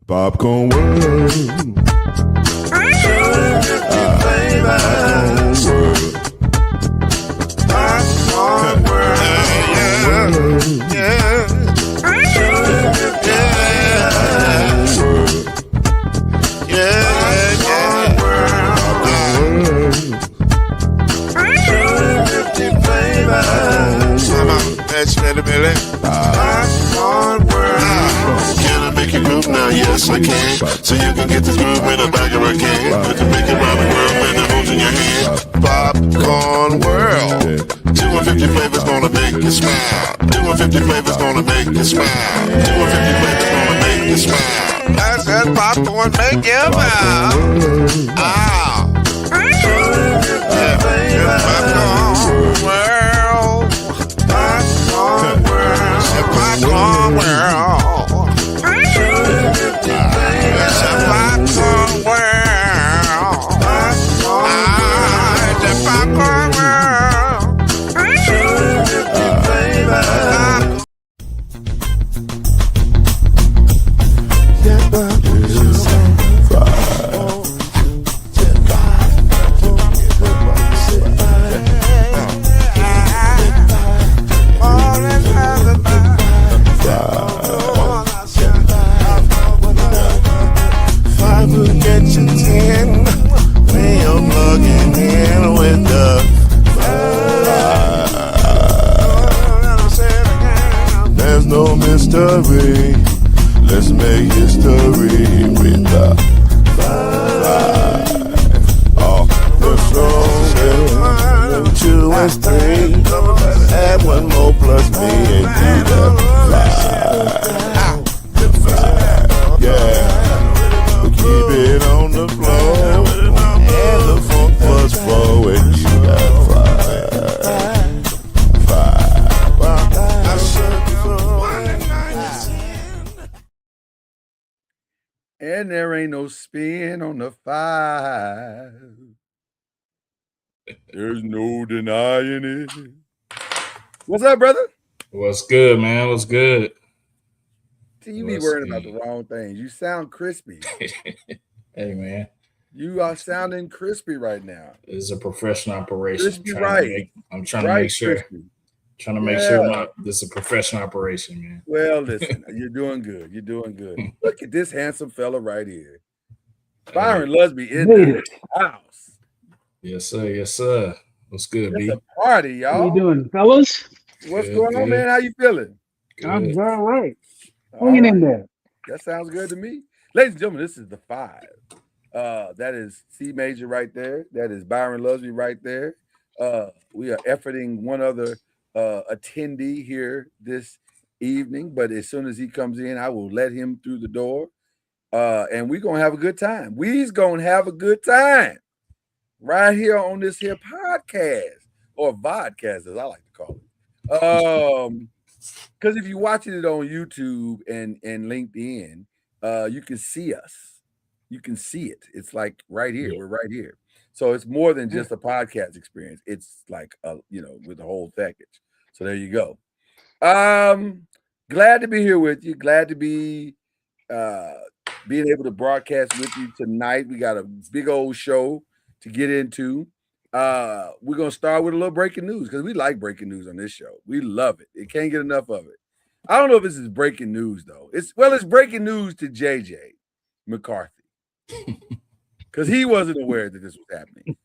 Popcorn World. Popcorn World. Can I make you groove now? Yes, I can. So you can get this groove in the back of a can. You can make it round the world and the moves in your hand. Popcorn World. 250 flavors gonna make you smile. 250 flavors gonna make you smile. 250 flavors gonna make you smile. I said popcorn make you smile. Ah. Popcorn World. Popcorn World. Popcorn World. There's no mystery. Let's make history with the five. Off the throne, 2 and 3. Add 1 more plus me and do the 5. Yeah, we keep it on the floor. And the funk was flowing. You got 5. And there ain't no spin on the 5. There's no denying it. What's up, brother? What's good, man? What's good? See, you be worrying about the wrong things. You sound crispy. Hey, man. You are sounding crispy right now. It's a professional operation. Crispy, right. I'm trying to make sure. Crispy. Trying to make sure this is a professional operation, man. Well, listen, you're doing good. You're doing good. Look at this handsome fella right here. Byron Lusby in the house. Yes, sir. Yes, sir. What's good, It's B? a party, y'all. How you doing, fellas? What's going on, man? How you feeling? Good. I'm all right. All Hanging right. in there. That sounds good to me. Ladies and gentlemen, this is the 5. That is C Major right there. That is Byron Lusby right there. We are efforting one other attendee here this evening, but as soon as he comes in, I will let him through the door. And we're going to have a good time. We's going to have a good time right here on this here podcast, or vodcast, as I like to call it. Because if you're watching it on YouTube and LinkedIn, you can see us. You can see it. It's like right here. Yeah. We're right here. So it's more than just a podcast experience. It's like with the whole package. So there you go. Glad to be here with you. Glad to be being able to broadcast with you tonight. We got a big old show to get into. We're gonna start with a little breaking news because we like breaking news on this show. We love it. It can't get enough of it. I don't know if this is breaking news though. It's breaking news to JJ McCarthy because he wasn't aware that this was happening.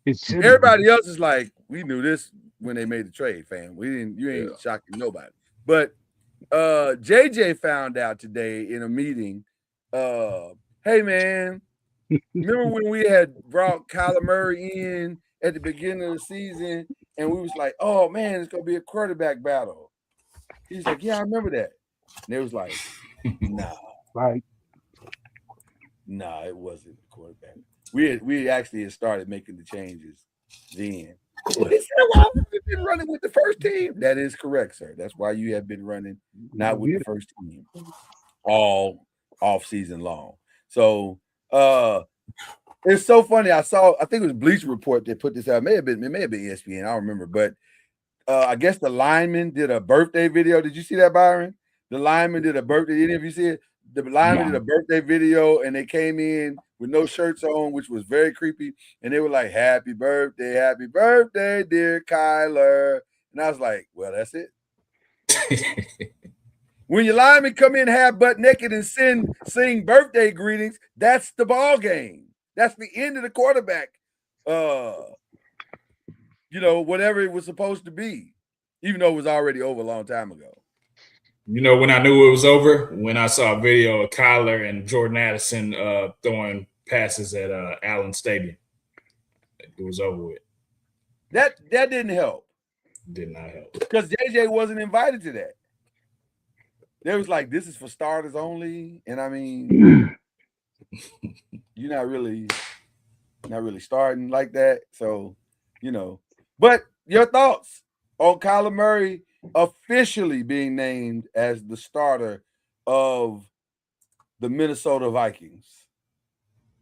Everybody else is like, we knew this when they made the trade, fam. You ain't shocking nobody. But JJ found out today in a meeting. Hey man, remember when we had brought Kyler Murray in at the beginning of the season, and we was like, oh man, it's gonna be a quarterback battle. He's like, yeah, I remember that. And it was like, nah, Right. nah, it wasn't a quarterback. We actually had started making the changes then. Well, he said, well, I've been running with the first team. That is correct, sir. That's why you have been running not with the first team all off season long. So it's so funny. I think it was Bleacher Report that put this out. It may have been ESPN. I don't remember, but I guess the lineman did a birthday video. Did you see that, Byron? The lineman did a birthday. Any of you see it? the lineman did a birthday video, and they came in with no shirts on, which was very creepy. And they were like, happy birthday, dear Kyler. And I was like, well, that's it. When your linemen come in half butt naked and sing birthday greetings, that's the ball game. That's the end of the quarterback. Whatever it was supposed to be, even though it was already over a long time ago. When I knew it was over, when I saw a video of Kyler and Jordan Addison throwing passes at Allen Stadium. It was over with. That didn't help. Did not help. Because JJ wasn't invited to that. They was like, this is for starters only. And I mean, you're not really starting like that. So, But your thoughts on Kyler Murray officially being named as the starter of the Minnesota Vikings.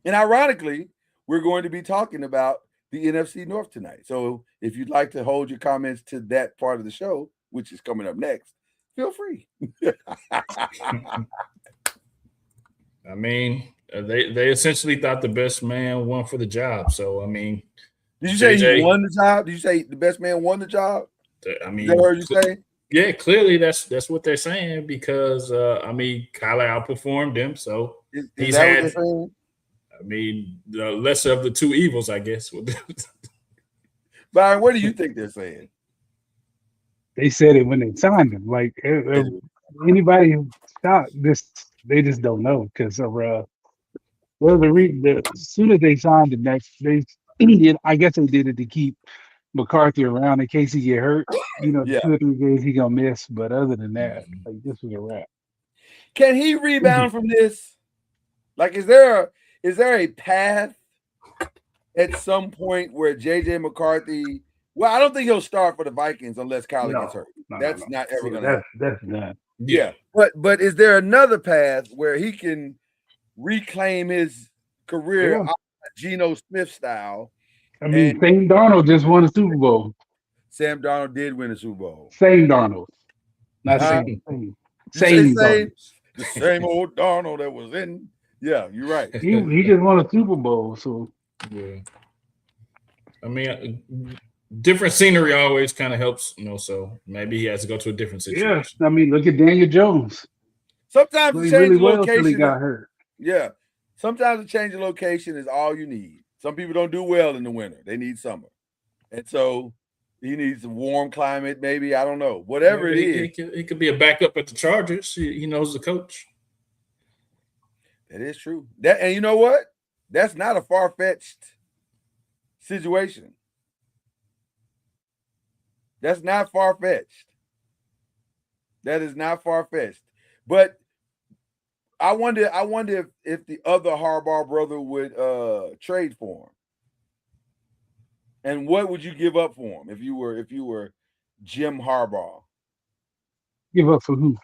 And ironically, we're going to be talking about the NFC North tonight. So if you'd like to hold your comments to that part of the show, which is coming up next, feel free. I mean, they essentially thought the best man won for the job. So, I mean, did you say he won the job? Did you say the best man won the job? I mean, that heard you say? Yeah, clearly that's what they're saying because Kyler outperformed them, so is that what they're saying? I mean, the lesser of the two evils, I guess. Byron, what do you think they're saying? They said it when they signed him. Like anybody who stopped this, they just don't know because of as soon as they signed him, I guess they did it to keep McCarthy around in case he get hurt. 2 or 3 games he gonna miss, but other than that, like this was a wrap. Can he rebound from this? Like, is there a path at some point where JJ McCarthy? Well, I don't think he'll start for the Vikings unless Kyler gets hurt. That's not ever gonna happen. That's not. Yeah, but is there another path where he can reclaim his career, Geno Smith style? I mean, Sam Darnold just won a Super Bowl. Sam Darnold did win a Super Bowl. Sam Darnold. Not Sam. Same the same old Darnold that was in. Yeah, you're right. He just won a Super Bowl. So, yeah. I mean, different scenery always kind of helps, so maybe he has to go to a different situation. Yeah, I mean, look at Daniel Jones. Sometimes the change of location. He got hurt. Yeah, sometimes the change of location is all you need. Some people don't do well in the winter; they need summer, and so he needs a warm climate. Maybe I don't know. Whatever it is, he could be a backup at the Chargers. He knows the coach. That is true. And you know what? That's not a far-fetched situation. That's not far-fetched. That is not far-fetched. But I wonder if the other Harbaugh brother would trade for him. And what would you give up for him if you were Jim Harbaugh? Give up for who?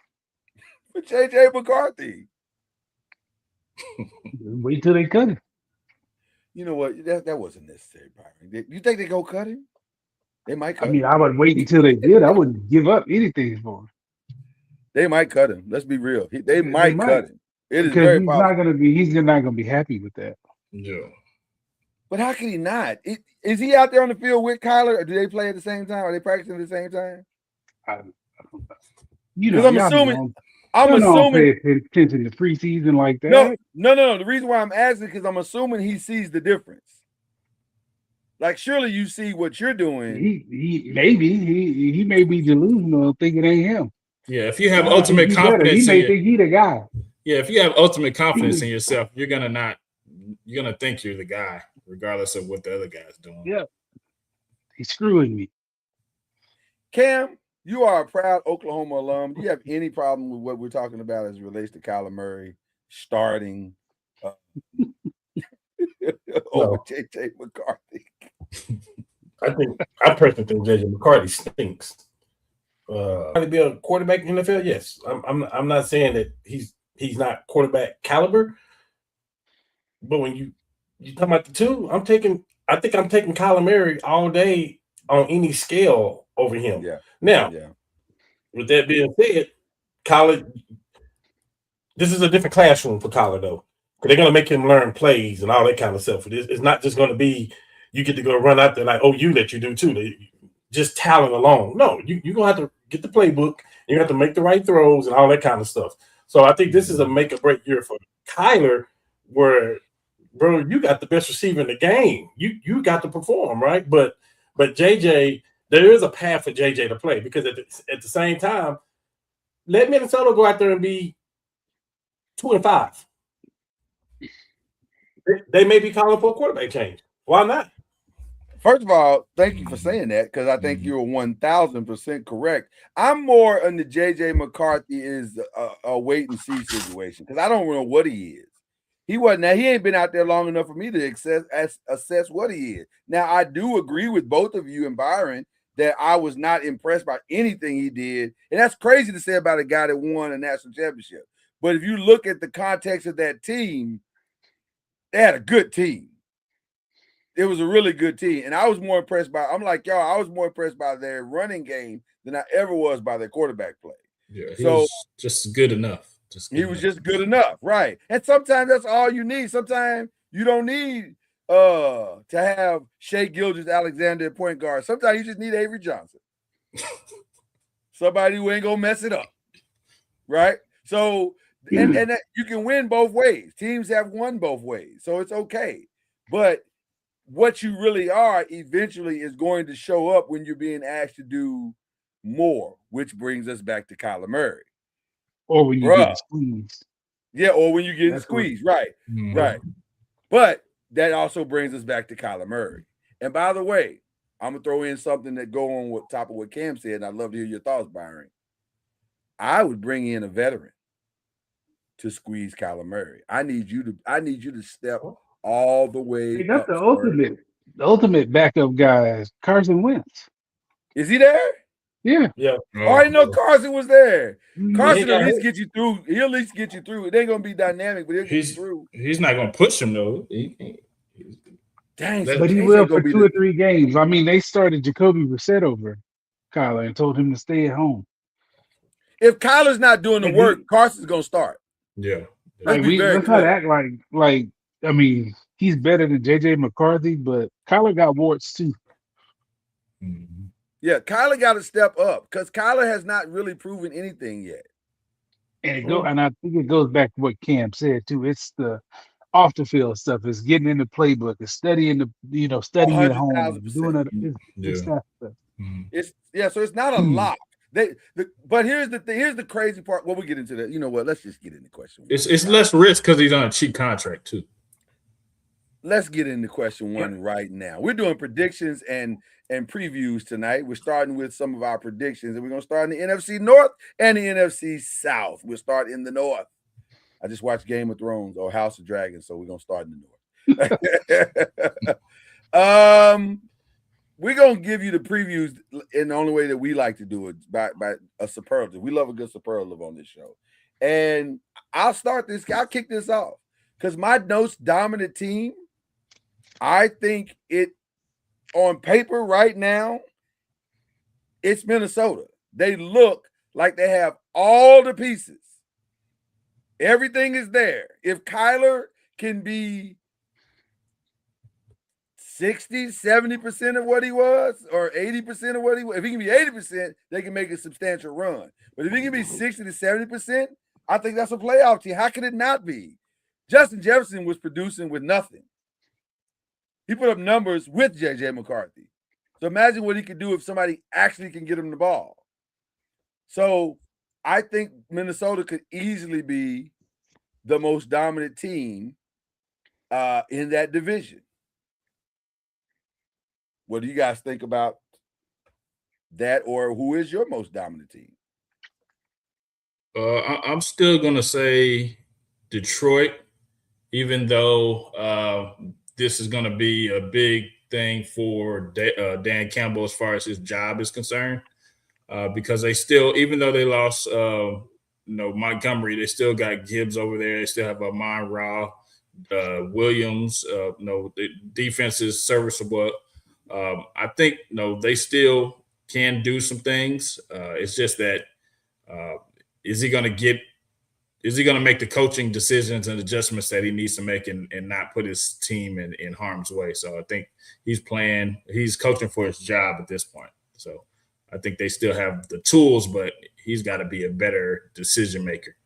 For JJ McCarthy. Wait till they cut him. You know what? That wasn't necessary, Byron. You think they go cut him? They might cut him. I would wait until they did. I wouldn't give up anything for him. They might cut him. Let's be real. They might cut him. It is very possible. He's not gonna be happy with that. Yeah. But how can he not? Is he out there on the field with Kyler, or do they play at the same time? Are they practicing at the same time? I'm assuming pay attention to preseason like that. No. The reason why I'm asking because I'm assuming he sees the difference. Like, surely you see what you're doing. He may be delusional, thinking it ain't him. Yeah, if you have ultimate confidence, he may think he the guy. Yeah, if you have ultimate confidence in yourself, you're gonna think you're the guy, regardless of what the other guy's doing. Yeah, he's screwing me. Cam, you are a proud Oklahoma alum. Do you have any problem with what we're talking about as it relates to Kyler Murray starting over JJ McCarthy? I personally think JJ McCarthy stinks. To be a quarterback in the NFL, yes. I'm not saying that he's not quarterback caliber, but when you talk about the two, I think I'm taking Kyler Murray all day on any scale over him. Yeah. Now, with that being said, Kyler this is a different classroom for Kyler though. They're gonna make him learn plays and all that kind of stuff. It's not just gonna be you get to go run out there like that you do too. Just talent alone. No, you're gonna have to get the playbook. You have to make the right throws and all that kind of stuff. So I think this is a make or break year for Kyler, where bro, you got the best receiver in the game. You got to perform, right? But JJ, there is a path for JJ to play because at the same time, let Minnesota go out there and be 2-5. They may be calling for a quarterback change. Why not? First of all, thank you for saying that because I think you're 1,000% correct. I'm more on the JJ McCarthy is a wait and see situation because I don't know what he is. He ain't been out there long enough for me to assess what he is. Now, I do agree with both of you and Byron that I was not impressed by anything he did. And that's crazy to say about a guy that won a national championship. But if you look at the context of that team, they had a good team. It was a really good team. And I was more impressed by, I was more impressed by their running game than I ever was by their quarterback play. Yeah, he was just good enough. He was just good enough, right? And sometimes that's all you need. Sometimes you don't need to have Shea Gilgeous-Alexander at point guard. Sometimes you just need Avery Johnson. Somebody who ain't gonna mess it up, right? So, and you can win both ways. Teams have won both ways, so it's okay. But what you really are eventually is going to show up when you're being asked to do more, which brings us back to Kyler Murray. Or when you get squeezed. Yeah, or when you get squeezed, right. Mm-hmm. Right. But that also brings us back to Kyler Murray. And by the way, I'm going to throw in something that go on with top of what Cam said, and I'd love to hear your thoughts, Byron. I would bring in a veteran to squeeze Kyler Murray. I need you to step all the way. Hey, that's the ultimate backup guy is Carson Wentz. Is he there? Yeah. Yeah. Oh, I didn't know Carson was there. Carson Yeah. at least get you through. He'll at least get you through. It ain't gonna be dynamic, but he'll get you through. He's not gonna push him though. Dang, but he will for 2 or 3 games. I mean, they started Jacoby Brissett over Kyler and told him to stay at home. If Kyler's not doing the work, Carson's gonna start. Yeah. Let's not act like I mean, he's better than JJ McCarthy, but Kyler got warts too. Mm-hmm. Yeah, Kyler got to step up because Kyler has not really proven anything yet. And I think it goes back to what Cam said too. It's the off the field stuff. It's getting in the playbook. It's studying studying at home, doing it. It's that stuff. Mm-hmm. So it's not a lot. But here's the thing. Here's the crazy part. Well, we'll get into that. You know what? Let's just get into question 1. It's less risk because he's on a cheap contract too. Let's get into question 1 right now. We're doing predictions and previews tonight. We're starting with some of our predictions, and we're going to start in the NFC North and the NFC South. We'll start in the North. I just watched Game of Thrones or House of Dragons, so we're going to start in the North. We're going to give you the previews in the only way that we like to do it, by a superlative. We love a good superlative on this show. And I'll kick this off because my most dominant team, I think it, on paper right now, it's Minnesota. They look like they have all the pieces. Everything is there. If Kyler can be 60, 70% of what he was, or 80% of what he was, if he can be 80%, they can make a substantial run. But if he can be 60 to 70%, I think that's a playoff team. How can it not be? Justin Jefferson was producing with nothing. He put up numbers with JJ McCarthy. So imagine what he could do if somebody actually can get him the ball. So I think Minnesota could easily be the most dominant team in that division. What do you guys think about that, or who is your most dominant team? I'm still going to say Detroit, even though this is going to be a big thing for Dan Campbell as far as his job is concerned, because they still, even though they lost, Montgomery, they still got Gibbs over there. They still have Amon-Ra, Williams. The defense is serviceable. I think they still can do some things. It's just that is he going to get is he going to make the coaching decisions and adjustments that he needs to make and not put his team in harm's way? So I think he's coaching for his job at this point. So I think they still have the tools, but he's got to be a better decision maker.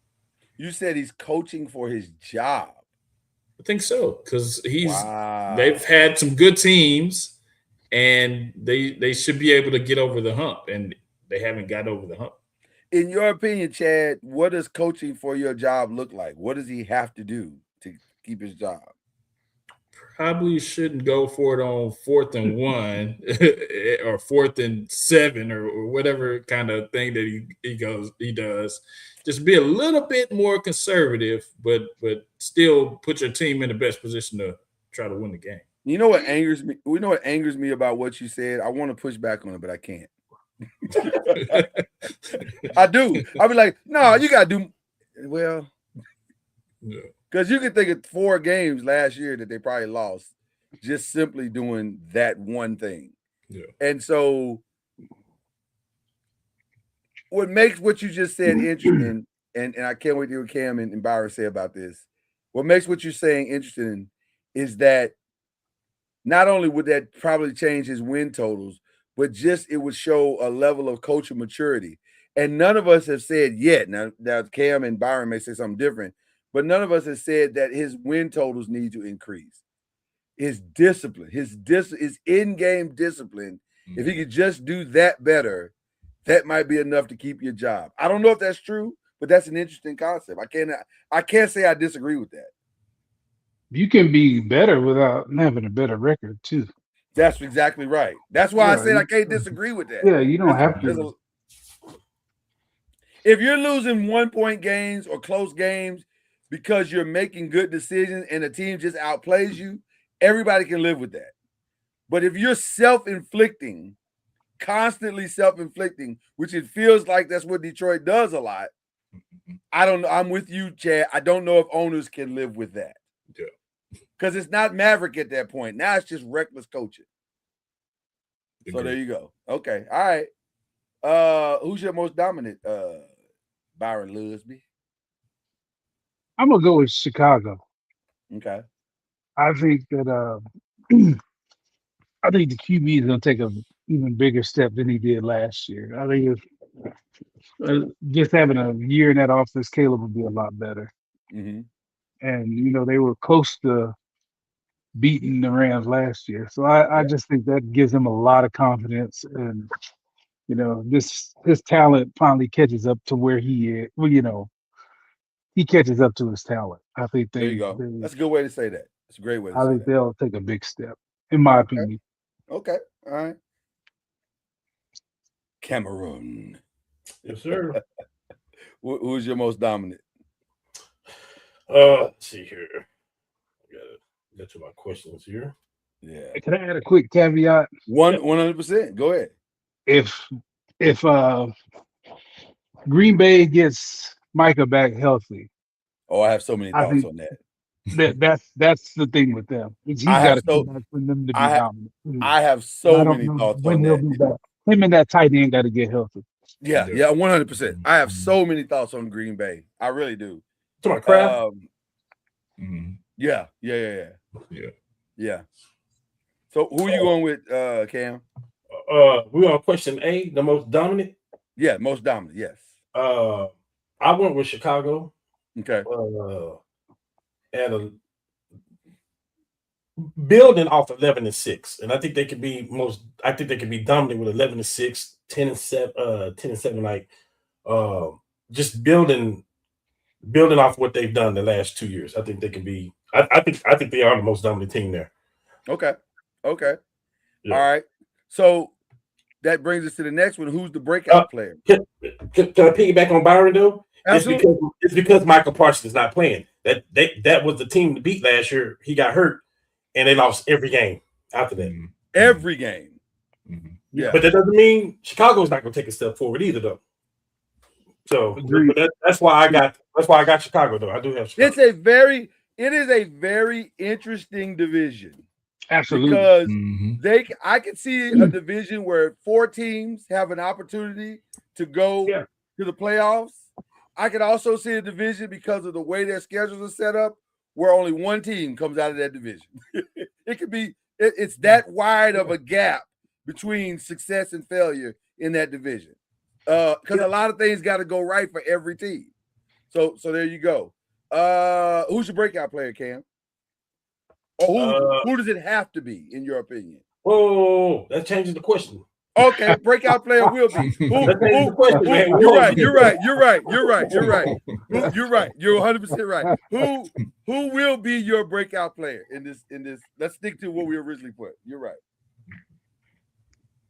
You said he's coaching for his job. I think so, because they've had some good teams and they should be able to get over the hump, and they haven't got over the hump. In your opinion, Chad, what does coaching for your job look like? What does he have to do to keep his job? Probably shouldn't go for it on 4th and 1 or 4th and 7 or whatever kind of thing that he does. Just be a little bit more conservative, but still put your team in the best position to try to win the game. You know what angers me? We know what angers me about what you said. I want to push back on it, but I can't. I do. I'll be like, no, you gotta do well. Yeah. Because you can think of 4 games last year that they probably lost just simply doing that one thing. Yeah. And so what makes what you just said interesting, and I can't wait to hear what Cam and Byron say about this. What makes what you're saying interesting is that not only would that probably change his win totals, but just it would show a level of coaching maturity. And none of us have said yet, now Cam and Byron may say something different, but none of us has said that his win totals need to increase. His discipline, his in-game discipline, if he could just do that better, that might be enough to keep your job. I don't know if that's true, but that's an interesting concept. I can't say I disagree with that. You can be better without having a better record too. That's exactly right. That's why I said I can't disagree with that. Yeah, you don't have to. If you're losing 1-point games or close games because you're making good decisions and the team just outplays you, everybody can live with that. But if you're self-inflicting, constantly self-inflicting, which it feels like that's what Detroit does a lot, I don't know. I'm with you, Chad. I don't know if owners can live with that. Yeah. Because it's not Maverick at that point. Now it's just reckless coaching. So there you go. Okay. All right. Who's your most dominant? Byron Lusby. I'm gonna go with Chicago. Okay. I think that I think the QB is gonna take an even bigger step than he did last year. I think just having a year in that offense, Caleb would be a lot better. Mm-hmm. And they were close to beating the Rams last year, so I just think that gives him a lot of confidence, and his talent finally catches up to where he is. Well, he catches up to his talent. I think there you go. That's a good way to say that. That's a great way to say that. I think they'll take a big step, in my opinion. Okay. All right. Cameroon. Yes, sir. Who's your most dominant? Let's see here. I gotta get to my questions here. Yeah. Can I add a quick caveat? 100%. Go ahead. If Green Bay gets Micah back healthy. Oh, I have so many thoughts on that. That's the thing with them. He's got to come back for them to be dominant. I have so many thoughts on that. Him and that tight end got to get healthy. Yeah, 100%. I have so many thoughts on Green Bay. I really do. To my crap. Yeah. So who are you going with, Cam? We're on question A, the most dominant. Yeah, most dominant. Yes. I went with Chicago. Okay. And building off 11-6, and I think they could be I think they could be dominant with 11-6, 10-7, 10-7. Like, just building off what they've done the last 2 years. I think they can be. I think they are the most dominant team there. Okay. Yeah. All right. So that brings us to the next one. Who's the breakout player? Can I piggyback on Byron though? Absolutely. It's because Michael Parsons is not playing. That was the team to beat last year. He got hurt, and they lost every game after that. Every game. Mm-hmm. Yeah, but that doesn't mean Chicago's not going to take a step forward either, though. So that's why I got Chicago, though. I do have Chicago. It is a very interesting division. Absolutely. Because I can see a division where 4 teams have an opportunity to go to the playoffs. I could also see a division because of the way their schedules are set up, where only one team comes out of that division. It could be it's that wide of a gap between success and failure in that division. Because a lot of things got to go right for every team. So there you go. Who's your breakout player, Cam? Or who does it have to be, in your opinion? Whoa, that changes the question. Okay, breakout player will be. You're right. You're 100% right. Who will be your breakout player in this? Let's stick to what we originally put. You're right.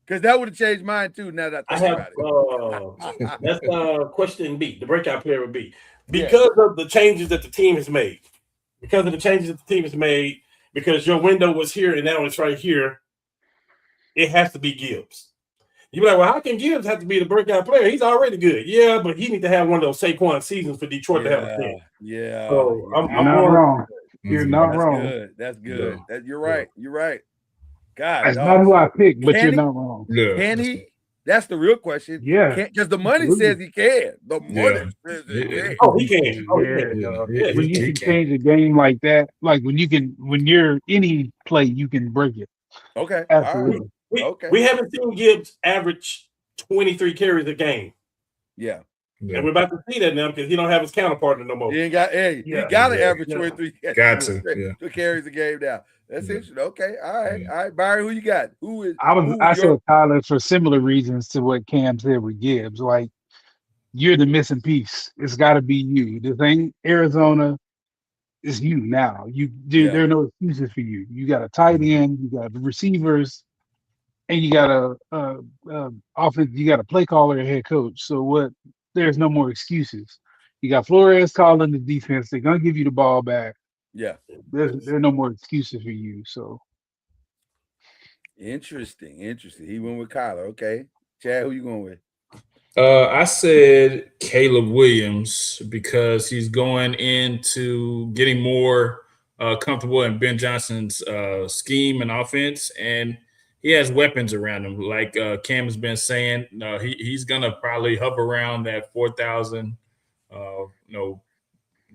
Because that would have changed mine too. Now that I think about it, that's question B. The breakout player would be because of the changes that the team has made. Because of the changes that the team has made. Because your window was here and now it's right here. It has to be Gibbs. You're like, well, how can Gibbs have to be the breakout player? He's already good. Yeah, but he needs to have one of those Saquon seasons for Detroit to have a thing. Yeah. So I'm not wrong. You're not wrong. Good. That's good. You're right. You're right. God, that's not who I picked, but you're not wrong. Can he? That's the real question. Yeah. Because the money says he can. The money says he can. Oh, he can. When you can change a game like that, like when you're any play, you can break it. Okay. Absolutely. We haven't seen Gibbs average 23 carries a game. Yeah. And we're about to see that now because he don't have his counterpart no more. He ain't got he got to average 23 carries a game now. That's interesting. Okay. All right. Byron, who you got? I said Tyler for similar reasons to what Cam said with Gibbs. Like, you're the missing piece. It's got to be you. This ain't Arizona. It's you now. There are no excuses for you. You got a tight end. You got receivers. And you got a offense, you got a play caller and head coach. So there's no more excuses. You got Flores calling the defense. They're gonna give you the ball back. Yeah. There are no more excuses for you. So interesting. He went with Kyler. Okay. Chad, who you going with? I said Caleb Williams because he's going into getting more comfortable in Ben Johnson's scheme and offense, and he has weapons around him. Like Cam has been saying, he's going to probably hover around that 4,000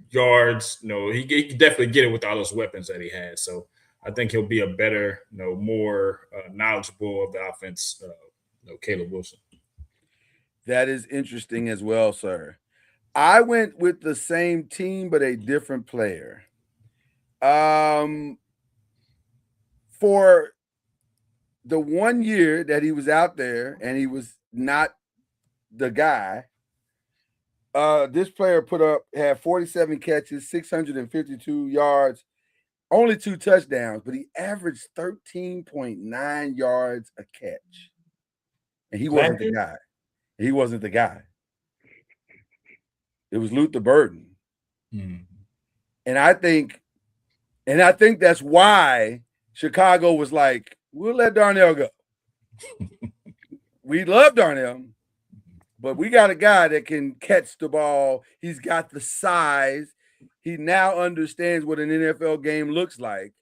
yards. He can definitely get it with all those weapons that he has. So I think he'll be a better, more knowledgeable of the offense, Caleb Wilson. That is interesting as well, sir. I went with the same team, but a different player. For the 1 year that he was out there and he was not the guy, this player had 47 catches, 652 yards, only 2 touchdowns, but he averaged 13.9 yards a catch. And he wasn't the guy. He wasn't the guy. It was Luther Burden. And I think that's why Chicago was like, we'll let Darnell go. We love Darnell, but we got a guy that can catch the ball. He's got the size. He now understands what an NFL game looks like.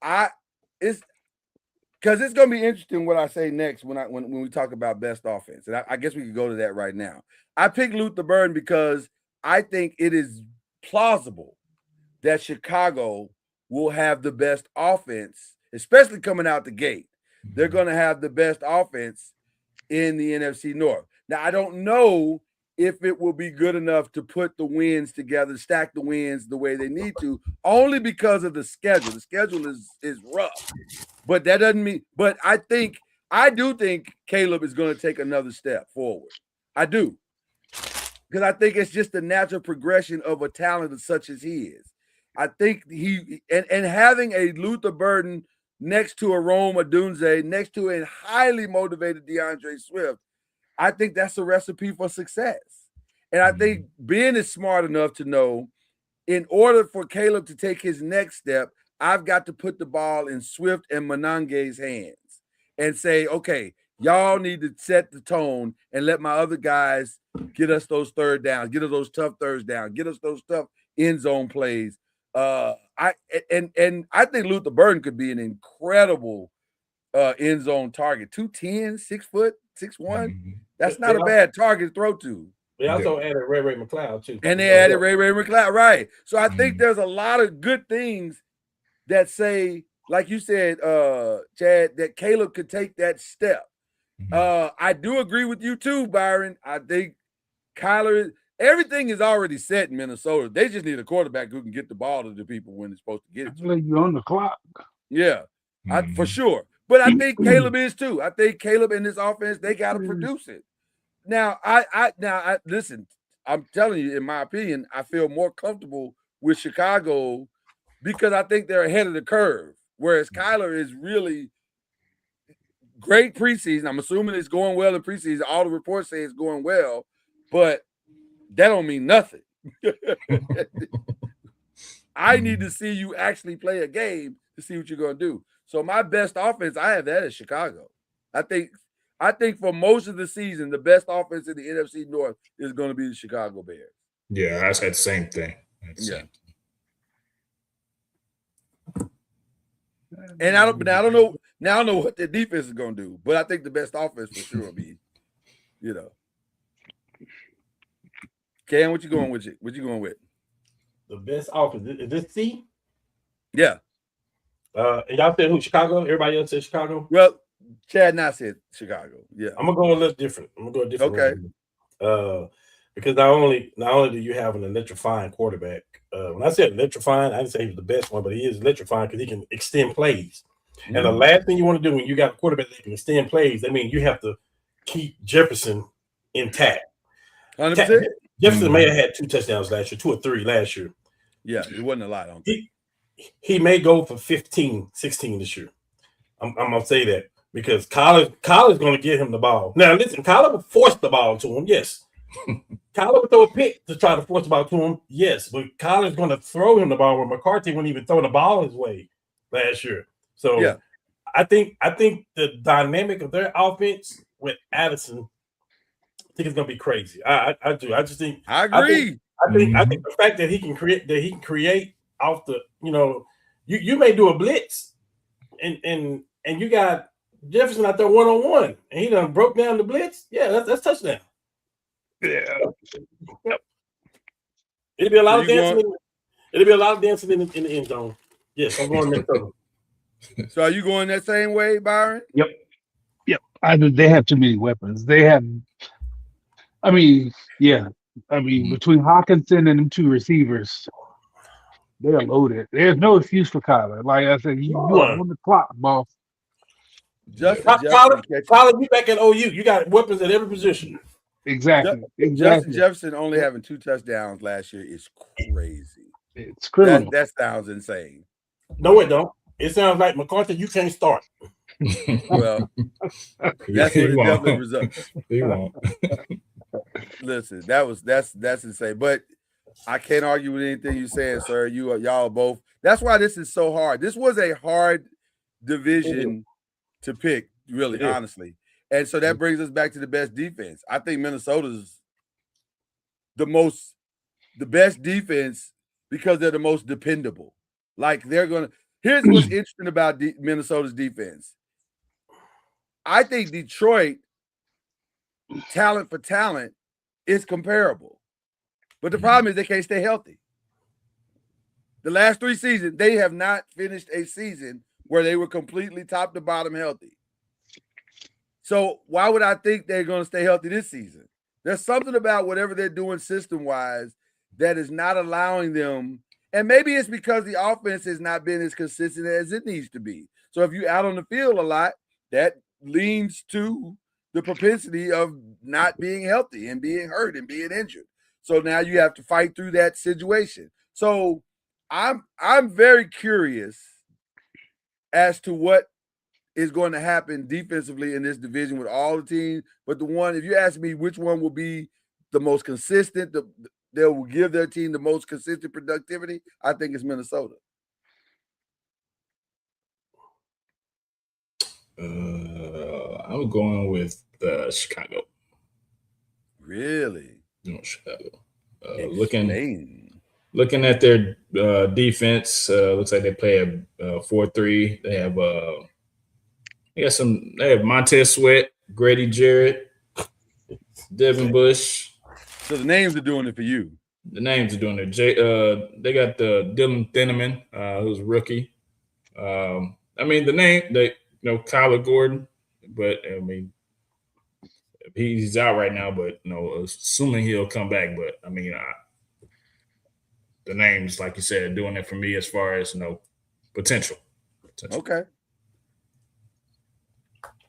Because it's going to be interesting what I say next when we talk about best offense. And I guess we could go to that right now. I picked Luther Burden because I think it is plausible that Chicago will have the best offense, especially coming out the gate. They're going to have the best offense in the NFC North. Now, I don't know if it will be good enough to put the wins together, stack the wins the way they need to, only because of the schedule. The schedule is rough. But that doesn't mean – but I do think Caleb is going to take another step forward. I do. Because I think it's just the natural progression of a talent such as he is. I think and having a Luther Burden next to a Rome Odunze, next to a highly motivated DeAndre Swift, I think that's a recipe for success. And I think Ben is smart enough to know in order for Caleb to take his next step, I've got to put the ball in Swift and Monange's hands and say, okay, y'all need to set the tone and let my other guys get us those third downs, get us those tough thirds down, get us those tough end zone plays. I think Luther Burden could be an incredible end zone target. 210, 6 foot, 6'1". That's not a bad target to throw to. They also added Ray McLeod too. And they added Ray McLeod, right? So I think there's a lot of good things that say, like you said, Chad, that Caleb could take that step. I do agree with you too, Byron. I think Kyler, everything is already set in Minnesota. They just need a quarterback who can get the ball to the people when they're supposed to get it. You on the clock. Yeah, for sure. But I think Caleb is too. I think Caleb in this offense, they got to produce it. Now, I listen. I'm telling you, in my opinion, I feel more comfortable with Chicago because I think they're ahead of the curve. Whereas Kyler is really great preseason. I'm assuming it's going well in preseason. All the reports say it's going well, but that don't mean nothing. I need to see you actually play a game to see what you're going to do. So my best offense, I have that at Chicago. I think for most of the season, the best offense in the NFC North is going to be the Chicago Bears. Yeah, I said the same thing. And I don't know. Now I don't know what the defense is going to do, but I think the best offense for sure will be, Cam, what you going with? What you going with? The best offense is this C? Yeah. And y'all said who? Chicago? Everybody else said Chicago? Well, Chad and I said Chicago. Yeah. I'm gonna go a little different. Okay. Because not only do you have an electrifying quarterback, when I said electrifying, I didn't say he was the best one, but he is electrifying because he can extend plays. Mm-hmm. And the last thing you want to do when you got a quarterback that can extend plays, I mean, you have to keep Jefferson intact. 100%. Jefferson may have had 2 touchdowns last year, 2 or 3 last year. Yeah, it wasn't a lot. I don't think. He may go for 15, 16 this year. I'm gonna say that because Kyler's gonna get him the ball. Now listen, Kyler will force the ball to him, yes. Kyler would throw a pick to try to force the ball to him, yes, but Kyler's gonna throw him the ball where McCarthy wouldn't even throw the ball his way last year. So yeah. I think the dynamic of their offense with Addison, I think it's gonna be crazy. I do. I just think I agree. I think the fact that he can create off the, you may do a blitz and you got Jefferson out there 1-on-1 and he done broke down the blitz. Yeah, that's touchdown. Yeah. Yep. It'll be a lot of dancing. It'll be a lot of dancing in the end zone. Yes, I'm going Minnesota. So are you going that same way, Byron? Yep. They have too many weapons. Between Hawkinson and them 2 receivers, they are loaded. There's no excuse for Kyler. Like I said, you are on the clock, boss. Kyler, you back at OU. You got weapons at every position. Exactly. Justin Jefferson only having 2 touchdowns last year is crazy. It's criminal. That sounds insane. No, it don't. It sounds like McCarthy, you can't start. Well, that's what it definitely results. He won't. Listen, that's insane. But I can't argue with anything you're saying, sir. Y'all both. That's why this is so hard. This was a hard division to pick, really, honestly. And so that brings us back to the best defense. I think Minnesota's the best defense because they're the most dependable. Like here's what's interesting about Minnesota's defense. I think Detroit, talent for talent, is comparable. But the problem is they can't stay healthy. The last 3 seasons, they have not finished a season where they were completely top to bottom healthy. So why would I think they're going to stay healthy this season? There's something about whatever they're doing system-wise that is not allowing them. And maybe it's because the offense has not been as consistent as it needs to be. So if you're out on the field a lot, that leans to the propensity of not being healthy and being hurt and being injured. So now you have to fight through that situation. So I'm very curious as to what is going to happen defensively in this division with all the teams. But if you ask me which one will be the most consistent, they will give their team the most consistent productivity, I think it's Minnesota. I'm going with Chicago. Really? No, Chicago. Looking at their defense, looks like they play a 4-3. They have Montez Sweat, Grady Jarrett, Devin Bush, So the names are doing it for you. The names are doing it. They got the Dylan Thieneman, who's a rookie. I mean, Kyler Gordon, but I mean, he's out right now. But assuming he'll come back. But I mean, the names, like you said, are doing it for me as far as potential. Okay.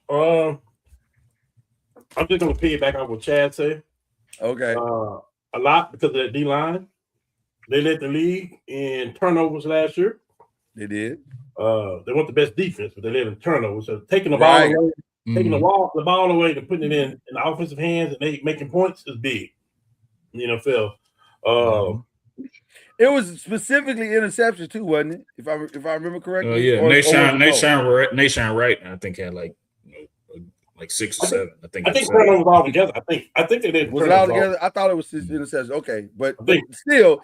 I'm just gonna piggyback on what Chad said. Okay. A lot because of that D line. They led the league in turnovers last year. They did. They weren't the best defense, but they led in turnovers. So taking the Right. ball away, taking the ball away and putting it in the offensive hands and they making points is big in the NFL. It was specifically interceptions too, wasn't it? If I remember correctly. Yeah, Nation Wright, I think had like 6 or 7. I think turnovers all together. I think they did. Was it all together? I thought it was 6 interceptions. Okay, but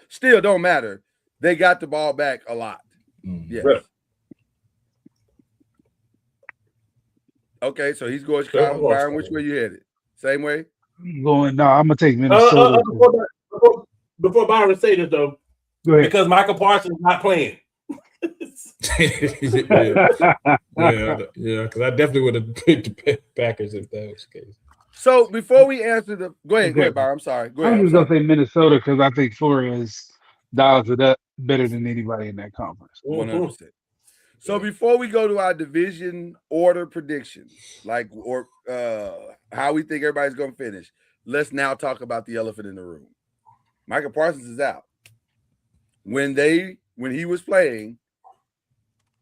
still don't matter. They got the ball back a lot. Yes. Right. Okay, so he's going Chicago. Byron, which way you headed? Same way? I'm gonna take Minnesota. Before Byron say this though, because Michael Parsons is not playing. Because I definitely would have picked the Packers if that was the case. So before we answer go ahead, Byron. I'm sorry. Go ahead. I'm just gonna say Minnesota because I think Flores dials it up better than anybody in that conference. 100%. So before we go to our division order predictions, or how we think everybody's gonna finish, let's now talk about the elephant in the room. Michael Parsons is out. When he was playing,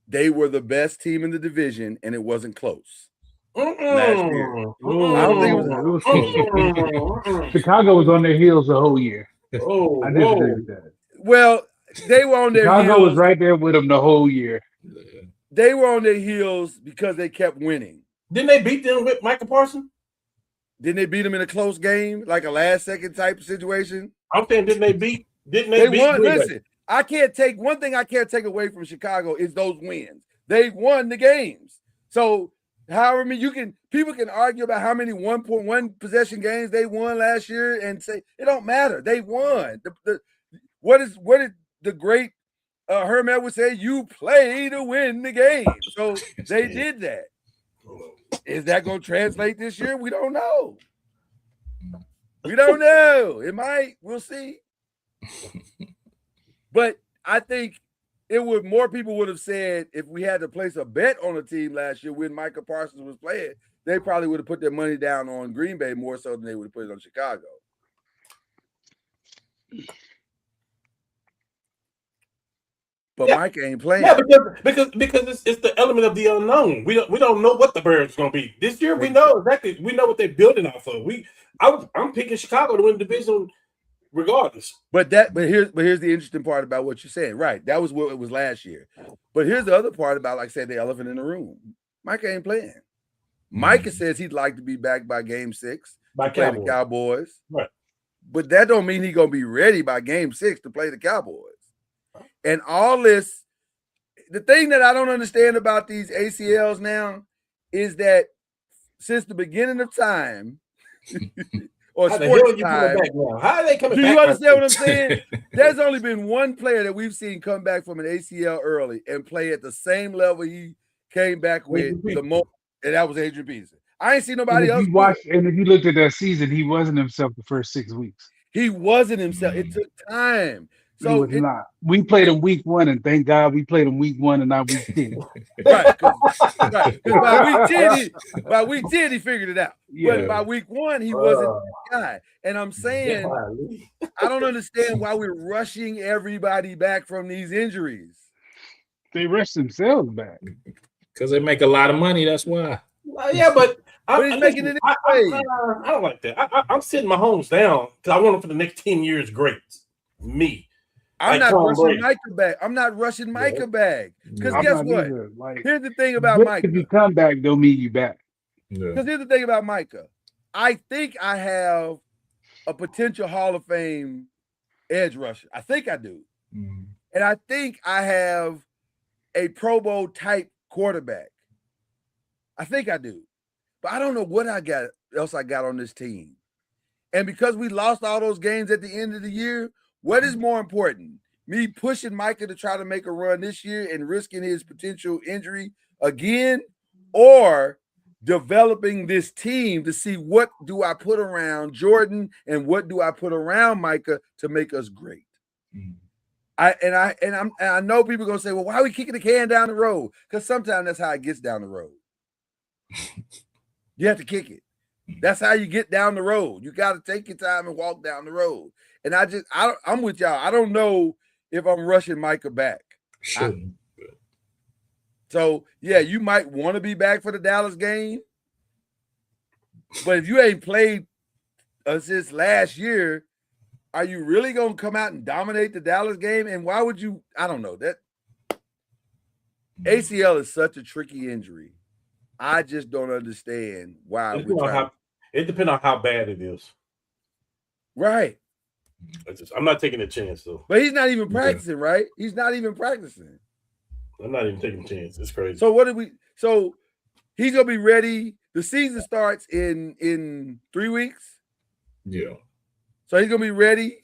they were the best team in the division, and it wasn't close. Last year. I don't think it was Chicago was on their heels the whole year. I disagree with that. Well, they were on their heels. Chicago was right there with them the whole year. They were on their heels because they kept winning. Didn't they beat them with Michael Parsons? Didn't they beat them in a close game, like a last-second type of situation? I'm saying, didn't they beat? They won. Listen, I can't take away from Chicago is those wins. They won the games. So, however many people can argue about how many 1.1 possession games they won last year and say it don't matter. They won. What did the great Herm Edwards say? You play to win the game. So they did that. Is that going to translate this year? We don't know. We don't know. It might. We'll see. But I think more people would have said if we had to place a bet on a team last year when Michael Parsons was playing, they probably would have put their money down on Green Bay more so than they would have put it on Chicago. But Mike ain't playing. Yeah, because it's the element of the unknown. We don't know what the Bears are going to be this year. We know exactly. We know what they're building off of. I'm picking Chicago to win the division regardless. But here's the interesting part about what you're saying. Right, that was what it was last year. But here's the other part about, like I said, the elephant in the room. Mike ain't playing. Micah says he'd like to be back by Game 6 to play the Cowboys. Right. But that don't mean he's gonna be ready by Game 6 to play the Cowboys. And all this, the thing that I don't understand about these ACLs now is that since the beginning of time, or sports time, how are they coming back? Do you understand what I'm saying? There's only been one player that we've seen come back from an ACL early and play at the same level he came back with the most, and that was Adrian Peterson. I ain't seen nobody else. And if you looked at that season, he wasn't himself the first 6 weeks. He wasn't himself. It took time. So he was not. We played him week 1, and thank God we played him week 1 and not week 10. Right. By week 10, he figured it out. Yeah. But by week 1, he wasn't that guy. And I'm saying, I don't understand why we're rushing everybody back from these injuries. They rush themselves back. Because they make a lot of money, that's why. Yeah, but he's making it I don't like that. I'm sitting my homes down because I want him for the next 10 years great. Me. I'm not rushing Micah back. I'm not rushing Micah back. Because guess what? Here's the thing about Micah. If you come back, they'll meet you back. Because here's the thing about Micah. I think I have a potential Hall of Fame edge rusher. I think I do. Mm-hmm. And I think I have a Pro Bowl type quarterback. I think I do. But I don't know what else I got on this team. And because we lost all those games at the end of the year, what is more important? Me pushing Micah to try to make a run this year and risking his potential injury again, or developing this team to see what do I put around Jordan and what do I put around Micah to make us great. I know people are gonna say, well, why are we kicking the can down the road? Because sometimes that's how it gets down the road. You have to kick it. That's how you get down the road. You got to take your time and walk down the road. And I'm with y'all. I don't know if I'm rushing Micah back. Shouldn't. So, yeah, you might want to be back for the Dallas game. But if you ain't played since last year, are you really going to come out and dominate the Dallas game? And why would you? I don't know. That ACL is such a tricky injury. I just don't understand why. It depends on how bad it is. Right. I'm not taking a chance, though. But he's not even practicing, right? He's not even practicing. I'm not even taking a chance. It's crazy. So he's gonna be ready. The season starts in 3 weeks. Yeah. So he's gonna be ready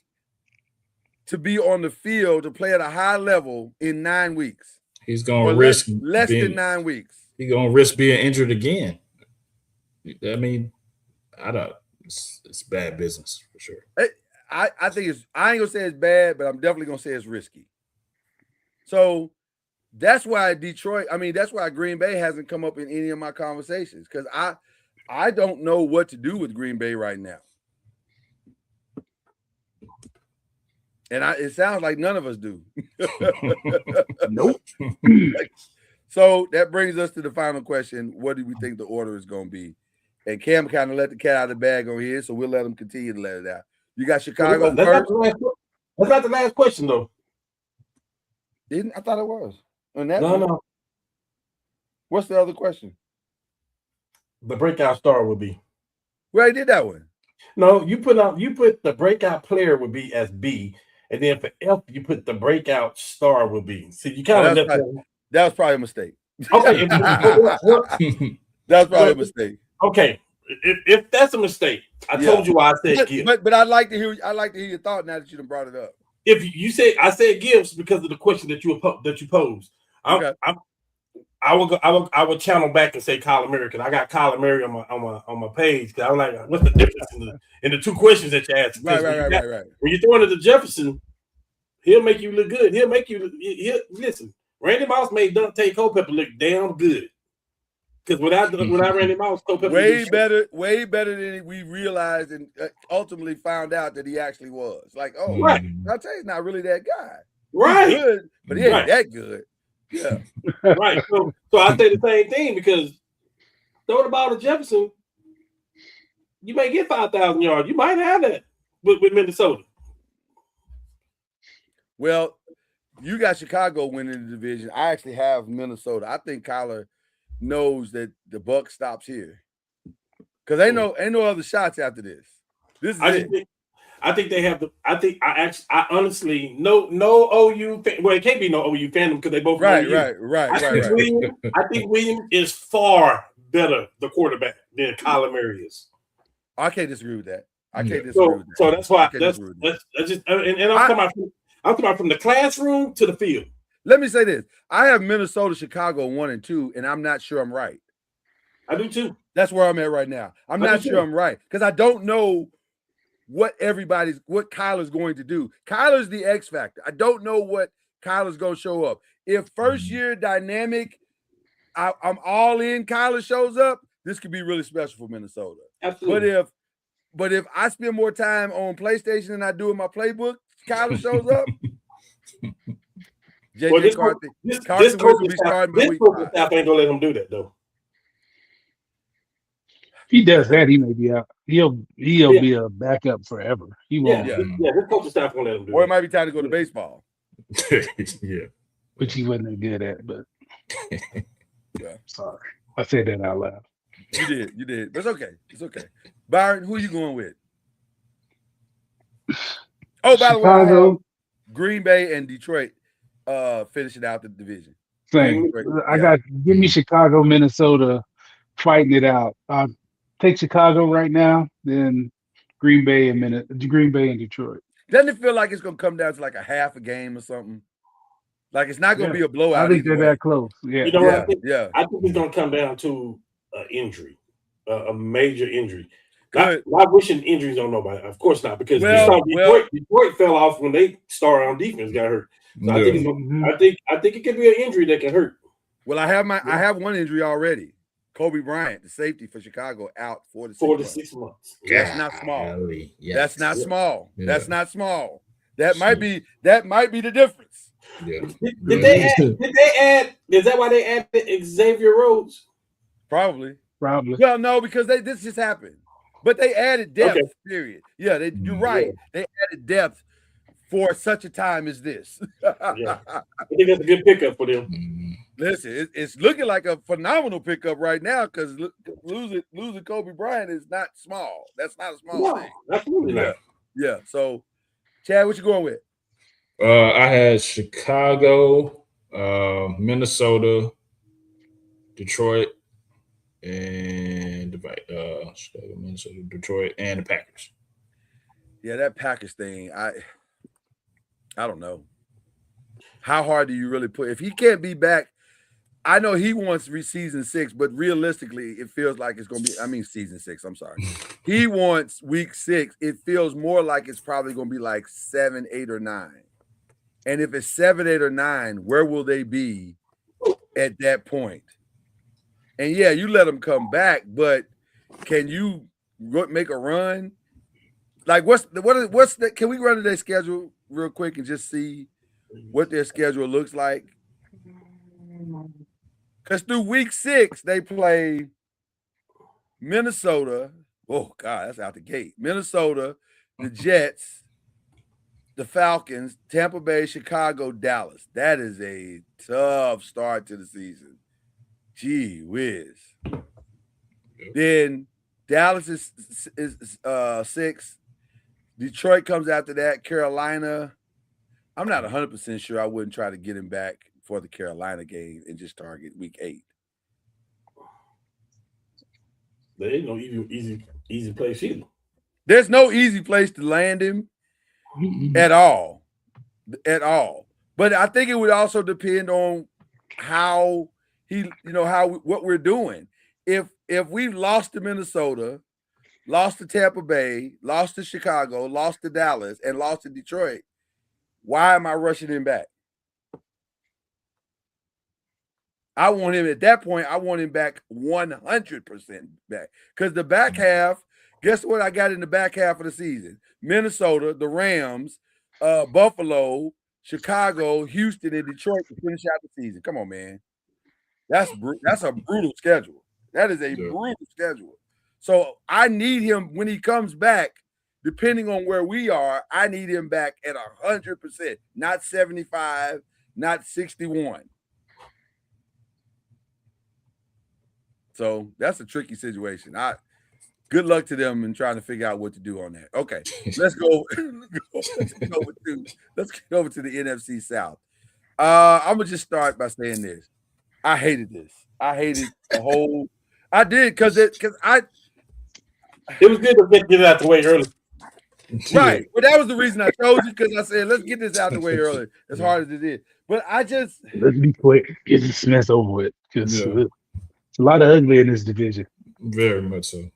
to be on the field to play at a high level in 9 weeks. He's gonna risk less than 9 weeks. He's gonna risk being injured again. I mean, it's bad business for sure. I think I ain't gonna say it's bad, but I'm definitely gonna say it's risky. So that's why that's why Green Bay hasn't come up in any of my conversations, because I don't know what to do with Green Bay right now. And it sounds like none of us do. Nope. So that brings us to the final question. What do we think the order is going to be? And Cam kind of let the cat out of the bag on here, so we'll let him continue to let it out. You got Chicago first? That's not the last question, though. I thought it was. No. What's the other question? The breakout star would be. We already did that one. No, you put the breakout player would be as B, and then for F you put the breakout star would be. So you kind of that was probably a mistake. Okay, that was probably a mistake. Okay, if that's a mistake, I told you why I said Gibbs. But I'd like to hear your thought now that you done brought it up. If you say I said Gibbs because of the question that you posed, Okay. I will channel back and say Kyler Murray, because I got Kyler Murray on my page, because I'm like, what's the difference in the two questions that you asked? Right. When you're throwing it to Jefferson, he'll make you look good. He'll listen. Randy Moss made Dante Culpepper look damn good. Because without Randy Moss, Culpepper way better than we realized and ultimately found out that he actually was. Like, oh, right. Dante's not really that guy. Right. He's good, but he ain't that good. Yeah. Right. So I say the same thing, because throw the ball to Jefferson, you may get 5,000 yards. You might have that with Minnesota. Well, you got Chicago winning the division. I actually have Minnesota. I think Kyler knows that the buck stops here, because ain't no other shots after this. This is it. I think they have I honestly no OU fan, well, it can't be no OU fandom because they both right. I think Williams is far better the quarterback than Kyler Murray is. I can't disagree with that. So that's why that's just and I'm talking about from the classroom to the field. Let me say this. I have Minnesota, Chicago 1 and 2, and I'm not sure I'm right. I do too. That's where I'm at right now. I'm not sure I'm right, because I don't know what Kyler's going to do. Kyler's the X factor. I don't know what Kyler's going to show up. If first year dynamic, I'm all in, Kyler shows up, this could be really special for Minnesota. Absolutely. But if I spend more time on PlayStation than I do in my playbook, Kyler shows up. This coaching staff ain't gonna let him do that, though. If he does that, he may be out. He'll be a backup forever. He won't. This coaching staff won't let him do or it might be time to go to baseball. Yeah. Which he wasn't that good at, but yeah. Sorry. I said that out loud. You did. But it's okay. Byron, who are you going with? Oh, by the way, Green Bay and Detroit finishing out the division. Same. Give me Chicago, Minnesota fighting it out. Take Chicago right now, then Green Bay and Detroit. Doesn't it feel like it's gonna come down to like a half a game or something? Like it's not gonna be a blowout. I think they're either way. that close. Yeah. You know what I think? Yeah. I think it's gonna come down to an injury, a major injury. Good. Not wishing injuries on nobody, of course not, because Well, Detroit fell off when they started on defense, got hurt. So I think it could be an injury that can hurt. Well, I have one injury already. Kobe Bryant, the safety for Chicago, out 4 to 6 months. That's not small. Yes. That's not small. Yeah. That's not small. That might be the difference. Yeah. Did they add? Is that why they added Xavier Rhodes? Probably. Well, no, because this just happened. But they added depth, Okay. period. Yeah, you're right. They added depth for such a time as this. Yeah. I think that's a good pickup for them. Listen, it's looking like a phenomenal pickup right now because losing Kobe Bryant is not small. That's not a small thing. Absolutely not. Yeah. So, Chad, what you going with? I had Chicago, Minnesota, Detroit, and Chicago, Minnesota, Detroit, and the Packers. Yeah, that Packers thing, I don't know. How hard do you really put? If he can't be back, I know he wants season 6, but realistically, it feels like it's going to be, season 6, I'm sorry. He wants week 6. It feels more like it's probably going to be like 7, 8, or 9. And if it's 7, 8, or 9, where will they be at that point? And yeah, you let them come back, but can you make a run? Like, can we run to their schedule real quick and just see what their schedule looks like? Because through week 6, they play Minnesota. Oh, God, that's out the gate. Minnesota, the Jets, the Falcons, Tampa Bay, Chicago, Dallas. That is a tough start to the season. Gee whiz. Then Dallas is 6. Detroit comes after that. Carolina. I'm not 100% sure I wouldn't try to get him back for the Carolina game and just target week 8. There ain't no easy place either. There's no easy place to land him at all. But I think it would also depend on how what we're doing. If we've lost to Minnesota, lost to Tampa Bay, lost to Chicago, lost to Dallas, and lost to Detroit, why am I rushing him back? I want him at that point. I want him back 100% back because the back half. Guess what I got in the back half of the season? Minnesota, the Rams, Buffalo, Chicago, Houston, and Detroit to finish out the season. Come on, man. That's a brutal schedule. That is a brutal schedule. So I need him when he comes back. Depending on where we are, I need him back at 100%, not 75, not 61. So that's a tricky situation. Good luck to them in trying to figure out what to do on that. Okay, let's go. Let's get over to the NFC South. I'm gonna just start by saying this. I hated this. I hated the whole. I did because it was good to get it out the way early. Right. But that was the reason I chose it because I said, let's get this out the way early, as hard as it is. But let's be quick, get this mess over with. Because it's a lot of ugly in this division. Very much so.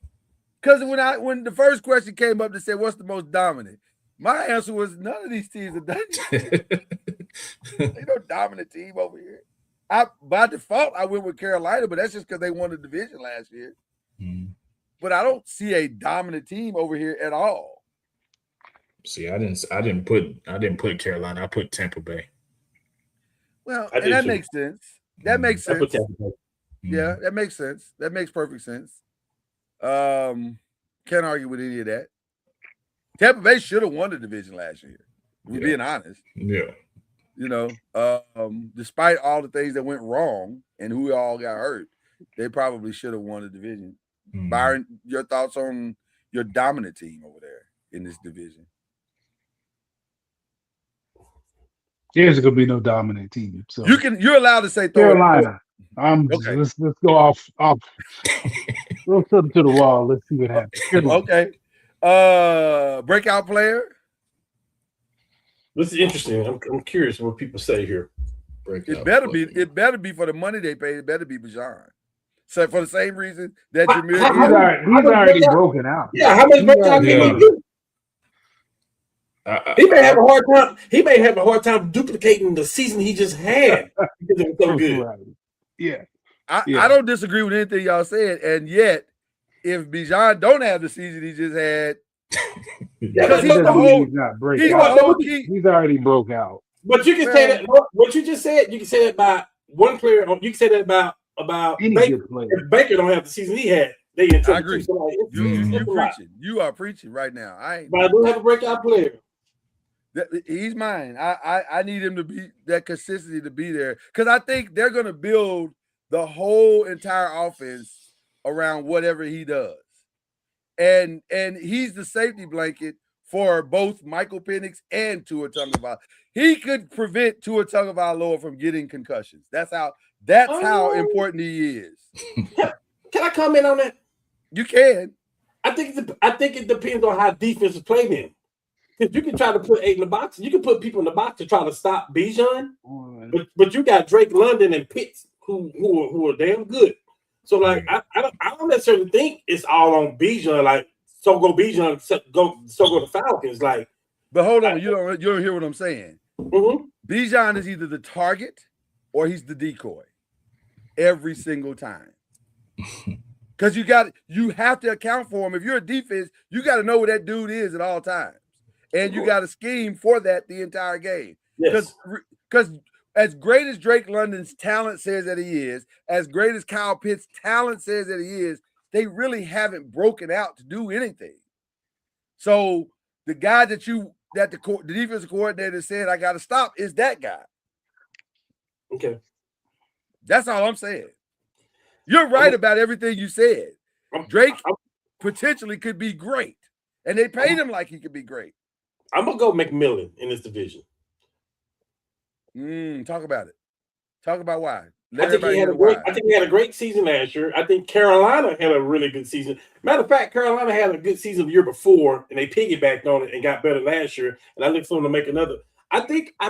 Because when the first question came up that said, what's the most dominant? My answer was none of these teams are dominant. Ain't no dominant team over here. By default, I went with Carolina, but that's just because they won the division last year. Mm. But I don't see a dominant team over here at all. See, I didn't put Carolina. I put Tampa Bay. Well, and that makes sense. That makes sense. Yeah, that makes sense. That makes perfect sense. Can't argue with any of that. Tampa Bay should have won the division last year. We're being honest. Yeah. Despite all the things that went wrong and who all got hurt, they probably should have won the division. Mm. Byron, your thoughts on your dominant team over there in this division? There's gonna be no dominant team. So you're allowed to say Carolina. Okay. Let's go off. Throw something to the wall. Let's see what happens. Okay. Breakout player. This is interesting. I'm curious what people say here. It better be for the money they paid. It better be Bijan. So for the same reason that Jameer, He's already broken out. Yeah, how much breakout can he do? He may have a hard time. He may have a hard time duplicating the season he just had because it was so good. Right. Yeah. I don't disagree with anything y'all said, and yet if Bijan don't have the season he just had, because he's not breaking. He's already broke out. But you can say that what you just said. You can say that about one player. You can say that about Baker. If Baker don't have the season he had, they in trouble. I agree. So like, you preaching. You are preaching right now. But I do have a breakout player. He's mine. I need him to be that consistency to be there because I think they're going to build the whole entire offense around whatever he does, and he's the safety blanket for both Michael Penix and Tua Tagovailoa. He could prevent Tua Tagovailoa from getting concussions. That's how important he is. Can I comment on that? You can. I think it depends on how defenses play them. Because you can try to put 8 in the box. You can put people in the box to try to stop Bijan. But you got Drake London and Pitts who are damn good. So like I don't necessarily think it's all on Bijan. Like so go Bijan, so go the Falcons. Like, but hold on, you don't hear what I'm saying. Mm-hmm. Bijan is either the target or he's the decoy every single time. Because you have to account for him. If you're a defense, you got to know where that dude is at all times. And you got to scheme for that the entire game. Because as great as Drake London's talent says that he is, as great as Kyle Pitts' talent says that he is, they really haven't broken out to do anything. So the guy that the defensive coordinator said I got to stop is that guy. Okay. That's all I'm saying. You're right about everything you said. Drake potentially could be great, and they paid him like he could be great. I'm gonna go McMillan in this division. Talk about it. Talk about why. I think he had a great season last year. I think Carolina had a really good season. Matter of fact, Carolina had a good season the year before, and they piggybacked on it and got better last year. And I look for them to make another. I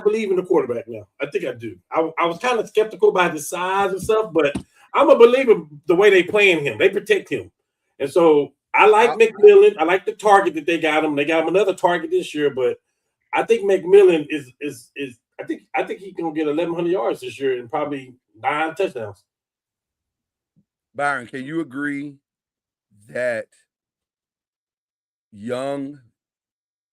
believe in the quarterback now. I think I do. I was kind of skeptical about his size and stuff, but I'm a believer the way they playing him. They protect him. And so I like McMillan. I like the target that they got him. They got him another target this year, but I think McMillan is I think he's gonna get 1,100 yards this year and probably 9 touchdowns. Byron, can you agree that Young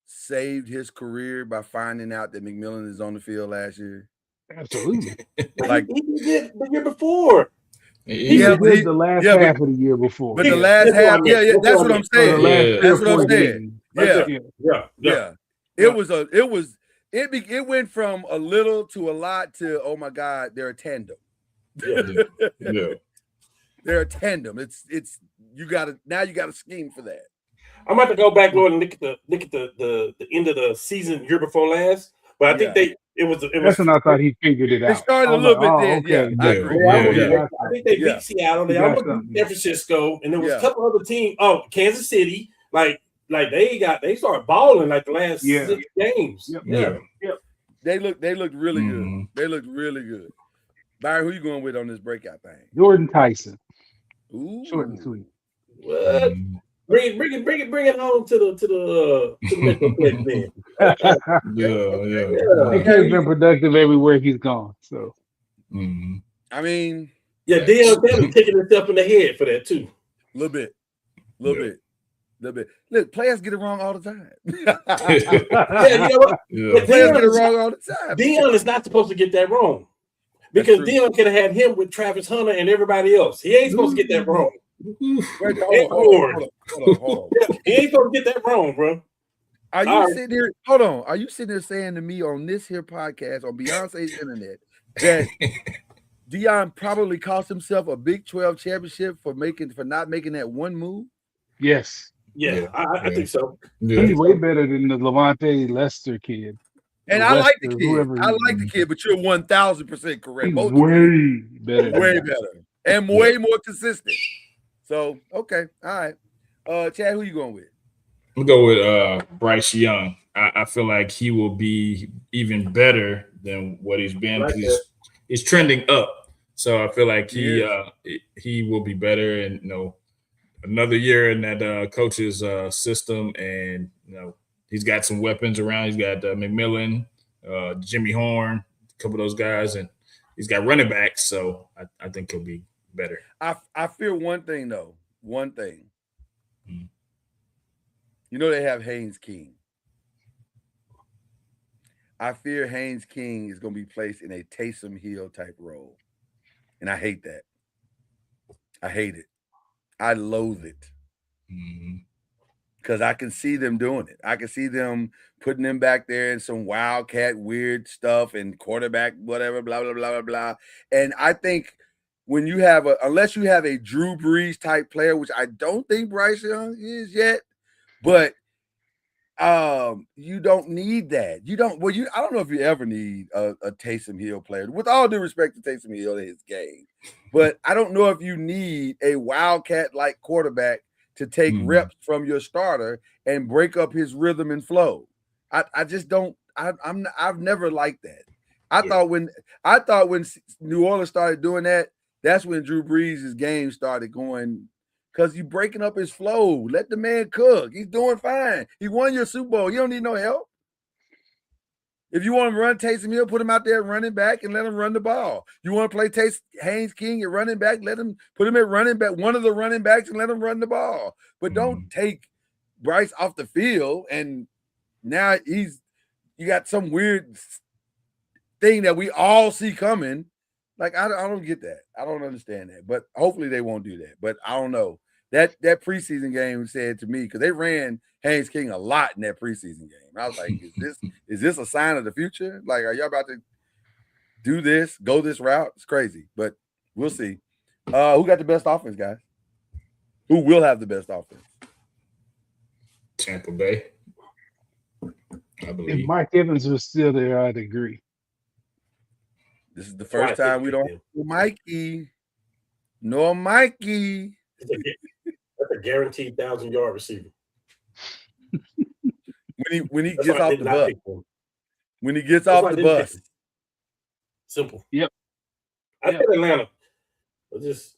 saved his career by finding out that McMillan is on the field last year? Absolutely. Like he did the year before. He did the last half of the year before. But the last half, that's what I'm saying. That's what I'm saying. Yeah. It went from a little to a lot to, oh my God, they're a tandem. Yeah. They're a tandem. It's you gotta scheme for that. I'm about to go back, Lord, and look at the end of the season year before last. But I think it was. That's when I thought he figured it out. It started a little bit then. Okay. Yeah, I agree. I think they beat Seattle. They almost beat San Francisco, and there was a couple other teams. Oh, Kansas City, like they started balling like the last 6 games. Yep. They looked really good. They looked really good. Byron, who you going with on this breakout thing? Jordan Tyson. Ooh. Short and sweet. What? Bring it home to the Metroplex then. He could have been productive everywhere he's gone. So, I mean, Deion Sanders kicking himself in the head for that too. A little bit. Look, players get it wrong all the time. You know what? Players get it wrong all the time. Deion is not supposed to get that wrong because Deion could have had him with Travis Hunter and everybody else. He ain't supposed to get that wrong. Hold on. He ain't supposed to get that wrong, bro. Are you sitting here? Hold on. Are you sitting there saying to me on this here podcast on Beyonce's internet that Deion probably cost himself a Big 12 championship for not making that one move? Yes. Yeah. I think so. He's way better than the Levante Lester kid. And I like the kid. I like the kid, but you're 1,000% correct. He's Both way better. Way better. And way more consistent. So, okay. All right. Chad, who you going with? I'm gonna go with Bryce Young. I feel like he will be even better than what he's been Right because he's trending up. So I feel like He he will be better, and another year in that coach's system, and he's got some weapons around. He's got McMillan, Jimmy Horn, a couple of those guys, and he's got running backs. So I think he'll be better. I fear one thing though. One thing. Mm. They have Haynes King. I fear Haynes King is going to be placed in a Taysom Hill type role. And I hate that. I hate it. I loathe it. Because I can see them doing it. I can see them putting them back there in some wildcat weird stuff and quarterback, whatever, blah, blah, blah, blah, blah. And I think when you have unless you have a Drew Brees type player, which I don't think Bryce Young is yet, but you don't need that. I don't know if you ever need a Taysom Hill player. With all due respect to Taysom Hill and his game, but I don't know if you need a wildcat like quarterback to take reps from your starter and break up his rhythm and flow. I just don't. I've never liked that. I thought when New Orleans started doing that, that's when Drew Brees' game started going. Because you're breaking up his flow. Let the man cook. He's doing fine. He won your Super Bowl. You don't need no help. If you want to run Taysom Hill, put him out there running back and let him run the ball. You want to play Haynes King at running back, put him at running back, one of the running backs, and let him run the ball. But don't take Bryce off the field. And now you got some weird thing that we all see coming. Like, I don't get that. I don't understand that. But hopefully they won't do that. But I don't know. That preseason game said to me, because they ran Haynes King a lot in that preseason game. I was like, is this a sign of the future? Like, are y'all about to do this, go this route? It's crazy. But we'll see. Who got the best offense, guys? Who will have the best offense? Tampa Bay, I believe. If Mike Evans was still there, I'd agree. This is the first time we don't have Mikey. No Mikey. That's a guaranteed 1,000-yard receiver. When he gets off the bus. When he gets off the bus. Simple. Yep. I said Atlanta. Just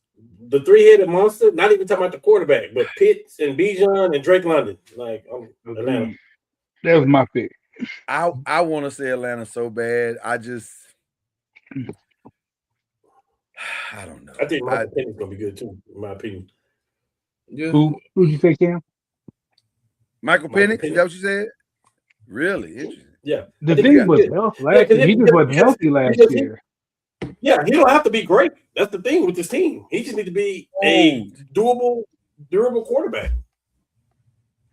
the three-headed monster, not even talking about the quarterback, but Pitts and Bijan and Drake London. Like, Atlanta. That was my pick. I want to say Atlanta so bad. I don't know. I think Michael Penny's gonna be good too, in my opinion. Yeah. Who'd you say, Cam? Michael Penix? Is that what you said? Really interesting. Yeah. The thing was health last year. He just wasn't healthy last year. Yeah, he don't have to be great. That's the thing with this team. He just needs to be a durable quarterback.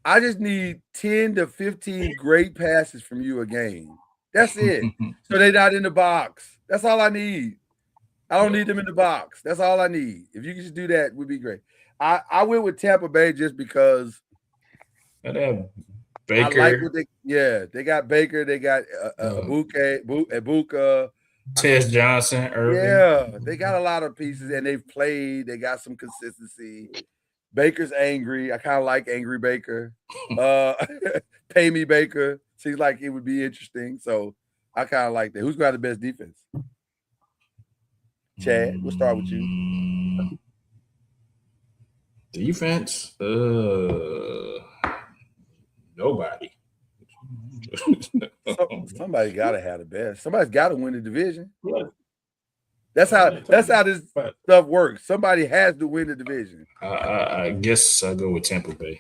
I just need 10 to 15 great passes from you a game. That's it. So they're not in the box. That's all I need. I don't need them in the box. That's all I need. If you could just do that, would be great. I went with Tampa Bay just because They have Baker. I like what they got Baker. They got Ibuka, Tez Johnson, Irvin. Yeah, they got a lot of pieces, and they've played. They got some consistency. Baker's angry. I kind of like angry Baker. Pay me Baker. Seems like it would be interesting. So I kind of like that. Who's got the best defense? Chad, we'll start with you. Defense? Nobody. Somebody got to have the best. Somebody's got to win the division. That's how this stuff works. Somebody has to win the division. I guess I'll go with Tampa Bay.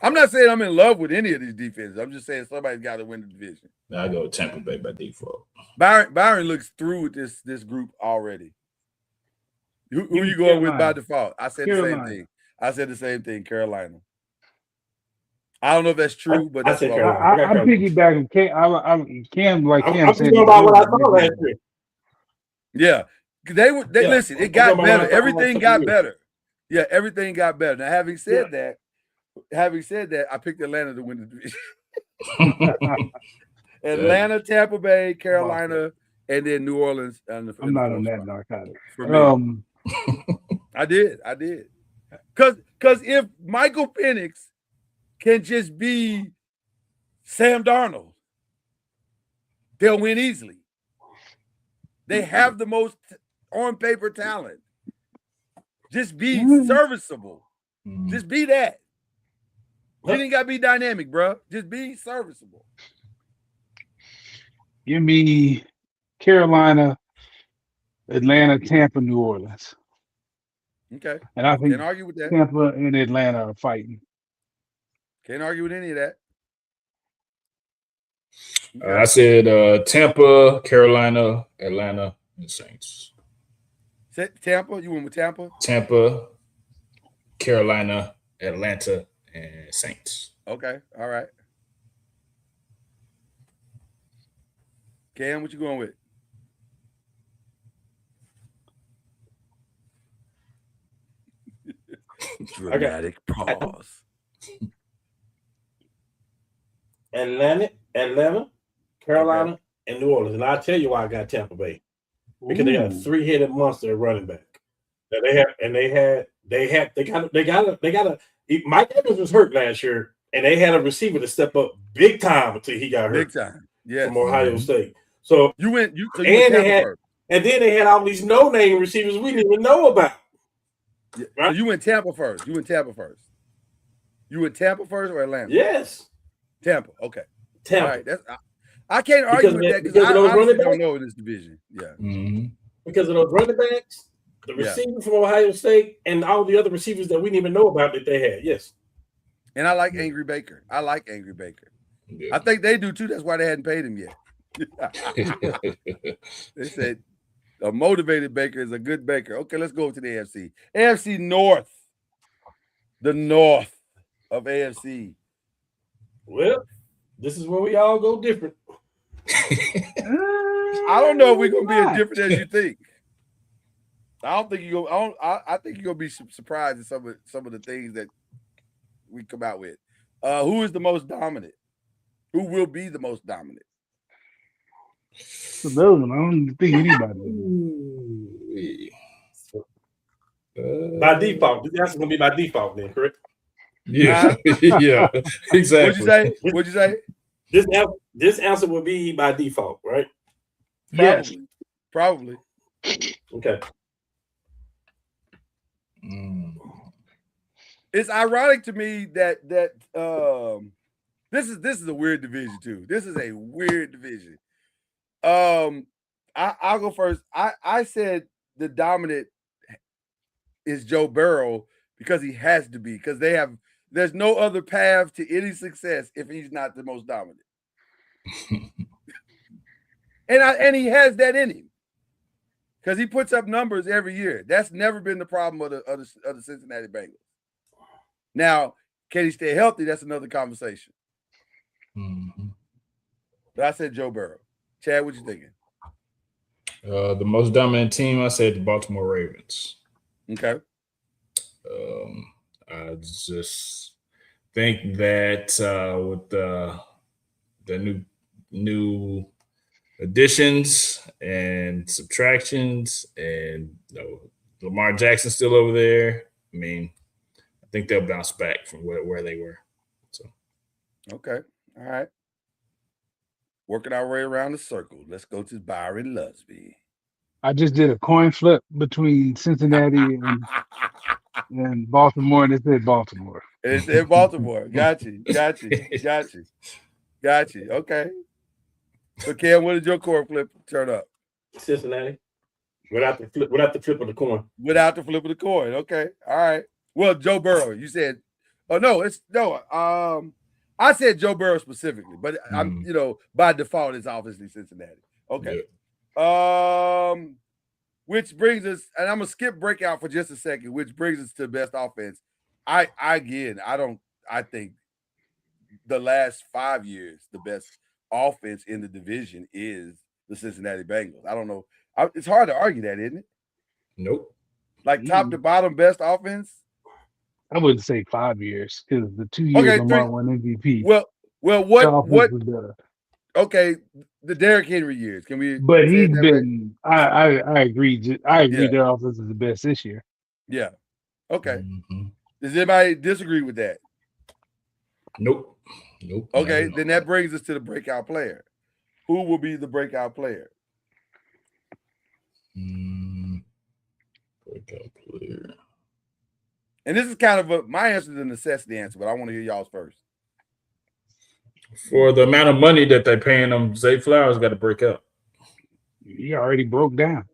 I'm not saying I'm in love with any of these defenses. I'm just saying somebody's got to win the division. I go with Tampa Bay by default. Byron looks through with this group already. Who are you going with by default? I said the same thing. I said the same thing. Carolina. I don't know if that's true, but that's what I'm piggybacking. Cam I'm thinking about what I saw last year. Yeah, they listen. It got better. Everything got better. Yeah, everything got better. Now, having said that, I picked Atlanta to win the division. Atlanta, Tampa Bay, Carolina, and then New Orleans. I'm not on that narcotic. For me. I did. Because if Michael Penix can just be Sam Darnold. They'll win easily. They have the most on paper talent. Just be serviceable. Just be that. You ain't got to be dynamic, bro. Just be serviceable. Give me Carolina, Atlanta, Tampa, New Orleans. Okay. And I think Can't argue with that. Tampa and Atlanta are fighting. Can't argue with any of that. I said Tampa, Carolina, Atlanta, and Saints. Tampa? You went with Tampa? Tampa, Carolina, Atlanta, and Saints. Okay. All right. Cam, what you going with? Dramatic pause. Atlanta, Carolina, and New Orleans. And I'll tell you why I got Tampa Bay. Because they got a three-headed monster at running back. That they got a Mike Evans was hurt last year, and they had a receiver to step up big time until he got hurt. Big time. Yeah. From Ohio State. So you went and then they had all these no-name receivers we didn't even know about. Yeah. Right? So you went Tampa first. You went Tampa first or Atlanta? Yes. Tampa. Okay. Tampa. All right. I can't argue with that because I honestly don't know in this division. Yeah. Mm-hmm. Because of those running backs, the receiver from Ohio State, and all the other receivers that we didn't even know about that they had. Yes. And I like Angry Baker. Yeah. I think they do too. That's why they hadn't paid him yet. They said a motivated Baker is a good Baker. Okay, let's go to the AFC. AFC North. The North of AFC. Well, this is where we all go different. I don't know if we're gonna be as different as you think. I don't think you're gonna. I think you're gonna be surprised at some of the things that we come out with. Who is the most dominant? Who will be the most dominant? So those one, I don't think anybody. By default, the answer's gonna be by default, then, correct? Yeah, yeah, exactly. What'd you say? This answer will be by default, right? Yes, probably. Okay. It's ironic to me that this is a weird division too. This is a weird division. I'll go first. I said the dominant is Joe Burrow because he has to be, because there's no other path to any success if he's not the most dominant. and he has that in him because he puts up numbers every year. That's never been the problem of the Cincinnati Bengals. Now, can he stay healthy? That's another conversation. Mm-hmm. But I said Joe Burrow. Chad, what you thinking? The most dominant team, I said the Baltimore Ravens. Okay. I just think that with the new additions and subtractions, and Lamar Jackson still over there, I mean, I think they'll bounce back from where they were. So, okay, all right. Working our way around the circle. Let's go to Byron Lusby. I just did a coin flip between Cincinnati and Baltimore, and it said Baltimore. It said Baltimore. Got you. Okay. So, Cam, what did your coin flip turn up? Cincinnati. Without the flip of the coin. Without the flip of the coin. Okay. All right. Well, Joe Burrow. You said. Oh no. I said Joe Burrow specifically, but I'm by default it's obviously Cincinnati. Okay. Yeah. Which brings us, and I'm gonna skip breakout for just a second, which brings us to best offense. I think the last 5 years, the best offense in the division is the Cincinnati Bengals. I don't know. It's hard to argue that, isn't it? Nope. Like top to bottom best offense? I wouldn't say 5 years because the 2 years Lamar won MVP. Well, what? Okay, the Derrick Henry years. Can we? But he's been. I agree. I agree. Their offense is the best this year. Yeah. Okay. Mm-hmm. Does anybody disagree with that? Nope. Nope. Okay, then that brings us to the breakout player. Who will be the breakout player? Breakout player. And this is kind of my answer is a necessity answer, but I want to hear y'all's first. For the amount of money that they're paying him, Zay Flowers got to break out. He already broke down.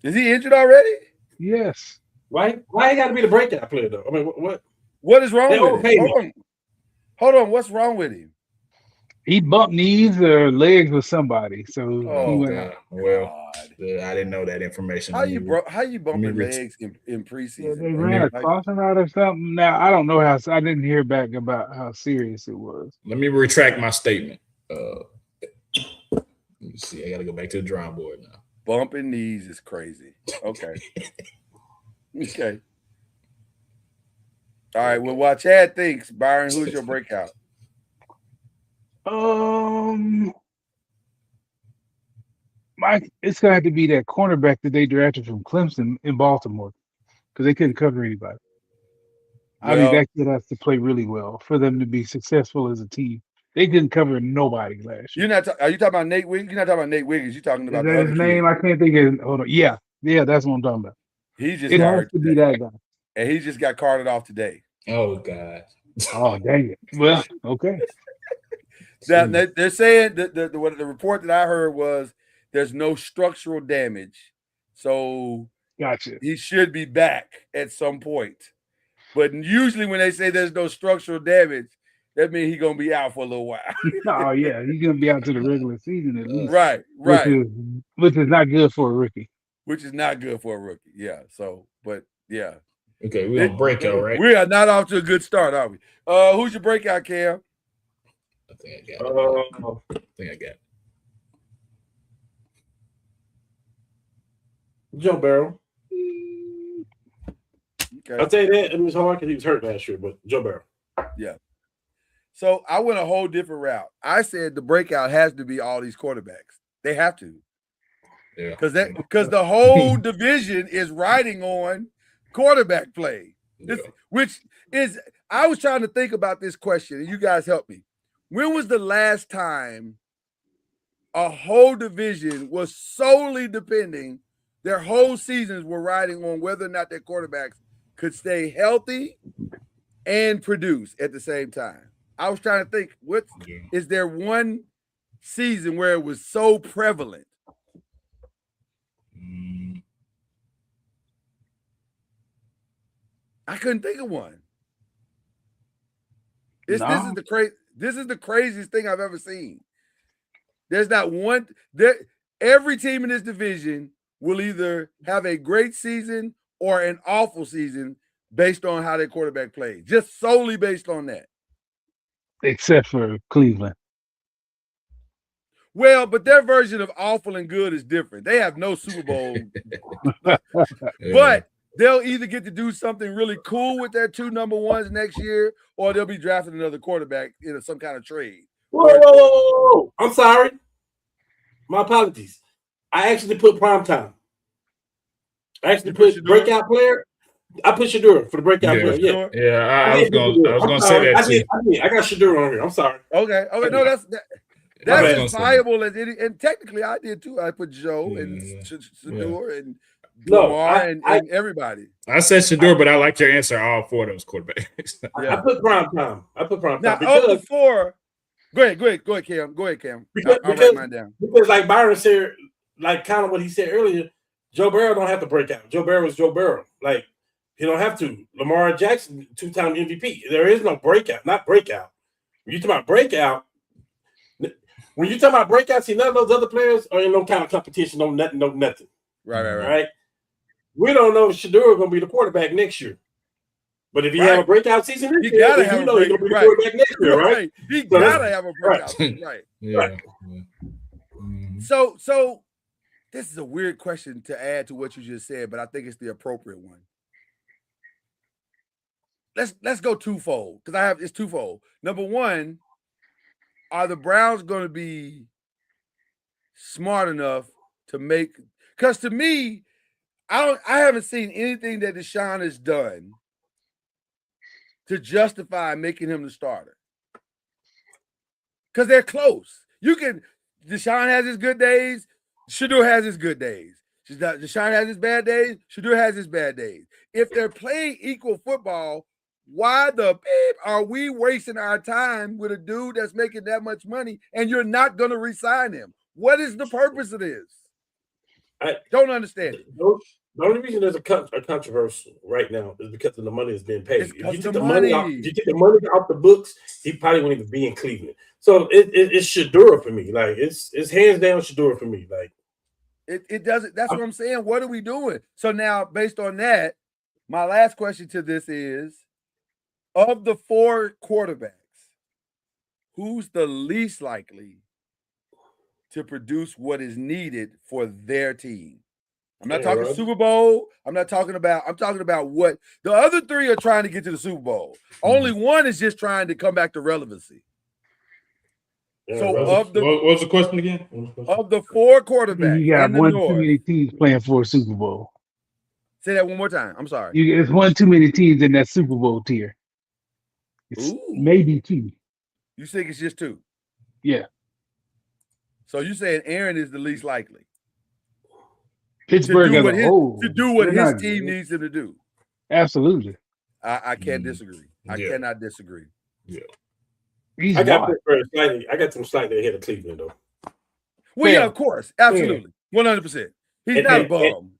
Is he injured already? Yes. Why he got to be the breakout player though? I mean, What is wrong They with overpaid him? Hold on. What's wrong with him? He bumped knees or legs with somebody. So Oh, he went God. out. Well, I didn't know that information. How you bumping reach- legs in Yeah, preseason? they bro? ran a Like, crossing route or something. Now I don't know how. I didn't hear back about how serious it was. Let me retract my statement. Let me see. I got to go back to the drawing board now. bumping knees is crazy. Okay. Okay. All right. Well, while Chad thinks, Byron, who's your breakout? It's gonna have to be that cornerback that they drafted from Clemson in Baltimore because they couldn't cover anybody. I mean, Well- that kid has to play really well for them to be successful as a team. They couldn't cover nobody last year. Are you talking about Nate Wiggins? You're not talking about Nate Wiggins. You're talking Is about that the his other name? kid. I can't think of it. Hold on. Yeah, that's what I'm talking about. He just It got has hurt to be today, that guy. and he just got carted off today. Oh, God. Oh, dang it. Well, okay. Now, they're saying that the report that I heard was there's no structural damage, so Gotcha. he should be back at some point. But usually when they say there's no structural damage, that means he's gonna be out for a little while. Oh yeah, he's gonna be out to the regular season at least. Right. Which is not good for a rookie. Which is not good for a rookie. Yeah. So, but yeah. Okay, we're on breakout, right? We are not off to a good start, are we? Who's your breakout, Cam? I think I got it. Joe Burrow. Okay. I'll tell you that it was hard because he was hurt last year, but Joe Burrow. Yeah. So I went a whole different route. I said the breakout has to be all these quarterbacks. They have to. Yeah. Because the whole division is riding on quarterback play. Which is, I was trying to think about this question, and you guys help me. When was the last time a whole division was solely depending, their whole seasons were riding on whether or not their quarterbacks could stay healthy and produce at the same time? I was trying to think, is there one season where it was so prevalent? I couldn't think of one. This is the craziest thing I've ever seen. There's not one every team in this division will either have a great season or an awful season based on how their quarterback played. Just solely based on that. Except for Cleveland. Well, but their version of awful and good is different. They have no Super Bowl. But they'll either get to do something really cool with their two number ones next year, or they'll be drafting another quarterback in some kind of trade. Whoa. I'm sorry. My apologies. I actually put primetime. I actually put breakout player. I put Shedeur for the breakout player. Yeah. I was gonna say that too. I got Shedeur on here. I'm sorry. Okay. No, that's as viable as any. And technically, I did too. I put Joe and Shedeur and Lamar and everybody. I said Shedeur, but I like your answer. All four of those quarterbacks. I put primetime. Now, of the four, go ahead, Cam. I'll write mine down. Because, like Byron said, like kind of what he said earlier, Joe Burrow don't have to break out. Joe Burrow is Joe Burrow. Like, he don't have to. Lamar Jackson, 2-time MVP. There is no breakout, not breakout. When you talk about breakout, see, none of those other players are in no kind of competition, no nothing. Right? We don't know if Shedeur is going to be the quarterback next year. But if he have a breakout season, he got to have he's going to be the quarterback next year, right? He got to have a breakout season, right? Yeah. So this is a weird question to add to what you just said, but I think it's the appropriate one. Let's go twofold, because it's twofold. Number one, are the Browns going to be smart enough to make? Because to me, I haven't seen anything that Deshaun has done to justify making him the starter. Because they're close. Deshaun has his good days. Shedeur has his good days. Deshaun has his bad days. Shedeur has his bad days. If they're playing equal football, why the beep are we wasting our time with a dude that's making that much money and you're not going to re-sign him? What is the purpose of this? I don't understand it. The only reason there's a controversy right now is because of the money that's being paid. If you take the money off the books, he probably won't even be in Cleveland. So it's Shedeur for me. Like it's hands down Shedeur for me. Like it doesn't. That's what I'm saying. What are we doing? So now, based on that, my last question to this is: of the 4 quarterbacks, who's the least likely to produce what is needed for their team? I'm not talking Super Bowl. I'm talking about what the other 3 are trying to get to the Super Bowl. Only one is just trying to come back to relevancy. So what was the question again? Of the 4 quarterbacks, you got one too many teams playing for a Super Bowl. Say that one more time. I'm sorry. It's one too many teams in that Super Bowl tier. It's maybe 2. You think it's just 2? Yeah. So you saying Aaron is the least likely? Pittsburgh to do what his team needs him to do. Absolutely. I can't disagree. I cannot disagree. Yeah. I got them slightly ahead of Cleveland though. Well, yeah, of course. Absolutely. 100%. He's not a bum.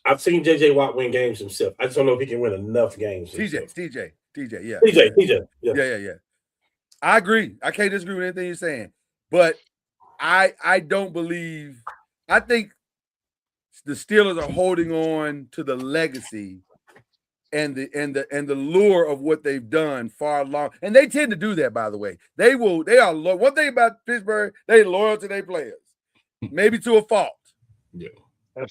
I've seen JJ Watt win games himself. I just don't know if he can win enough games. TJ, yeah. TJ. Yeah. I agree. I can't disagree with anything you're saying. But I don't believe. I think the Steelers are holding on to the legacy and the lure of what they've done far long. And they tend to do that, by the way. They are loyal. One thing about Pittsburgh, they're loyal to their players. Maybe to a fault. Yeah.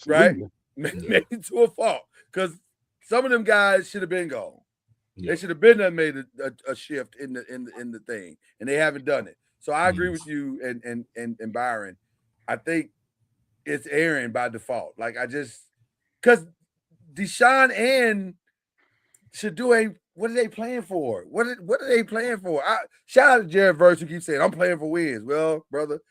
Right? Maybe to a fault. Because some of them guys should have been gone. Yeah. They should have been made a shift in the thing, and they haven't done it. So I agree with you and Byron. I think it's Aaron by default. Like because Deshaun and Shedeur, what are they playing for? What are they playing for? Shout out to Jared Verse who keeps saying I'm playing for wins. Well, brother,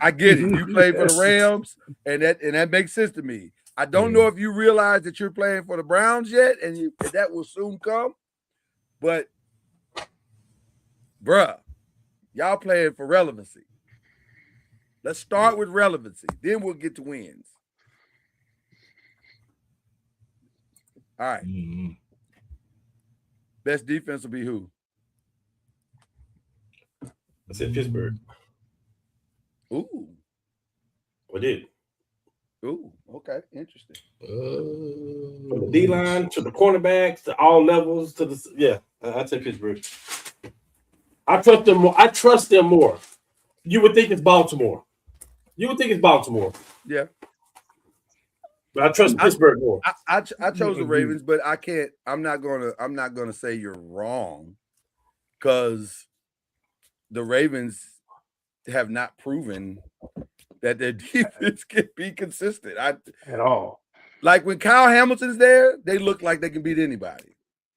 I get it. You played for the Rams, and that makes sense to me. I don't know if you realize that you're playing for the Browns yet, and that will soon come. But, bruh, y'all playing for relevancy. Let's start with relevancy. Then we'll get to wins. All right. Mm-hmm. Best defense will be who? I said Pittsburgh. Ooh. I did. Ooh, okay, interesting. From the D line to the cornerbacks to all levels to the I'd say Pittsburgh. I trust them more. You would think it's Baltimore. Yeah. But I trust Pittsburgh more. I chose the Ravens, but I can't. I'm not gonna say you're wrong, because the Ravens have not proven that their defense can be consistent at all. Like when Kyle Hamilton's there, they look like they can beat anybody.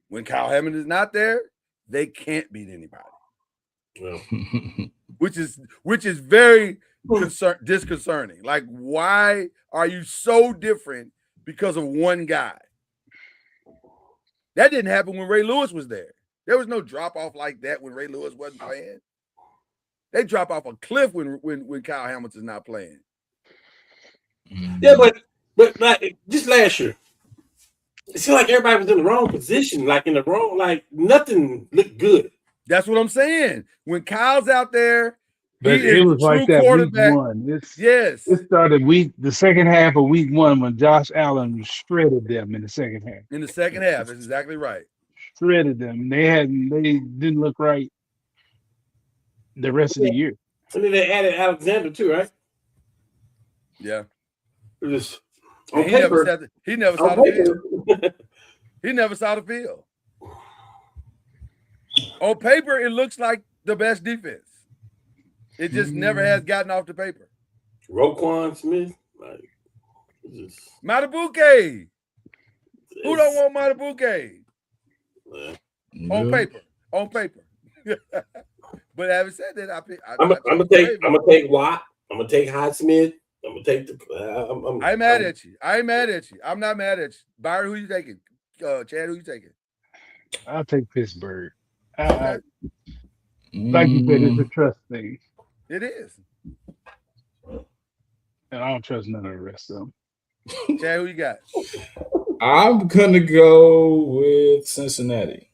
When Kyle Hamilton is not there, they can't beat anybody. Well. which is very disconcerting. Like, why are you so different because of one guy? That didn't happen when Ray Lewis was there. There was no drop off like that when Ray Lewis wasn't playing. They drop off a cliff when Kyle Hamilton's not playing. Yeah, but like just last year, it seemed like everybody was in the wrong position, nothing looked good. That's what I'm saying. When Kyle's out there, but it was like that quarterback. Week 1. Yes. It started the second half of week 1 when Josh Allen shredded them in the second half. In the second half, that's exactly right. Shredded them. They didn't look right the rest of the year. And then they added Alexander too, right? Yeah. Just he never saw the field. He never saw the field. On paper, it looks like the best defense. It just never has gotten off the paper. Roquan Smith, Matabuke. Who don't want Matabuke? On paper. But having said that, I'm gonna take Watt. I'm gonna take Highsmith. I'm gonna take the. I ain't mad at you. I'm not mad at you. Byron, who you taking? Chad, who you taking? I'll take Pittsburgh. Okay. Like you said, it's a trust thing, It is. and I don't trust none of the rest of them. Chad, who you got? I'm gonna go with Cincinnati.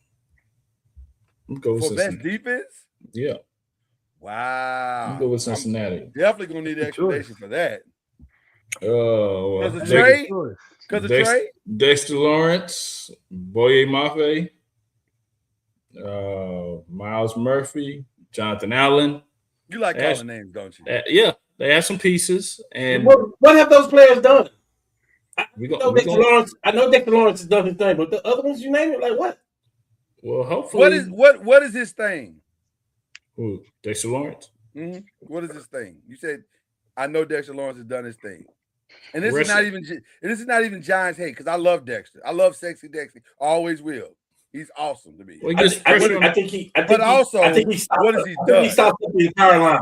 I'm going with For best Cincinnati. defense? Yeah, Wow. I'm going with Cincinnati. Definitely gonna need an explanation for that. Oh, Because of trade? Choice. Because of trade? Dexter Lawrence, Boye Mafe, Miles Murphy, Jonathan Allen. You like That's- calling names, don't you? Yeah, they have some pieces, and What have those players done? we I know Dexter Lawrence has done his thing, but the other ones you name it, like what? Well, hopefully, What is his thing? Who, Dexter Lawrence? Mm-hmm. What is his thing? You said, I know Dexter Lawrence has done his thing. And this Wrestling. is not even Giants hate, because I love Dexter. I love Sexy Dexter. Always will. He's awesome to me. Well, he gets pressure on- I think he But also, I think he stops, what has he I think done? he stops up the entire line.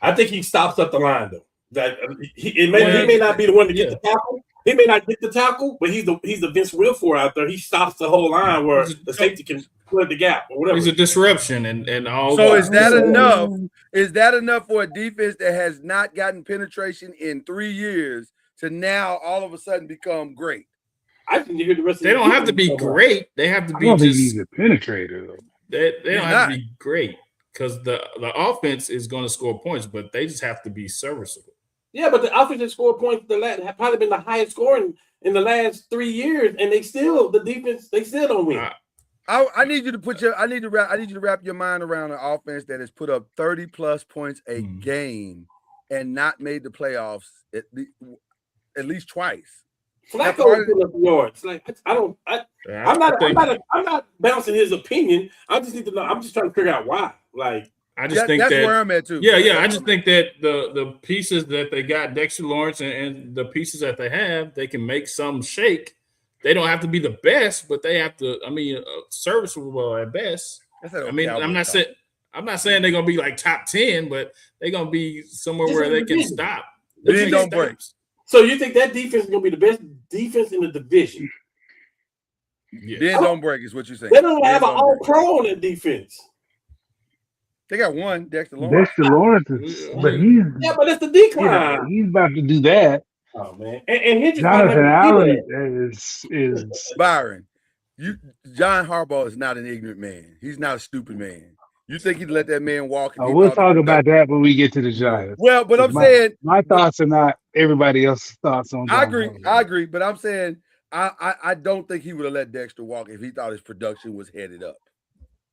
I think he stops up the line though. That he may not be the one to get the tackle. He may not get the tackle, but he's the Vince Wilfork out there. He stops the whole line where the safety can split the gap or whatever. He's a disruption and all. So is that enough? Is that enough for a defense that has not gotten penetration in 3 years to now all of a sudden become great? I didn't hear the rest. They don't have to be great. They have to I be don't think just. he's a penetrator though. They don't He's have not. to be great because the offense is going to score points, but they just have to be serviceable. Yeah, but the offensive score points have probably been the highest scoring in the last 3 years, and the defense still don't win. I need you to wrap your mind around an offense that has put up 30+ points a game and not made the playoffs at least twice. Flacco was putting up yards. Like I'm not bouncing his opinion. I just need to know. I'm just trying to figure out why. Like I just think that's that where I'm at too. Yeah. I just think that the pieces that they got, Dexter Lawrence and the pieces that they have, they can make some shake. They don't have to be the best, but they have to. I mean, serviceable at best. I mean, I'm not saying they're gonna be like top 10, but they're gonna be somewhere where they can stop. Then don't break. So you think that defense is gonna be the best defense in the division? Yeah. Then don't break is what you're saying. They don't have an all-pro on that defense. They got one, Dexter Lawrence. Dexter Lawrence is, but but it's the decline. he's about to do that. Oh man, and Hendricks Jonathan Allen is Byron. John Harbaugh is not an ignorant man. He's not a stupid man. You think he'd let that man walk? we'll talk about that when we get to the Giants. Well, but I'm saying my thoughts are not everybody else's thoughts on. I agree, but I'm saying I don't think he would have let Dexter walk if he thought his production was headed up.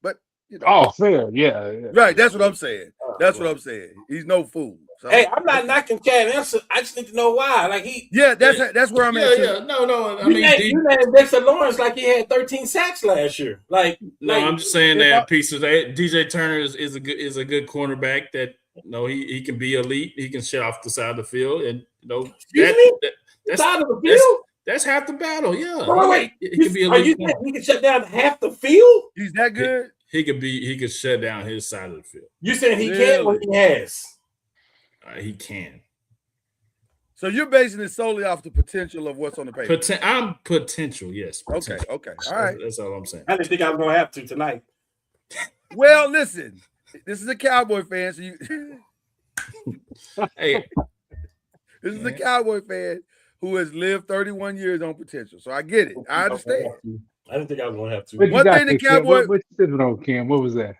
But you know, Oh, fair, yeah. right. That's what I'm saying. That's what I'm saying. He's no fool. So, Hey, I'm not knocking Chad Anderson. I just need to know why. Like that's where I'm at. Yeah. No. I you mean, named Dexter Lawrence like he had 13 sacks last year. I'm just saying that pieces. DJ Turner is a good cornerback that he can be elite. He can shut off the side of the field, and that's side of the field. That's half the battle. Yeah. Wait. He can be Are you elite. saying he can shut down half the field? He's that good. He could shut down his side of the field. You saying he can or he has? He can. So you're basing it solely off the potential of what's on the paper. I'm potential, yes. Okay. All right. That's all I'm saying. I didn't think I was gonna have to tonight. Well, listen, this is a Cowboy fan, so you. Hey, this is a Cowboy fan who has lived 31 years on potential. So I get it. I understand. I didn't think I was gonna have to. One thing the Cowboy. What you sipping on, Cam? What was that?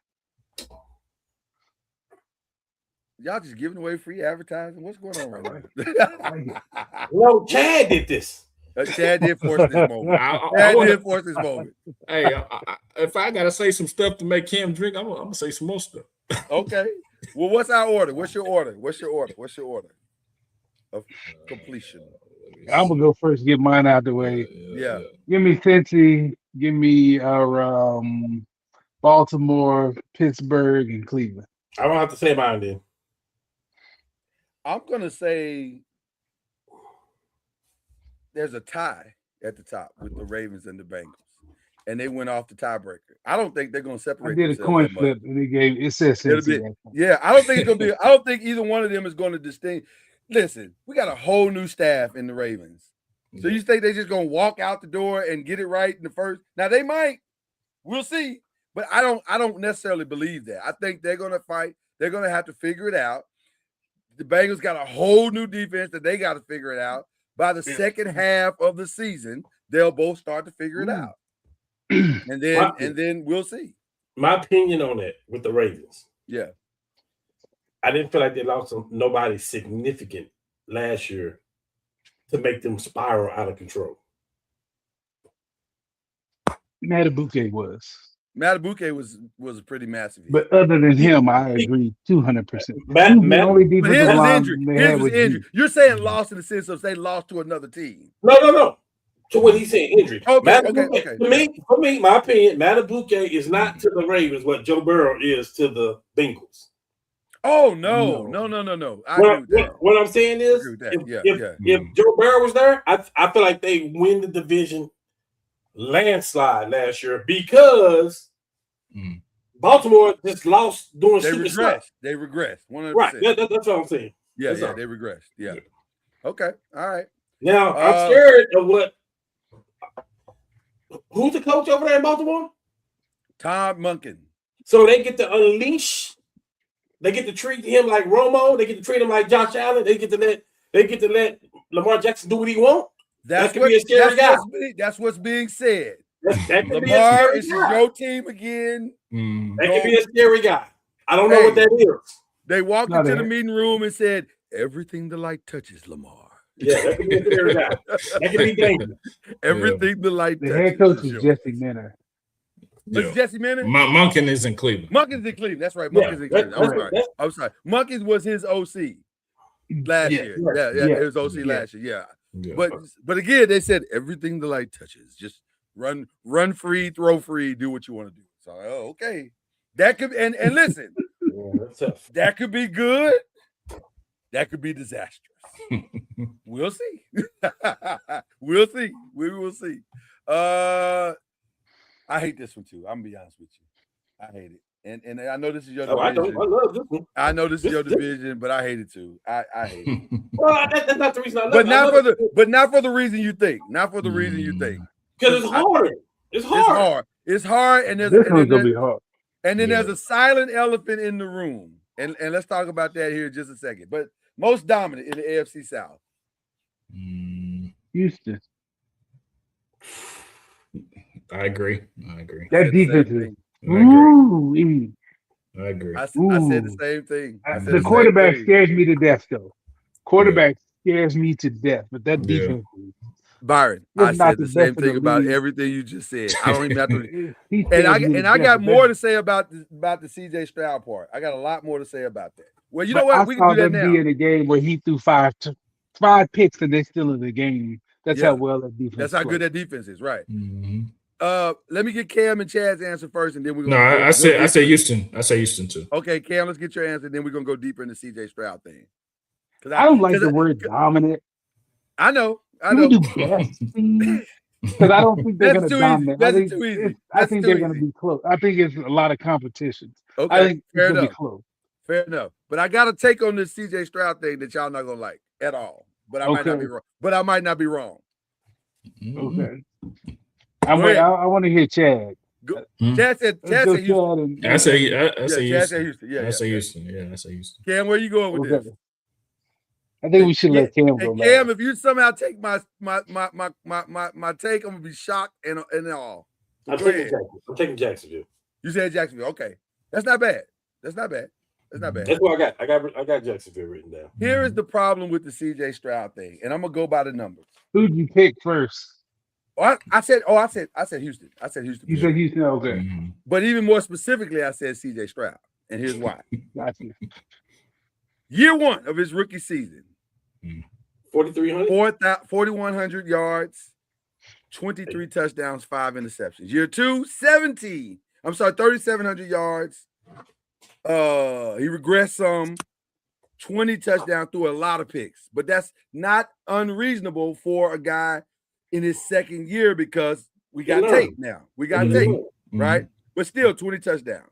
Y'all just giving away free advertising. What's going on right now? No, Chad did this. Chad did force this moment. Did force this moment. Hey, if I gotta say some stuff to make Cam drink, I'm gonna say some more stuff. Okay. Well, what's our order? What's your order? What's your order of completion? I'm gonna go first. Get mine out the way. Yeah. Give me Cincy. Give me Baltimore, Pittsburgh, and Cleveland. I don't have to say mine then. I'm gonna say there's a tie at the top with the Ravens and the Bengals. and they went off the tiebreaker. I don't think they're going to I separate did a themselves coin that much. flip and it says It'll Cincy. be- Yeah, I don't think it's going to be. I don't think either one of them is going to distinct. Listen, we got a whole new staff in the Ravens. So you think they're just going to walk out the door and get it right in the first? Now they might. We'll see. But I don't necessarily believe that. I think they're going to fight. They're going to have to figure it out. The Bengals got a whole new defense that they got to figure it out. By the second half of the season, they'll both start to figure it out. And then we'll see. My opinion on that with the Ravens. Yeah. I didn't feel like they lost nobody significant last year to make them spiral out of control. Matabuke was. Matabuke was a pretty massive hit. But other than him, I agree 200%. Matt- The only But defensive here's his line injury. they Here's had his was injury. G. You're saying lost in the sense of they lost to another team. No. So what he's saying, injury. Okay. For me, my opinion, Matabuke is not to the Ravens what Joe Burrow is to the Bengals. Oh no. I agree with that. What I'm saying is, I agree with that. if Joe Burrow was there, I feel like they win the division landslide last year because Baltimore just lost doing They stupid stuff. regressed. 100%. Right. That's what I'm saying. Yeah, That's all. they regressed. Yeah. Okay. All right. Now I'm scared of what. Who's the coach over there in Baltimore? Todd Monken. So they get to unleash. They get to treat him like Romo. They get to treat him like Josh Allen. They get to let Lamar Jackson do what he wants. That could be a scary guy. That's what's being said. That could be a Lamar, scary it's guy. your team again. That could be a scary guy. I don't know what that is. They walked Not into a- the meeting room and said, "Everything the light touches, Lamar. Yeah, that could be a scary guy. That could be dangerous. Everything the light The touches." head coach is yours." Jesse Minner. It's Jesse Minner? Monken is in Cleveland. Monken's in Cleveland. That's right. Yeah, Monken's in Cleveland. that's- I'm sorry. Monken's was his OC last Yeah, year. yeah, Yeah, it was OC yeah. last year. Yeah. Yeah. But again, they said everything the light touches. Just run free, throw free, do what you want to do. So okay. That could and listen, Yeah, that's tough. that could be good. That could be disastrous. We'll see. We'll see. We will see. I hate this one too. I'm gonna be honest with you. I hate it. And I know this is your I division. love this one. I know this is your division, but I hate it too. I hate it. Well, that's not the reason I love But it. not for the reason you think. Not for the reason you think. Because it's hard. It's It's hard. hard. It's hard, and This one's gonna be hard. and then Yeah. there's a silent elephant in the room. And let's talk about that here in just a second. But most dominant in the AFC South. Houston. I agree. That Said the same defense is. thing. Ooh, I agree. I said the Ooh. same thing. I said the same quarterback thing. scares me to death, though. Quarterback scares me to death, but that Yeah. defense. Byron, It's I not said the the same best in thing the about league. everything you just said. I don't even have to. He And scares I me to got death, more but to say about the CJ Stroud part. I got a lot more to say about that. Well, you but know what? I We saw can do that them now. be in a game where he threw five picks and they still in the game. That's Yeah. how well that defense. That's how played. good that defense is, right? Mhm. Let me get Cam and Chad's answer first, and then we're No, gonna I say Houston. I say Houston too. Okay, Cam, let's get your answer, then we're gonna go deeper into CJ Stroud thing. I don't like 'cause the word dominant. I know. Can we do best? Because I don't think they're That's going to too easy. dominate. That's I think, too easy. I That's think too they're going to easy. be close. I think it's a lot of competitions. Okay, I think it's fair going to be enough. close. Fair enough. But I got a take on this CJ Stroud thing that y'all not gonna like at all. But I might not Okay. be wrong. But I might not be wrong. Mhm. Okay. Go ahead. I want to hear Chad. Chad said Let's go Houston. Chad and I say Chad said Houston. Houston. Yeah, I say yeah. Houston. Yeah, I say Houston. Cam, where you going with Okay. this? I think we should let Cam go. And Cam, last. if you somehow take my take, I'm gonna be shocked and all. I'm Go taking ahead. Jacksonville. You said Jacksonville. Okay. That's not bad. That's not bad. That's what I got. I got Jacksonville written down. Here is the problem with the CJ Stroud thing, and I'm gonna go by the numbers. Who'd you pick first? I said Houston. I said Houston. You said Houston. Okay. Mhm. But even more specifically, I said CJ Stroud. And here's why. Gotcha. Year one of his rookie season, 4,300. 4,100 yards, 23 touchdowns, 5 interceptions. Year two, 3,700 yards. He regressed some, 20 touchdowns, threw a lot of picks. But that's not unreasonable for a guy in his second year because we got learn. tape now. We got Mhm. tape, Mhm. right? But still 20 touchdowns.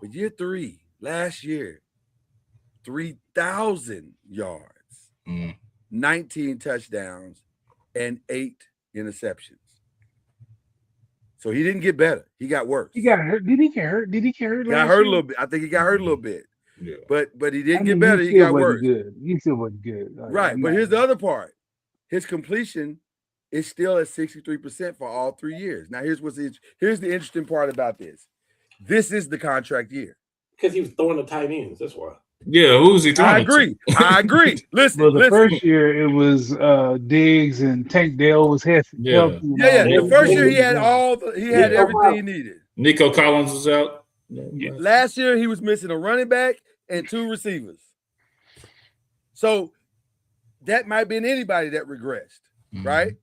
But year 3, last year, 3,000 yards, Mhm. 19 touchdowns, and 8 interceptions. So he didn't get better. He got worse. He got hurt. Did he get hurt? Did he get hurt? Got last hurt a year? little bit. I think he got hurt a little bit. Yeah. But he didn't I get mean, better. He still got wasn't worse. good. He still wasn't good. Like, Right. I'm But not- here's the other part. His completion is still at 63% for all 3 years. Now, here's the interesting part about this. This is the contract year. Because he was throwing the tight ends. That's why. Yeah, who's he throwing? I agree. I agree. Listen, Well, the listen. first year it was Diggs and Tank Dell was healthy. Yeah. healthy and Yeah. all The that. first year he had everything he needed. Nico Collins was out. Last year he was missing a running back and 2 receivers. So that might have been anybody that regressed, right?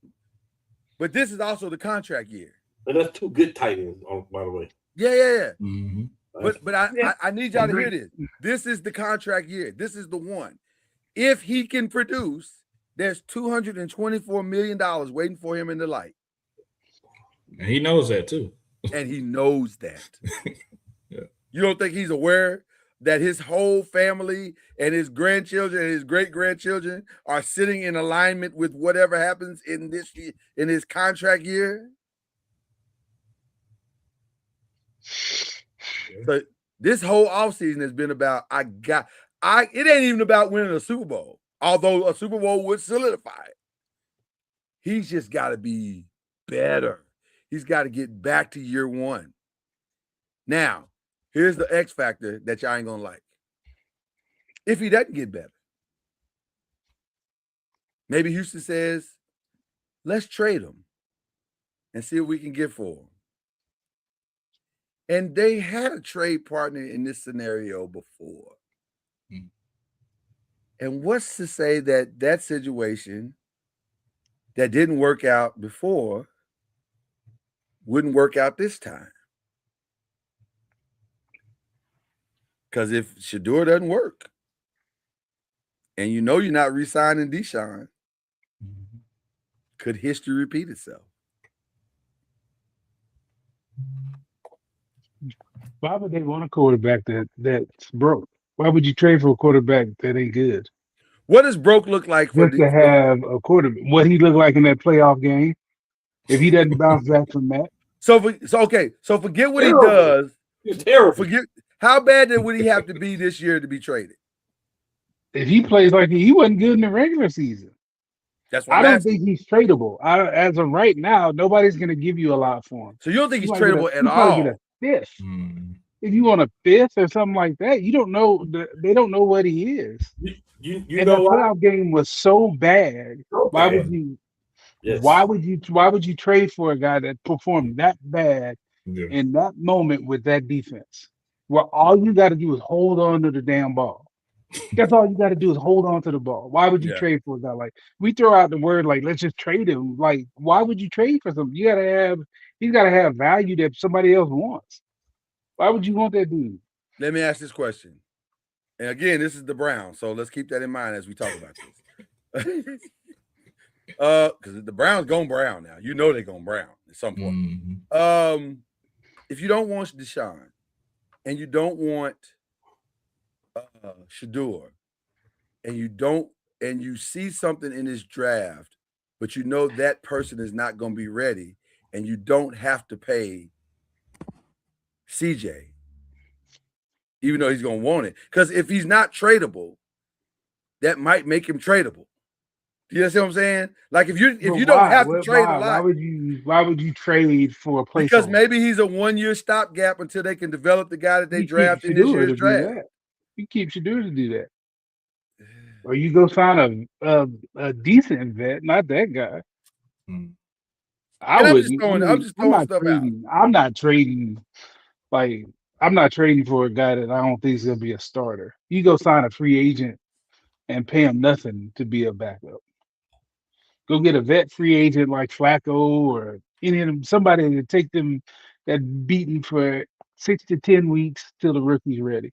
But this is also the contract year. And that's 2 good tight ends, by the way. Yeah. Mhm. But I need y'all to hear this. This is the contract year. This is the one. If he can produce, there's $224 million waiting for him in the light. And he knows that too. And he knows that. Yeah. You don't think he's aware that his whole family and his grandchildren and his great-grandchildren are sitting in alignment with whatever happens in his contract year? So this whole offseason has been about it ain't even about winning a Super Bowl, although a Super Bowl would solidify it. He's just got to be better. He's got to get back to year 1. Now, here's the X factor that y'all ain't gonna like. If he doesn't get better, maybe Houston says, let's trade him and see what we can get for him. And they had a trade partner in this scenario before. And what's to say that situation that didn't work out before wouldn't work out this time? Because if Shedeur doesn't work, and you know you're not re-signing Deshaun, could history repeat itself? Why would they want a quarterback that's broke? Why would you trade for a quarterback that ain't good? What does broke look like for Just to have a quarterback? What he looked like in that playoff game? If he doesn't bounce back from that, So forget what he does. He's terrible. Forget how bad would he have to be this year to be traded? if he plays like he wasn't good in the regular season. That's what I I'm don't asking. think he's tradable. As of right now, nobody's going to give you a lot for him. So you don't think he's You might get tradable a- at you probably all? get a fifth. If you want a fifth or something like that, you don't know. They don't know what he is. You And know the why? playoff game was so bad. Why would you? Yes. Why would you trade for a guy that performed that bad Yeah. in that moment with that defense? Where all you got to do is hold on to the damn ball. That's all you got to do is hold on to the ball. Why would you Yeah. trade for a guy like? We throw out the word like, let's just trade him. Like, why would you trade for something? He's got to have value that somebody else wants. Why would you want that dude? Let me ask this question. And again, this is the Browns, so let's keep that in mind as we talk about this. Because the Browns going brown now. You know they're going brown at some point. If you don't want Deshaun and you don't want Shedeur, and you see something in this draft, but you know that person is not going to be ready, and you don't have to pay CJ, even though he's going to want it. Because if he's not tradable, that might make him tradable. Do you understand what I'm saying? Like if you don't have to trade a lot, why would you trade for a place? because maybe he's a 1-year stopgap until they can develop the guy that they draft in this year's draft. You keep Shedeur to do that, or you go sign a decent vet, not that guy. I'm just throwing stuff out. I'm not trading. Like, I'm not trading for a guy that I don't think is gonna be a starter. You go sign a free agent and pay him nothing to be a backup. Go get a vet free agent like Flacco or any of them, somebody to take them that beaten for 6 to 10 weeks till the rookie's ready.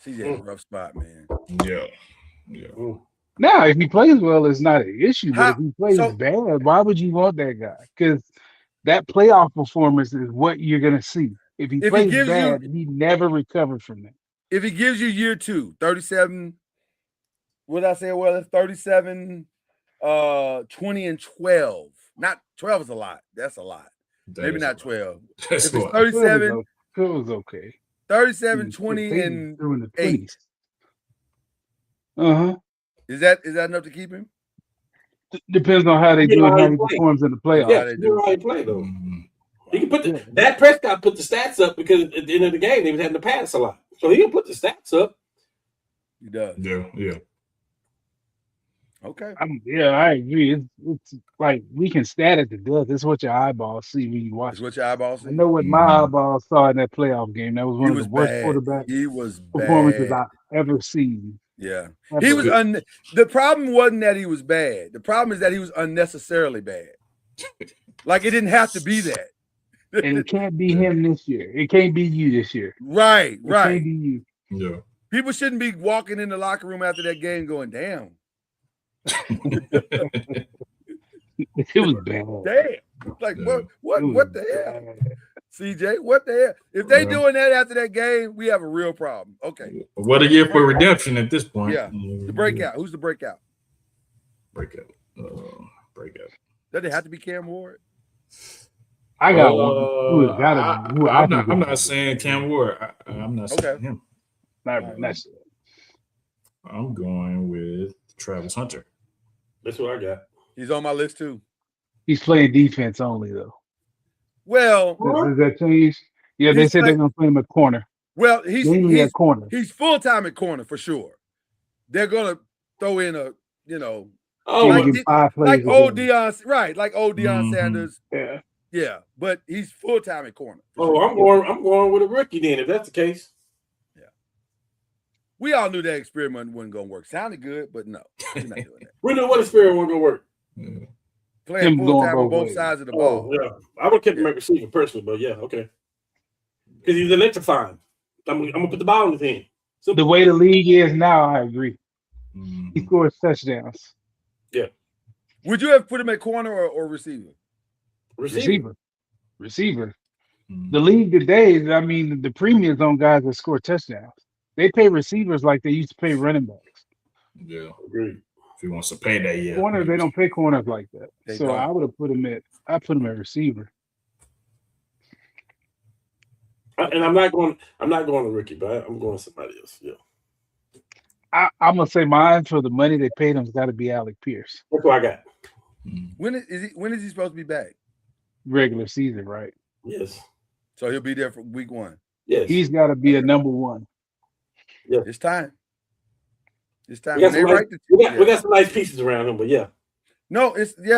CJ's a rough spot, man. Yeah. Now, if he plays well, it's not an issue. But How- if he plays so- bad, why would you want that guy? Because that playoff performance is what you're gonna see. If he If he plays gives you- bad, he never recovered from that. If he gives you year 2, 37, what did I say? Well, it's 37, 20 and 12. Not 12 is a lot. That's a lot. That Maybe is not a lot. 12. That's If a it's lot. 37, It was okay. 37, He 20, was and through in the 8. 20s. Uh-huh. Is that enough to keep him? Depends on how they You do know and how how he he play. performs in the playoffs. Yeah, they you do. know how he play though. Mhm. He can put Yeah. that Prescott put the stats up because at the end of the game they was having to pass a lot, so he can put the stats up. He does. Yeah. Okay. I agree. It's like we can stat it to death. It's what your eyeballs see when you watch That's it. what your eyeballs see. I know what my eyeballs saw in that playoff game. That was He one of was the worst bad. quarterback He was performances bad. I've ever seen. Yeah. Ever. He was the problem wasn't that he was bad. The problem is that he was unnecessarily bad. Like it didn't have to be that. And it can't be him this year. It can't be you this year. Right, It right. can't be you. Yeah. People shouldn't be walking in the locker room after that game going, damn, It was bad. damn. Like Yeah. what the hell? CJ, what the hell? If they Yeah. doing that after that game, we have a real problem. Okay. What a year for redemption at this point. Yeah. The breakout. Who's the breakout? Breakout. Breakout. Does it have to be Cam Ward? I got one. Who has gotta be? Who I I'm think not is- saying Cam Ward. I'm not saying Okay. him. not- I'm going with Travis Hunter. That's what I got. He's on my list too. He's playing defense only though. Well, Does that change? Yeah, they He's said like- they're gonna play him at corner. Mainly he's at corner. he's full time at corner for sure. They're gonna throw in a, Oh, Gonna like get 5 plays like a old game. Deion, right? Like old Deion Mhm. Sanders. Yeah. Yeah, but he's full time at corner. for oh, sure. I'm going with a rookie then. If that's the case, We all knew that experiment wasn't gonna work. Sounded good, but no, we're not doing that. we know what experience wasn't gonna work. Yeah. Playing Him full going time on both both ways. sides of the Oh, ball. yeah. I would keep him at receiver personally, but yeah, okay. Because he's electrifying. I'm gonna put the ball in his hand. The way the league is now, I agree. He Mhm. scores touchdowns. Would you have put him at corner or receiver? Receiver. Mhm. The league today, I mean, the premiums on guys that score touchdowns. They pay receivers like they used to pay running backs. Yeah. Agreed. If he wants to pay that, yeah. Corners, they don't pay corners like that. They So don't. I would have put him at receiver. And I'm not going to rookie, but I'm going to somebody else. Yeah, I'm gonna say mine for the money they paid him's got to be Alec Pierce. that's what I got. Mhm. When is he supposed to be back? Regular season, right? Yes, So he'll be there for week 1. yes. He's got to be a number one. It's time. It's time. We got, When some they nice, write the- we got some nice pieces around him, but yeah, No,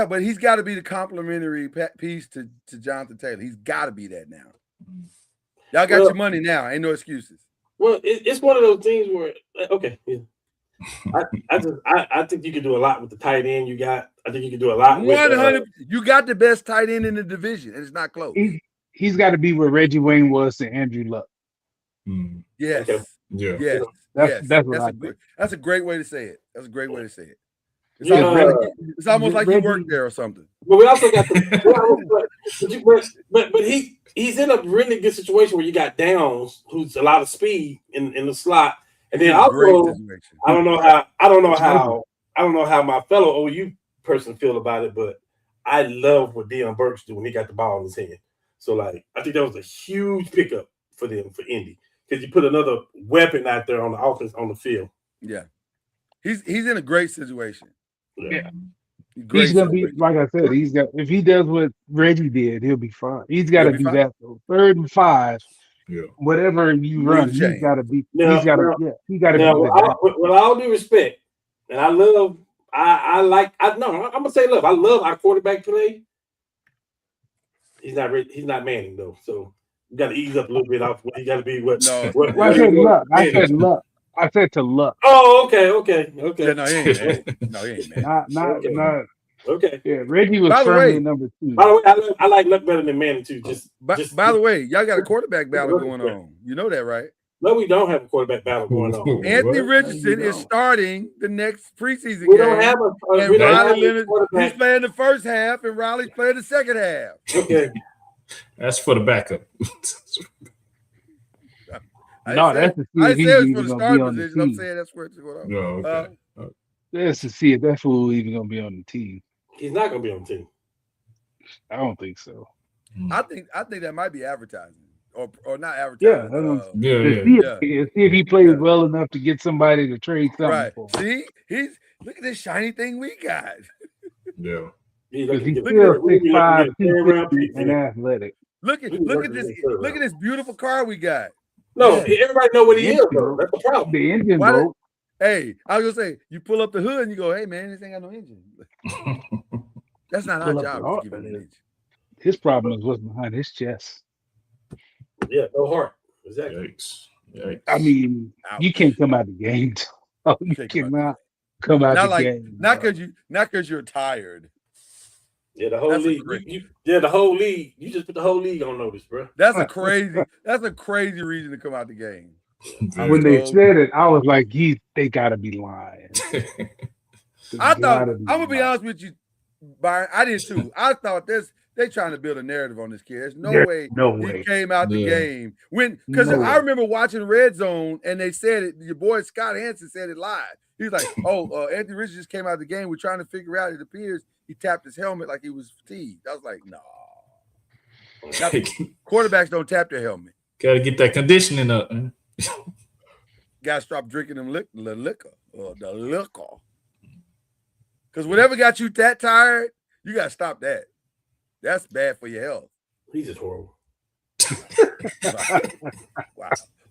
but he's got to be the complimentary piece to Jonathan Taylor. He's got to be that now. Y'all got Well- your money now. Ain't no excuses. well, it's one of those things where okay, yeah. I think you can do a lot with the tight end you got. I think you can do a lot with 100. You got the best tight end in the division, and it's not close. He's got to be where Reggie Wayne was to Andrew Luck. Mhm. Yes. Okay. Yeah. Yes. That's what I think. That's a great way to say it. That's a great way to say it. It's Yeah, almost like you Reggie- worked there or something. But we also got but he's in a really good situation where you got Downs, who's a lot of speed in the slot, and then Great also situation. I don't know how my fellow OU person feel about it, but I love what Deion Burks do when he got the ball in his hand. So like I think that was a huge pickup for them for Indy because you put another weapon out there on the offense on the field. Yeah. He's in a great situation. Yeah. Great He's gonna be situation. like I said. If he does what Reggie did, he'll be fine. He's got to He'll be do fine. that. So 3rd and 5, Yeah. whatever you Move run, the he's chain. got to be. Now- He's got to. now- Yeah, he got to be. Now, the with all due respect, and I'm gonna say love. I love our quarterback play. He's not Manning though, so you got to ease up a little bit off what he got to be. What? No. what- Well, I said Luck. I said to Luck. Oh, okay. Yeah, no, he ain't man. No, he ain't man. Not. Okay. Not. Okay. Yeah, Reggie was By the firmly way- number 2. By the way, I like Luck better than Manning too. By the way, y'all got a quarterback battle going on. You know that, right? No, we don't have a quarterback battle going on. Anthony What? Richardson is starting the next preseason We game. don't have a And we don't have Riley a Leonard, he's quarterback. playing the first half, and Riley's playing the second half. Okay, That's for the backup. No, that's to see I if didn't he's say it's for even the gonna be starting on the position. I'm team. saying that's where it's going on. No, okay. That's to see if that fool even gonna be on the team. he's not gonna be on the team. I don't think so. I think that might be advertising, or not Yeah, advertising. that's what I'm Yeah, To yeah. see if he plays Yeah. well enough to get somebody to trade something Right. for. See, look at this shiny thing we got. Yeah. He's Because looking he's to still get 6'5", a third-round pick. and athletic. Look at We working this. on third Look at this beautiful car we got. No, Yeah. everybody know what he is, though. That's the problem. The engine Why broke. Hey, I was gonna say, you pull up the hood and you go, "Hey man, this ain't got no engine." That's not our Pull up job. the To give it an engine. His problem is what's behind his chest. Yeah, no heart. Exactly. Yikes. I mean, Ouch. you can't come out the game. Oh, you Can't come out cannot come out Not the like game. not because you're tired. Yeah, the whole That's a league. great- The whole league. You just put the whole league on notice, bro. That's a crazy reason to come out the game. When they So- said it, I was like, they gotta be lying. I thought I'm gonna be honest with you, Byron. I did too. I thought they trying to build a narrative on this kid. There's no way No he way. came out the Yeah. game because No I way. remember watching Red Zone and they said it. Your boy Scott Hansen said it live. He's like, Anthony Richardson just came out of the game. We're trying to figure out. It appears he tapped his helmet like he was fatigued. I was like, no. Quarterbacks don't tap their helmet. Gotta get that conditioning up, man. Guys, stop drinking them the liquor. Because whatever got you that tired, you got to stop that. That's bad for your health. He's just horrible.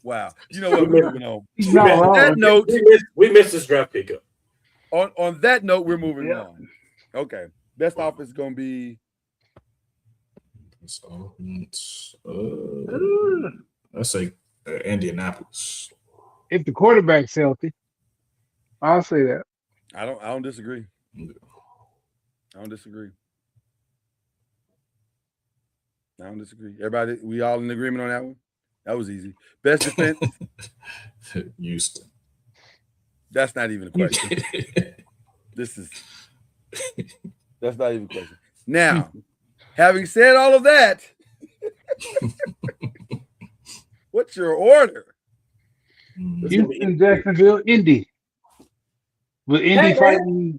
Wow. You know what? We're moving on. He's not On wrong. that note, We missed this draft pickup. on that note, we're moving Yeah. on. Okay. Best offense is going to be So, let's say Indianapolis. If the quarterback's healthy, I'll say that. I don't disagree. I don't disagree. Everybody, we all in agreement on that one? That was easy. Best defense? Houston. That's not even a question. That's not even a question. Now, having said all of that, what's your order? Houston, Jacksonville, Indy. With Indy fighting,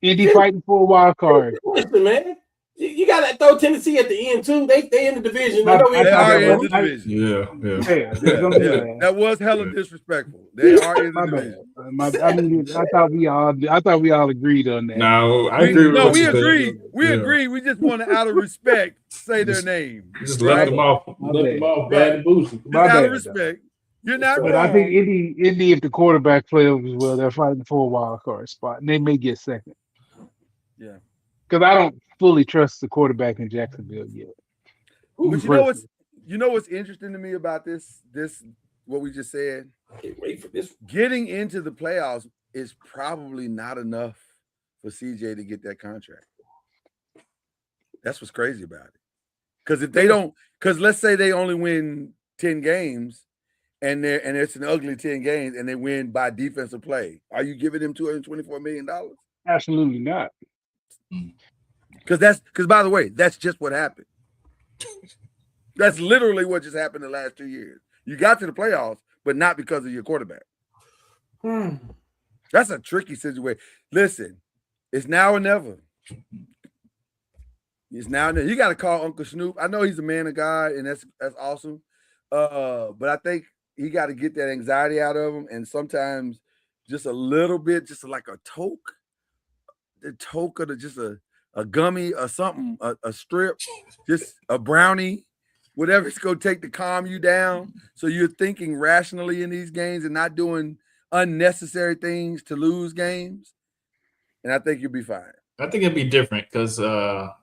Indy fighting for a wild card. Listen, man. You got to throw Tennessee at the end, too. They in the division. I know we They ain't are talking in about the them. division. Yeah. Yeah, they're gonna do Yeah, that. that was hella disrespectful. They are in the My bad. division. I thought we all agreed on that. No, I agree with No, what we you said. agree. We Yeah. agree. We just want to, out of respect, say their name. Just Right? left them off. My Left bad. them off bad and bougie. Just My out bad, of respect. You're not But wrong. I think Indy, if the quarterback plays well, they're fighting for a wild card spot, and they may get second. Yeah. Because I don't fully trust the quarterback in Jacksonville yet. But you know what's interesting to me about this what we just said? I can't wait for this. Getting into the playoffs is probably not enough for CJ to get that contract. That's what's crazy about it. Because if they don't, because let's say they only win 10 games and it's an ugly 10 games and they win by defensive play, are you giving them $224 million? Absolutely not. Because by the way, that's just what happened. That's literally what just happened the last 2 years. You got to the playoffs, but not because of your quarterback. That's a tricky situation. Listen, it's now or never. It's now or never. You got to call Uncle Snoop. I know he's a man of God, and that's awesome. But I think he got to get that anxiety out of him, and sometimes just a little bit, just like a toke or just a gummy or something, a strip, just a brownie, whatever it's going to take to calm you down. So you're thinking rationally in these games and not doing unnecessary things to lose games. And I think you'll be fine. I think it'd be different because Joe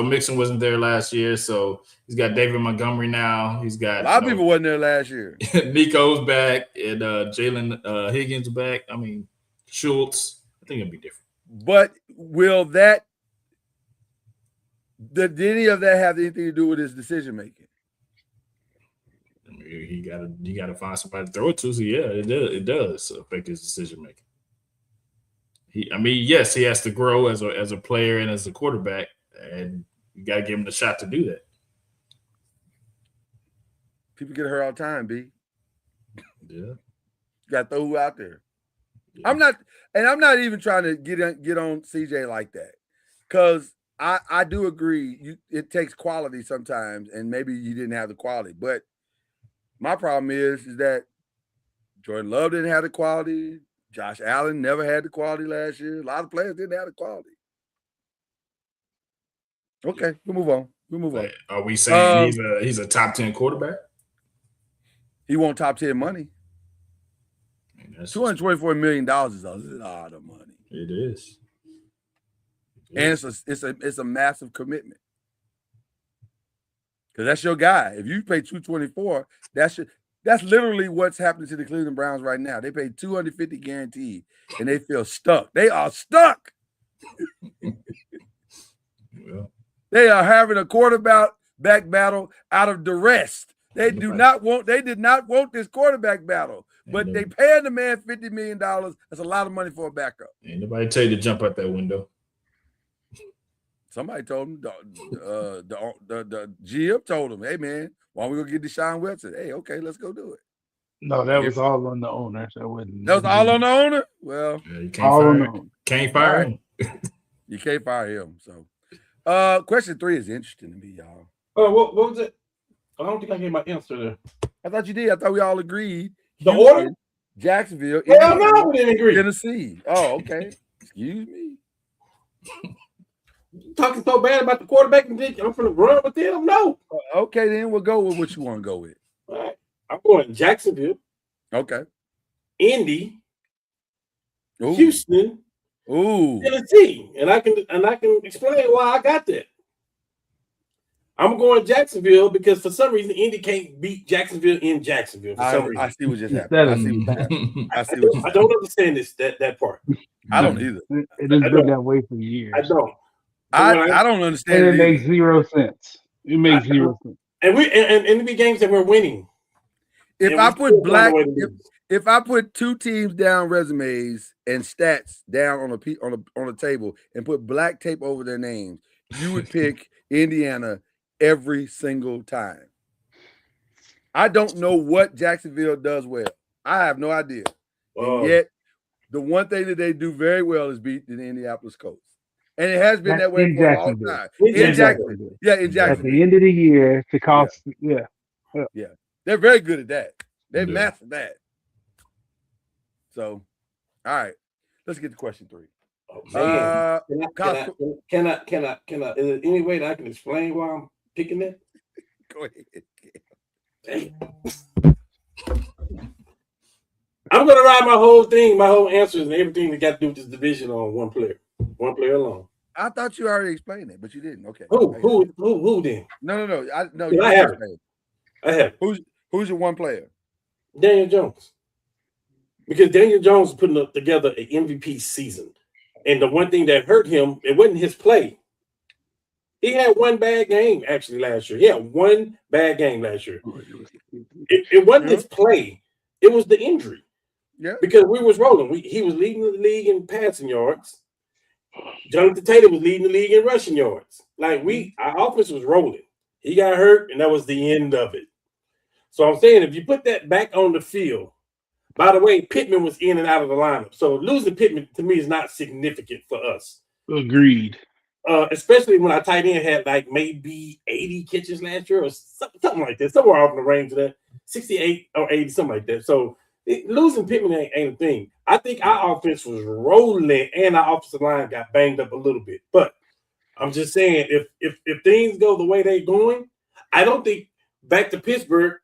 Mixon wasn't there last year, so he's got David Montgomery now. He's got A lot of people wasn't there last year. Nico's back and Jalen Higgins back. I mean, Schultz. I think it'd be different. But did any of that have anything to do with his decision making? I mean, you gotta find somebody to throw it to. So yeah, it does affect his decision making. Yes, he has to grow as a player and as a quarterback, and you gotta give him the shot to do that. People get hurt all the time, B. Yeah. You got to throw who out there. Yeah. I'm not even trying to get on CJ like that, because I do agree. It takes quality sometimes, and maybe you didn't have the quality. But my problem is that Jordan Love didn't have the quality. Josh Allen never had the quality last year. A lot of players didn't have the quality. Okay, we'll move on. Are we saying he's a top 10 quarterback? He won't top 10 money. $224 million is a lot of money. It is. And it's a massive commitment. Because that's your guy. If you pay $224, that's literally what's happening to the Cleveland Browns right now. They pay $250 guaranteed, and they feel stuck. They are stuck. Well, they are having a quarterback battle out of duress. They did not want this quarterback battle, but they paying the man $50 million. That's a lot of money for a backup. Ain't nobody tell you to jump out that window. Somebody told him, the GM told him, hey, man, why don't we go get Deshaun Watson? Hey, okay, let's go do it. No, that was all on the owner. That was all on the owner? Well, yeah, you can't fire him. You can't fire him. So, question 3 is interesting to me, y'all. What was it? I don't think I gave my answer there. I thought you did. I thought we all agreed. The order? Jacksonville. Hell no, we didn't agree. Tennessee. Oh, okay. Excuse me. Talking so bad about the quarterback and I'm going to run with them? No. Okay, then we'll go with what you want to go with. All right. I'm going Jacksonville. Okay. Indy. Ooh. Houston. Ooh. Tennessee. And I can explain why I got that. I'm going Jacksonville because for some reason Indy can't beat Jacksonville in Jacksonville. For some reason. I see what just happened. I don't understand that part. I don't either. It has been that way for years. I don't. I don't understand. And it makes 0 sense. It makes 0 sense. And it be games that we're winning. If I put 2 teams down resumes and stats down on a table and put black tape over their names, you would pick Indiana every single time. I don't know what Jacksonville does well. I have no idea. And yet, the one thing that they do very well is beat the Indianapolis Colts. And it has been that way for a long time. In Jacksonville. Yeah, in Jacksonville. At the end of the year, to cost, yeah. They're very good at that. They've mastered that. So, all right. Let's get to question 3. Can I? Is there any way that I can explain why I'm picking that? Go ahead. Dang. I'm gonna ride my whole answers and everything that got to do with this division on one player alone. I thought you already explained it, but you didn't. Okay. Who then? No. I have. Who's your one player? Daniel Jones. Because Daniel Jones is putting together an MVP season. And the one thing that hurt him, it wasn't his play. He had one bad game actually last year. He had one bad game last year. It wasn't his play. It was the injury. Yeah. Because we was rolling. He was leading the league in passing yards. Jonathan Taylor was leading the league in rushing yards. Like our offense was rolling. He got hurt, and that was the end of it. So I'm saying if you put that back on the field, by the way, Pittman was in and out of the lineup. So losing Pittman to me is not significant for us. Agreed. Especially when our tight end had like maybe 80 catches last year or something like that. Somewhere off in the range of that, 68 or 80, something like that. So losing Pittman ain't a thing. I think our offense was rolling and our offensive line got banged up a little bit. But I'm just saying, if things go the way they're going, I don't think back to Pittsburgh,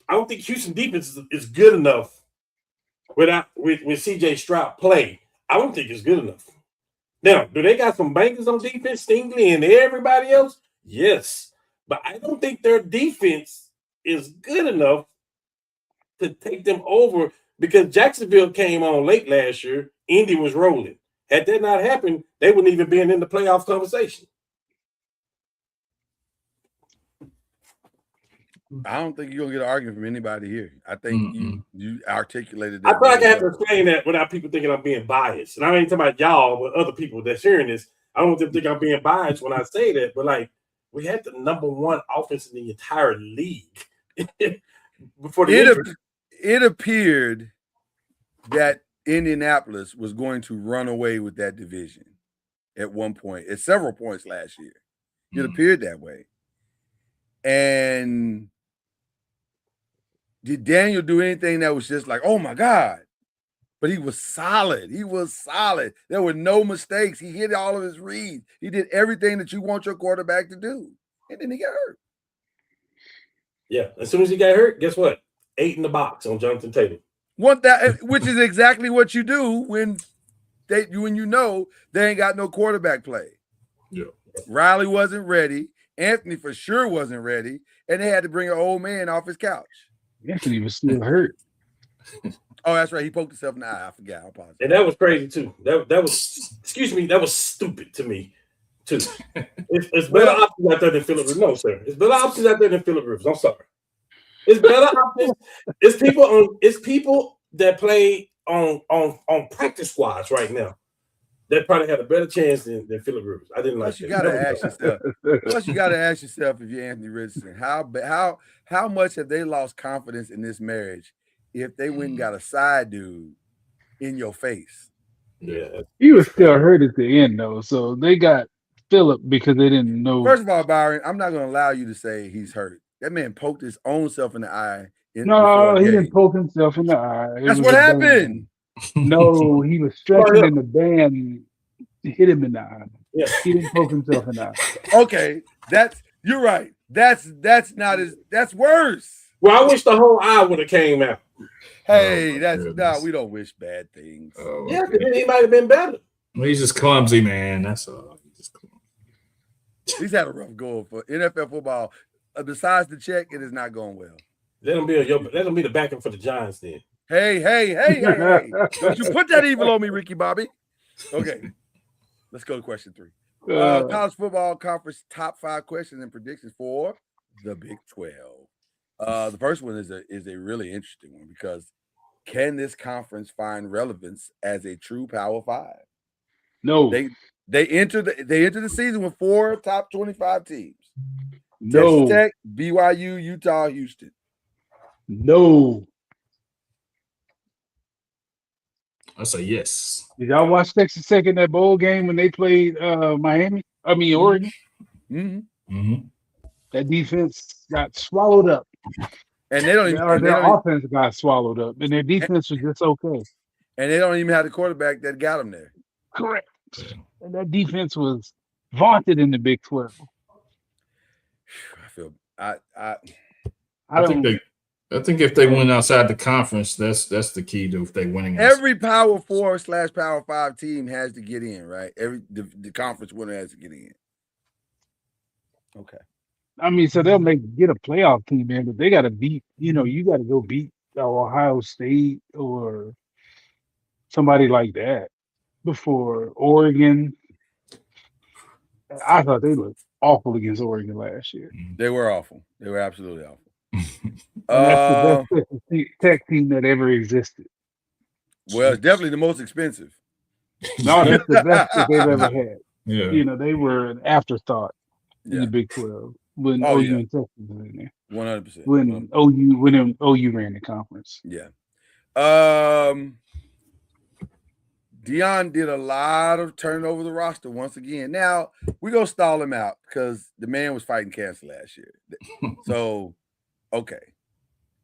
I don't think Houston defense is good enough with CJ Stroud play. I don't think it's good enough. Now, do they got some bangers on defense, Stingley and everybody else? Yes. But I don't think their defense is good enough to take them over because Jacksonville came on late last year. Indy was rolling. Had that not happened, they wouldn't even been in the playoff conversation. I don't think you're gonna get an argument from anybody here. I think you articulated I that. feel like I very have to well. explain that without people thinking I'm being biased. And I ain't talking about y'all, but other people that's hearing this. I don't want them to think I'm being biased when I say that. But like, we had the number one offense in the entire league before the injury. It appeared that Indianapolis was going to run away with that division at one point, at several points last year. It appeared that way. And did Daniel do anything that was just like, oh my God? But he was solid. He was solid. There were no mistakes. He hit all of his reads. He did everything that you want your quarterback to do. And then he got hurt. Yeah. As soon as he got hurt, guess what? 8 in the box on Jonathan Taylor. Which is exactly what you do when you know they ain't got no quarterback play. Yeah. Riley wasn't ready. Anthony for sure wasn't ready. And they had to bring an old man off his couch. Anthony was still hurt. Oh, that's right. He poked himself in the eye. I forgot. I apologize. And that was crazy too. That was, excuse me, that was stupid to me too. It's better options out there than Phillip Rivers. No, sir. It's better options out there than Phillip Rivers. I'm sorry. It's better options. It's people that play on practice squads right now that probably had a better chance than Phillip Rivers. I didn't like that. Plus, you gotta ask yourself if you're Anthony Richardson, how much have they lost confidence in this marriage if they went and got a side dude in your face? Yeah. He was still hurt at the end though, so they got Phillip because they didn't know. First of all, Byron, I'm not gonna allow you to say he's hurt. That man poked his own self in the eye. No, he didn't poke himself in the eye. That's what happened. No, he was stretching and the band hit him in the eye. Yeah. He didn't poke himself in the eye. Okay, you're right. That's worse. Well, I wish the whole eye would have came out. Hey, we don't wish bad things. Oh, Yeah, because then he might have been better. Well, he's just clumsy, man. That's all. He's had a rough go for NFL football. Besides the check, it is not going well. Let him be the backing for the Giants then. Hey. Don't you put that evil on me, Ricky Bobby. Okay. Let's go to question 3. College football conference top 5 questions and predictions for the Big 12. The first one is a really interesting one because can this conference find relevance as a true Power 5? No. They enter the season with 4 top 25 teams. No. Texas Tech, BYU, Utah, Houston. No. I say yes. Did y'all watch Texas Tech in that bowl game when they played Oregon? Mm-hmm. That defense got swallowed up. And they don't even their offense got swallowed up, and their defense was just okay. And they don't even have the quarterback that got them there. Correct. And that defense was vaunted in the Big 12. I think if they went outside the conference, that's the key to if they winning. Every Power 4/Power 5 team has to get in, right? The conference winner has to get in. Okay. I mean, so they'll get a playoff team in, but they got to beat. You got to go beat Ohio State or somebody like that before Oregon. I thought they looked awful against Oregon last year. They were awful. They were absolutely awful. That's the best Tech team that ever existed. Well, it's definitely the most expensive. No, that's the best that they've ever had. Yeah. They were an afterthought in the Big 12 when OU and Texas were in there. 100%. When OU ran the conference. Yeah. Deion did a lot of turning over the roster once again. Now, we're going to stall him out because the man was fighting cancer last year. So, okay.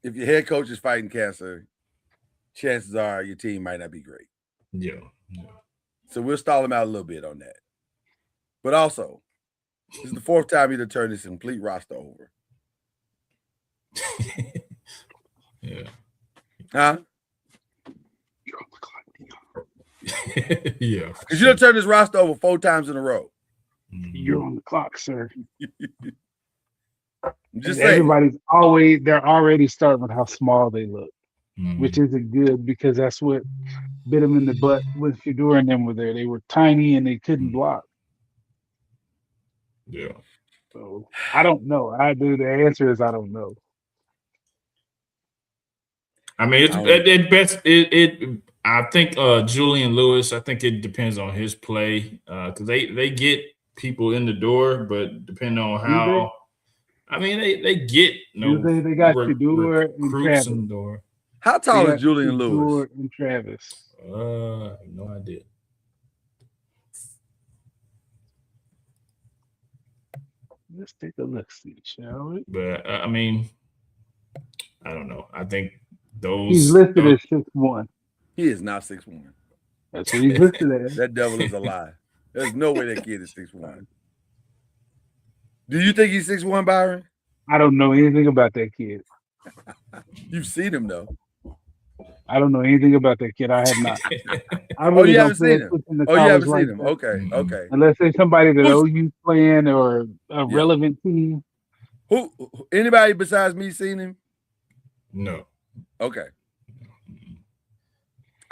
If your head coach is fighting cancer, chances are your team might not be great. Yeah. So we'll stall him out a little bit on that. But also, this is the 4th time he'd turned this complete roster over. Yeah. Huh? Yeah. Because you done turned this roster over 4 times in a row. You're on the clock, sir. Just saying. They're already starting with how small they look, which isn't good because that's what bit them in the butt when Fedora and them were there. They were tiny and they couldn't block. Yeah. So I don't know. The answer is I don't know. I mean, it's I don't- at best. I think Julian Lewis. I think it depends on his play because they get people in the door, but depending on how. I mean, they get They got Shador and recruits Travis. in the door. How They tall got is Julian Lewis? Shador and Travis. I have no idea. Let's take a look, see, shall we? But I mean, I don't know. I think those. He's listed as 6'1". He is not 6'1". That's what he's listed as. That devil is a lie. There's no way that kid is 6'1". Do you think he's 6'1", Byron? I don't know anything about that kid. You've seen him though. I don't know anything about that kid. I have not. I Oh, really you don't haven't pay seen him? attention to Oh, you haven't college seen like him? that. Okay, okay. Unless there's somebody that Who's- OU's playing or a relevant team. Who? Anybody besides me seen him? No. Okay.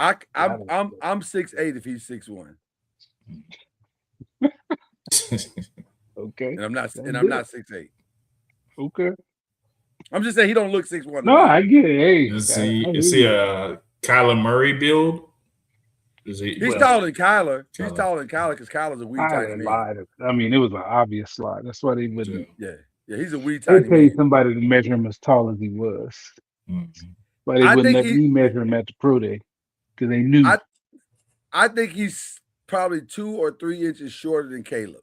I'm 6'8" if he's 6'1", Okay. and I'm not That's 6'8". Okay. I'm just saying he don't look 6'1". No, I get it. Hey, Is I he hear a Kyler Murray build? Is he? He's taller than Kyler. He's Kyler. taller than Kyler because Kyler's a wee I tiny man. lied. I mean, it was an obvious slide. That's why they wouldn't. Yeah, he's a wee They tiny paid man. somebody to measure him as tall as he was. Mhm. But they I wouldn't think let me measure him at the pro day because they knew. I think he's probably 2 or 3 inches shorter than Caleb.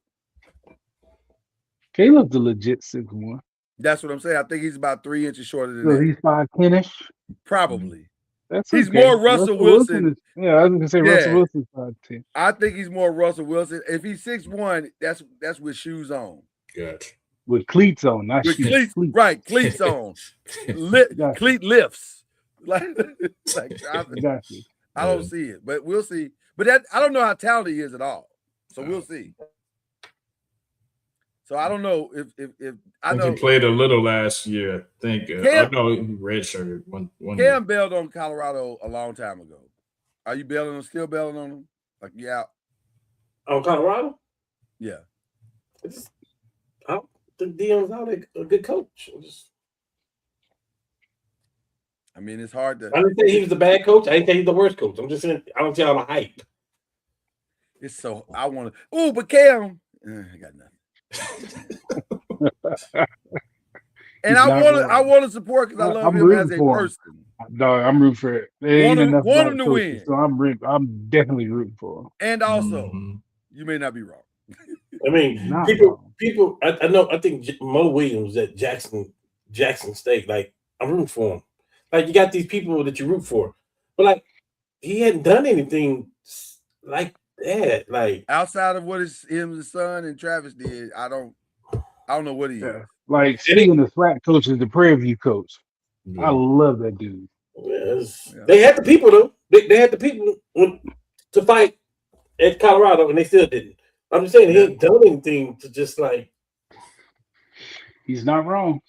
Caleb's a legit 6'1". That's what I'm saying. I think he's about 3 inches shorter than So that. he's 5'10"ish. Probably. That's He's okay. more Russell Wilson. is- yeah, I was gonna say Russell Yeah. Wilson's 5'10". I think he's more Russell Wilson. If he's 6'1", that's with shoes on. Gotcha. With cleats on, not With shoes. cleats, right? Cleats on. Gotcha. Cleat lifts. Like Got you. I don't see it, but we'll see. But I don't know how talented he is at all. So we'll see. So I don't know if I I think know he played a little last year. I think. Cam- No, he redshirted one. Cam year. bailed on Colorado a long time ago. Are you bailing on? Still bailing on him? Like yeah, On Colorado, yeah. I don't think Dion's not a good coach. I mean, it's hard to. I didn't say he was a bad coach. I didn't say he's the worst coach. I'm just saying I don't see all the hype. It's so I want to. Oh, but Cam, I got nothing. And He's I not wrong. want to support because I love I'm him as rooting a for him. person. Dog, I'm rooting for it. There ain't Want him- enough want black him to coaches, win. So I'm definitely rooting for him. And also, Mhm. you may not be wrong. I mean, Not people. I know. I think Mo Williams at Jackson State. Like I'm rooting for him. Like you got these people that you root for, but like he hadn't done anything like that. Like Outside of what him, his son, and Travis did, I don't know what he is. Yeah. Like speaking of SWAT coaches, the Prairie View coach. Yeah. I love that dude. they had the people though. They had the people to fight at Colorado, and they still didn't. I'm just saying he ain't done anything to just like He's not wrong.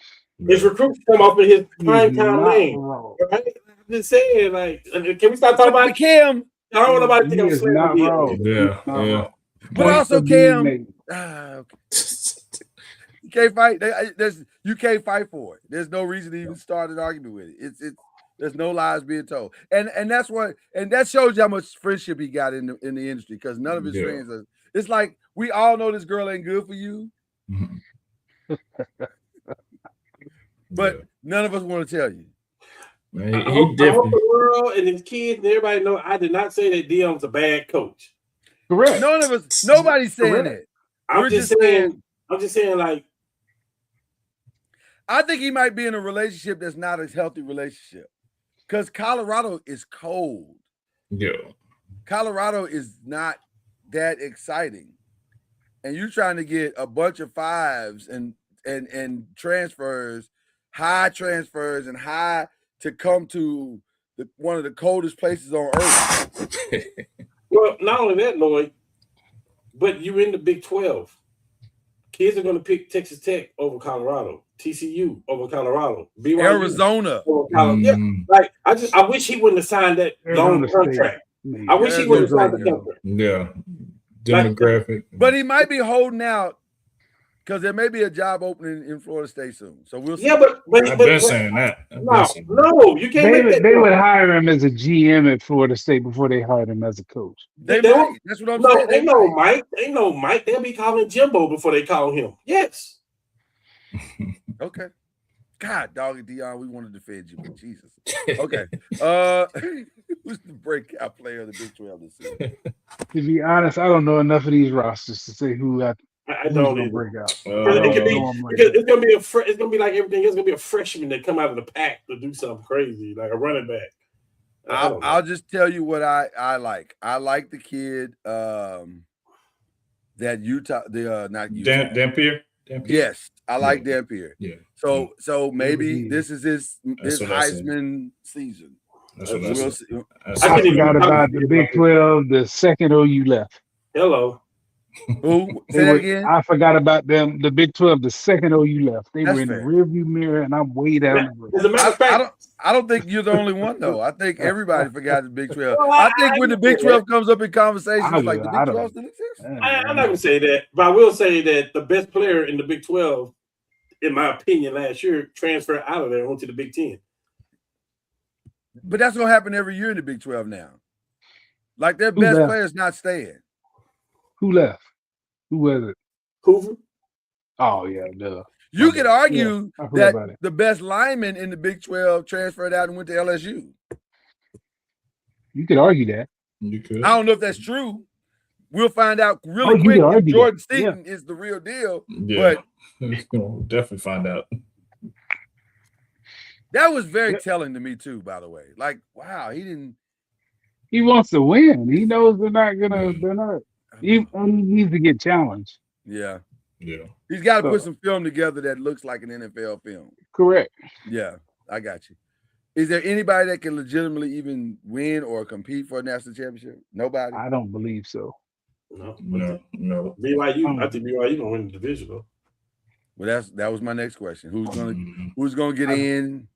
his recruits come off of his He's prime time not lane. wrong. Right? I'm just saying, like, can we stop talking But about? Cam, I don't want nobody to He think I'm is not slandering wrong. him. Yeah, Not yeah. wrong. but Points also are being Cam, made. okay. You can't fight. You can't fight for it. There's no reason to even start an argument with it. It's there's no lies being told, and that's what, and that shows you how much friendship he got in the industry because none of his Yeah. friends are. It's like we all know this girl ain't good for you, Mhm. but none of us want to tell you. Man, I he hope definitely. the world and his kids and everybody know I did not say that Dion's a bad coach. Correct. None of us. Nobody's saying Correct. it. I'm We're just just saying. I'm just saying, like, I think he might be in a relationship that's not a healthy relationship because Colorado is cold. Yeah. Colorado is not that exciting, and you're trying to get a bunch of fives and transfers, high transfers, and high to come to one of the coldest places on earth. well, not only that, Lloyd, but you're in the Big 12. Kids are going to pick Texas Tech over Colorado, TCU over Colorado, BYU Arizona. over Colorado. Yeah, Mm, like I wish he wouldn't have signed that long Arizona State. contract. Man, I wish he wouldn't have signed the Arizona. contract. yeah. Demographic. But he might be holding out because there may be a job opening in Florida State soon. So we'll see. Yeah, but I've been saying that. no, you can't make that. They would hire him as a GM at Florida State before they hired him as a coach. They might. That's what I'm saying. Ain't no Mike. Ain't no Mike. They'll be calling Jimbo before they call him. Yes. Okay. God, doggy Dion, we want to defend you, but Jesus. Okay. Who's the breakout player of the Big 12 this season? To be honest, I don't know enough of these rosters to say I who's don't gonna either. break out. It's gonna be it's gonna be like everything. It's gonna be a freshman that come out of the pack to do something crazy, like a running back. I'll just tell you what I like. I like the kid that Utah, not Utah. Dampier. Yes, I like Dampier. Yeah. So maybe this is his Heisman season. That's what We'll see. see. I forgot about the Big 12, the second OU left. Hello. Who? Say that again? I forgot about them. The Big 12, the second OU left. They That's were in fair. the rearview mirror, and I'm way down the road. As a matter of fact, I don't think you're the only one though. I think everybody forgot the Big 12. I think when the Big 12 comes up in conversation, it's like the Big 12 still exists. I'm not gonna say that, but I will say that the best player in the Big 12, in my opinion, last year transferred out of there and went to the Big 10. But that's gonna happen every year in the Big 12 now. Like their best players not staying. Who left? Who was it? Hoover. Oh yeah, duh. You could argue that the best lineman in the Big 12 transferred out and went to LSU. You could argue that. You could. I don't know if that's true. We'll find out really quick if Jordan Seaton is the real deal. Yeah. But we'll definitely find out. That was very telling to me too, by the way. Like, wow, he wants to win. He knows they're not. He needs to get challenged. Yeah. Yeah. He's got to put some film together that looks like an NFL film. Correct. Yeah, I got you. Is there anybody that can legitimately even win or compete for a national championship? Nobody? I don't believe so. No. BYU. I think BYU gonna win the division though. Well, that was my next question. Who's gonna get in?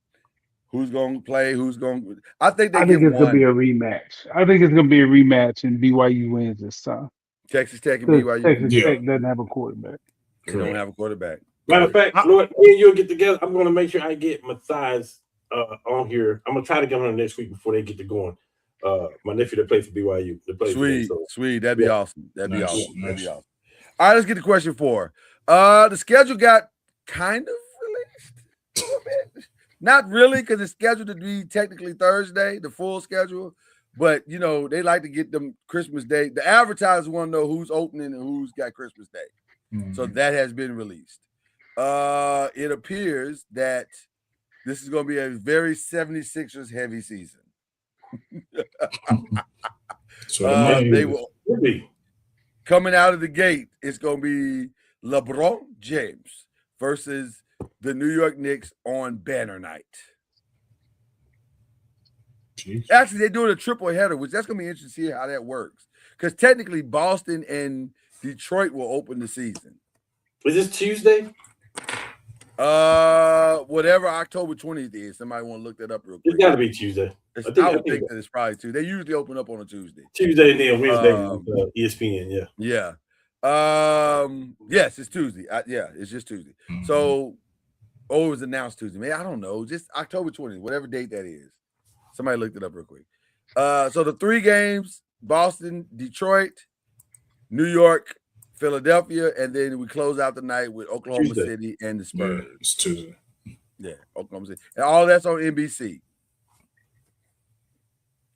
Who's gonna play? I think it's gonna be a rematch. I think it's gonna be a rematch, and BYU wins this time. Texas Tech and BYU. Texas Tech doesn't have a quarterback. They don't have a quarterback. Matter of fact, Lord, me and you'll get together. I'm gonna make sure I get Matthias on here. I'm gonna try to get on next week before they get to going. My nephew that played for BYU. Sweet. That'd be awesome. That'd be awesome. All right, let's get to question 4. The schedule got kind of released a little bit. Not really, because it's scheduled to be technically Thursday, the full schedule. But they like to get them Christmas Day. The advertisers want to know who's opening and who's got Christmas Day. Mm-hmm. So that has been released. It appears that this is going to be a very 76ers heavy season. They will coming out of the gate. It's going to be LeBron James versus the New York Knicks on banner night. Jeez. Actually, they're doing a triple header, which that's going to be interesting to see how that works. Because technically, Boston and Detroit will open the season. Is this Tuesday? Whatever October 20th is. Somebody want to look that up real quick. It's got to be Tuesday. I would think that it's probably Tuesday. They usually open up on a Tuesday. Tuesday and then Wednesday ESPN. Yeah. Yes, it's Tuesday. It's just Tuesday. Mm-hmm. So, it was announced Tuesday. Man, I don't know. Just October 20th, whatever date that is. Somebody looked it up real quick. So the 3 games: Boston, Detroit, New York, Philadelphia, and then we close out the night with Oklahoma City and the Spurs. Yeah, it's Tuesday. Yeah, Oklahoma City. And all that's on NBC.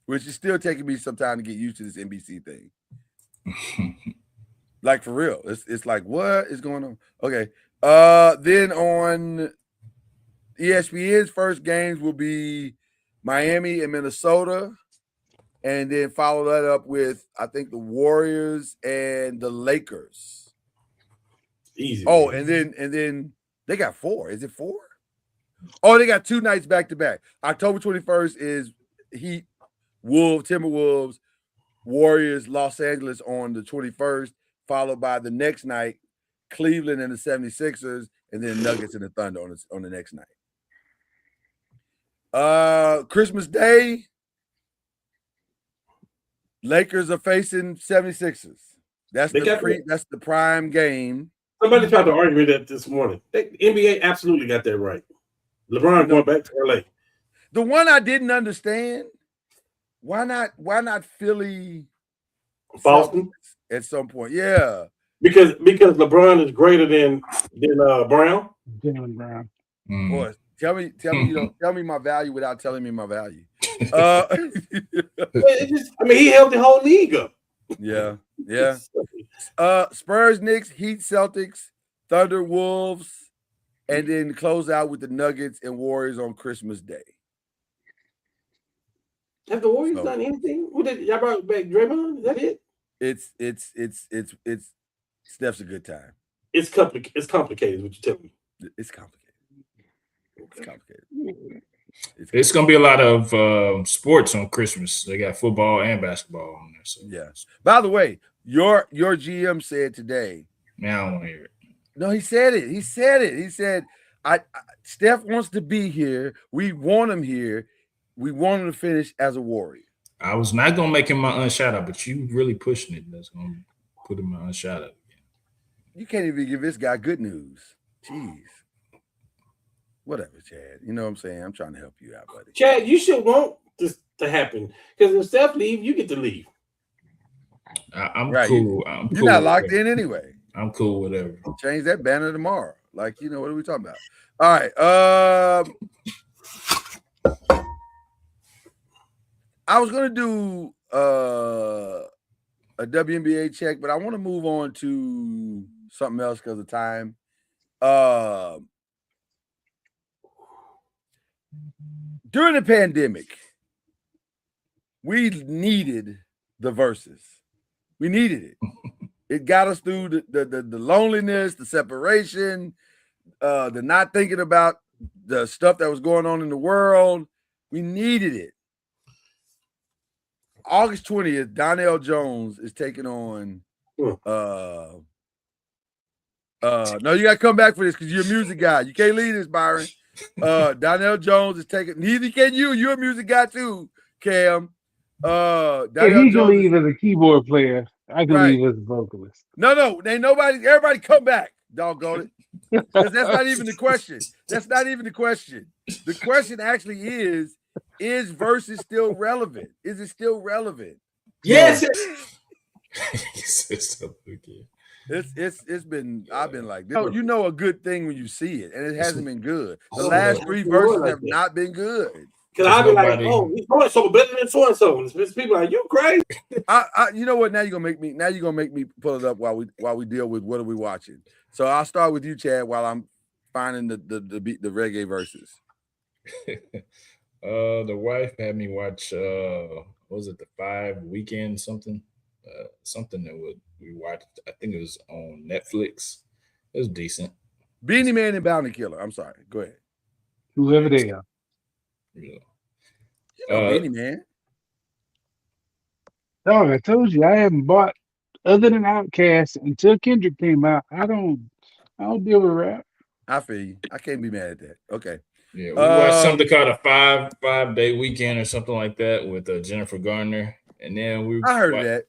Which is still taking me some time to get used to this NBC thing. Like for real. It's like, what is going on? Okay. Then on ESPN's first games will be Miami and Minnesota. And then follow that up with, I think, the Warriors and the Lakers. Easy. Oh, and then they got 4. Is it 4? Oh, they got 2 nights back to back. October 21st is Heat, Timberwolves, Warriors, Los Angeles on the 21st, followed by the next night, Cleveland and the 76ers, and then Nuggets and the Thunder on the next night. Christmas Day, Lakers are facing 76ers. That's the prime game. Somebody tried to argue that this morning. The NBA absolutely got that right. LeBron going back to LA. The one I didn't understand, why not Philly Boston? Celtics at some point? Yeah. Because LeBron is greater than Brown. Jaylen Brown. Boy, tell me you don't tell me my value without telling me my value. He held the whole league up. Yeah. Spurs, Knicks, Heat, Celtics, Thunder, Wolves, and then close out with the Nuggets and Warriors on Christmas Day. Have the Warriors done anything? What did y'all brought back Draymond? Is that it? It's Steph's a good time. It's complicated. It's complicated. What you tell me? It's complicated. It's gonna be a lot of sports on Christmas. They got football and basketball on there. So. Yeah. By the way, your GM said today. Man, I don't want to hear it. No, he said it. He said, Steph wants to be here. We want him here. We want him to finish as a Warrior. I was not gonna make him my unshot out, but you really pushing it. That's gonna put him my unshot out again. You can't even give this guy good news. Jeez. Whatever, Chad. You know what I'm saying? I'm trying to help you out, buddy. Chad, you should want this to happen because if Steph leave, you get to leave. I'm cool. You're not locked in anyway. I'm cool with whatever. Change that banner tomorrow. Like, what are we talking about? All right. I was gonna do a WNBA check, but I want to move on to something else because of time. During the pandemic, we needed the verses. We needed it. It got us through the loneliness, the separation, the not thinking about the stuff that was going on in the world. We needed it. August 20th, Donnell Jones is taking on no, you gotta come back for this because you're a music guy. You can't leave this, Byron. Donnell Jones is taking, neither can you. You're a music guy too, Cam. He can leave as a keyboard player. I can leave as a vocalist. No, ain't nobody, everybody come back, doggone it. Because that's not even the question. That's not even the question. The question actually is versus still relevant? Is it still relevant? Yes. It's been, I've been like this. You know a good thing when you see it, and it hasn't been good. The last three verses have not been good. Because I'll be like, oh, he's doing so better than so and so. People like, you crazy. You know what? Now you're gonna make me pull it up while we deal with what are we watching. So I'll start with you, Chad, while I'm finding the reggae verses. The wife had me watch what was it, the 5 Weekend something that we watched. I think it was on Netflix. It was decent. Beanie Man and Bounty Killer. I'm sorry. Go ahead. Whoever they are. Yeah. Beanie Man. Dog, I told you I haven't bought other than Outkast until Kendrick came out. I don't deal with rap. I feel you. I can't be mad at that. Okay. Yeah, we watched something called a 5-day weekend or something like that with Jennifer Garner, and then I heard of that.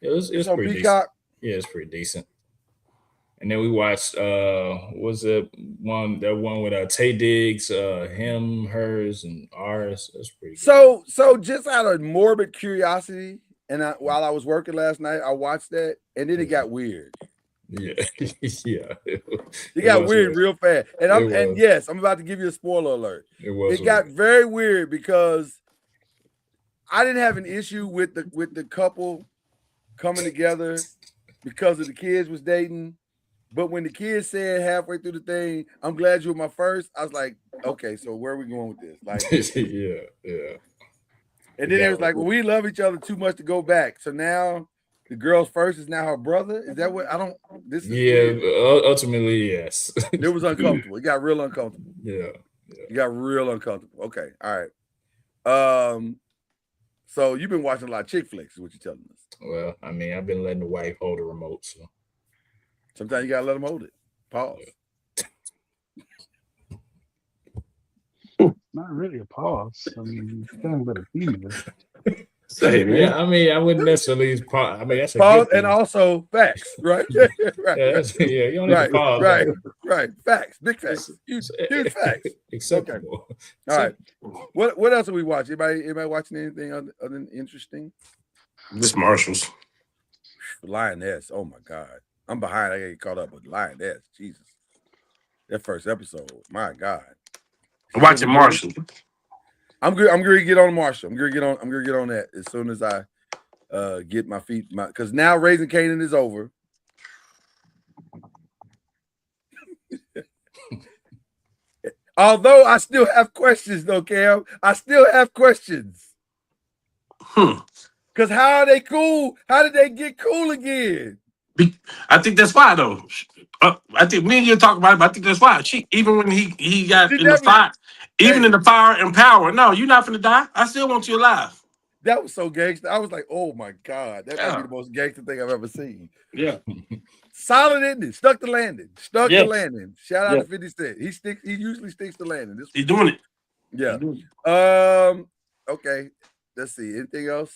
It was on pretty Peacock. decent. Yeah, it's pretty decent. And then we watched was it one with Tay Diggs, him, hers, and ours. That's pretty good. So just out of morbid curiosity, and while I was working last night, I watched that, and then it got weird. Yeah, yeah. It got weird real fast. And yes, I'm about to give you a spoiler alert. It got very weird because I didn't have an issue with the couple coming together because of the kids was dating. But when the kids said halfway through the thing, I'm glad you were my first, I was like, okay, so where are we going with this? Like, yeah. And then it was like, well, we love each other too much to go back. So now the girl's first is now her brother. Is that what ultimately, yes. It was uncomfortable. It got real uncomfortable. Yeah. It got real uncomfortable. Okay. All right. So you've been watching a lot of chick flicks, is what you're telling us. Well, I mean, I've been letting the wife hold the remote, so sometimes you gotta let them hold it. Pause. Not really a pause. I mean, it's kind of a female. Say, Yeah, man. I mean, I wouldn't necessarily use pause. I mean, that's a Pause good thing. and also facts, right? Yeah, right, you don't need right, to pause. right. Facts, big facts, huge facts. Acceptable. All right. What else are we watching? Anybody watching anything other than interesting? Just Marshalls. Lioness. Oh my God, I'm behind. I get caught up with Lioness. Jesus, that first episode. My God. Watching Marshall. I'm good. I'm going to get on Marshall. I'm going to get on that as soon as I get my feet. Because now Raising Canaan is over. Although I still have questions, though, Cam. I still have questions. Because how are they cool? How did they get cool again? I think that's why, though. I think me and you talk about it, but I think that's why. Even when he got in the fire, even in the fire and power, no, you're not finna die. I still want you alive. That was so gangster. I was like, oh my God, that might be the most gangster thing I've ever seen. Yeah. Solid ending. Stuck the landing. Stuck Yes. the landing. Shout out to 50 Cent. He usually sticks the landing. He's doing it. Yeah. He's doing it. Okay. Let's see. Anything else?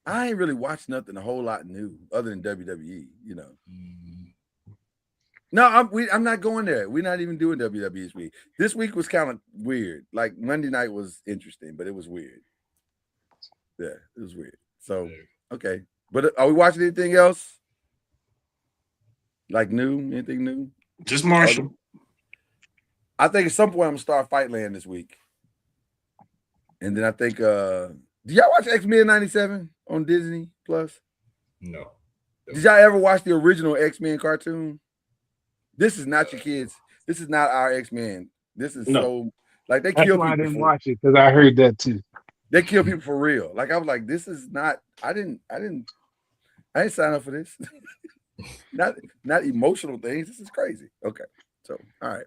I ain't really watched nothing a whole lot new other than WWE, you know. No, I'm not going there. We're not even doing WWE this week. This week was kind of weird. Like Monday night was interesting, but it was weird. Yeah, it was weird. So, okay. But are we watching anything else? Like new? Anything new? Just Marshall. I think at some point I'm gonna start Fightland this week. And then I think do y'all watch X-Men 97 on Disney Plus? No. Did y'all ever watch the original X-Men cartoon? This is not your kids. This is not our X-Men. This is so like they That's kill why people. I didn't watch it, because I heard that too. They kill people for real. Like I was like, this is not. I didn't sign up for this. not emotional things. This is crazy. Okay, so all right.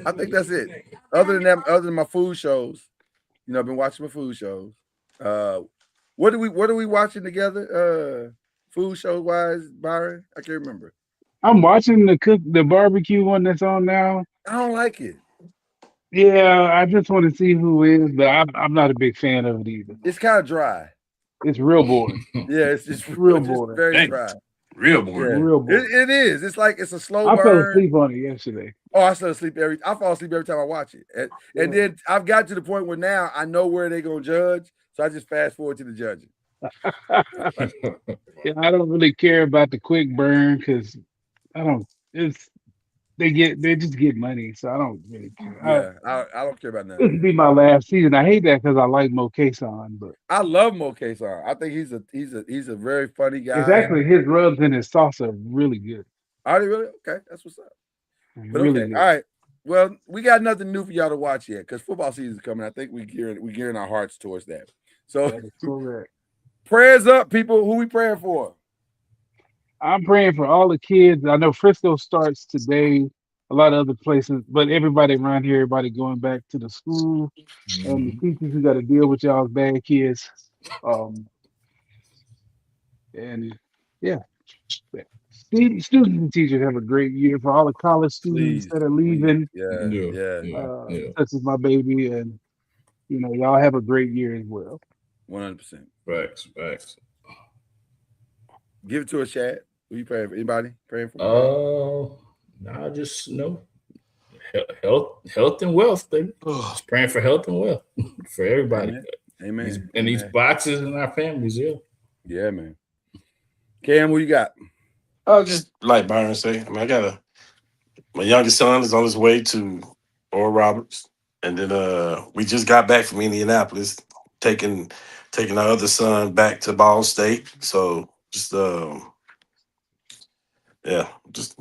I think that's it. Other than that, other than my food shows, you know, I've been watching my food shows. What are we watching together? Food show wise, Byron? I can't remember. I'm watching the barbecue one that's on now. I don't like it. Yeah, I just want to see who is, but I'm not a big fan of it either. It's kind of dry. It's real boring. Yeah, it's just real just boring. very dry. Real boring. Yeah. Real boring. It is. It's like it's a slow I burn. fell asleep on it yesterday. Oh, I fall asleep every time I watch it. And then I've got to the point where now I know where they're gonna judge, so I just fast forward to the judging. Yeah, I don't really care about the quick burn because they just get money, so I don't really care. Yeah, I don't care about This nothing. would be my last season. I hate that because I like Mo Kason, but I love Mo Kason. I think he's a very funny guy. it's actually his rubs and his sauce are really good. Are they really? Okay, that's what's up. But Really okay, good. all right. Well, we got nothing new for y'all to watch yet because football season's coming. I think we gearing our hearts towards that. So That is correct. prayers up, people. Who we praying for? I'm praying for all the kids. I know Frisco starts today, a lot of other places, but everybody around here, everybody going back to the school, and the teachers who got to deal with y'all's bad kids. And yeah, students and teachers have a great year. For all the college students that are leaving, such as my baby, and you know, y'all have a great year as well. 100%. Facts. Give it to us, Chad. Who you praying for? Anybody praying for? No, just health and wealth, baby. Just praying for health and wealth for everybody. Amen. These boxes and our families, Yeah, man. Cam, what you got? Just like Byron say, I mean, my youngest son is on his way to Oral Roberts, and then we just got back from Indianapolis, taking our other son back to Ball State. So just you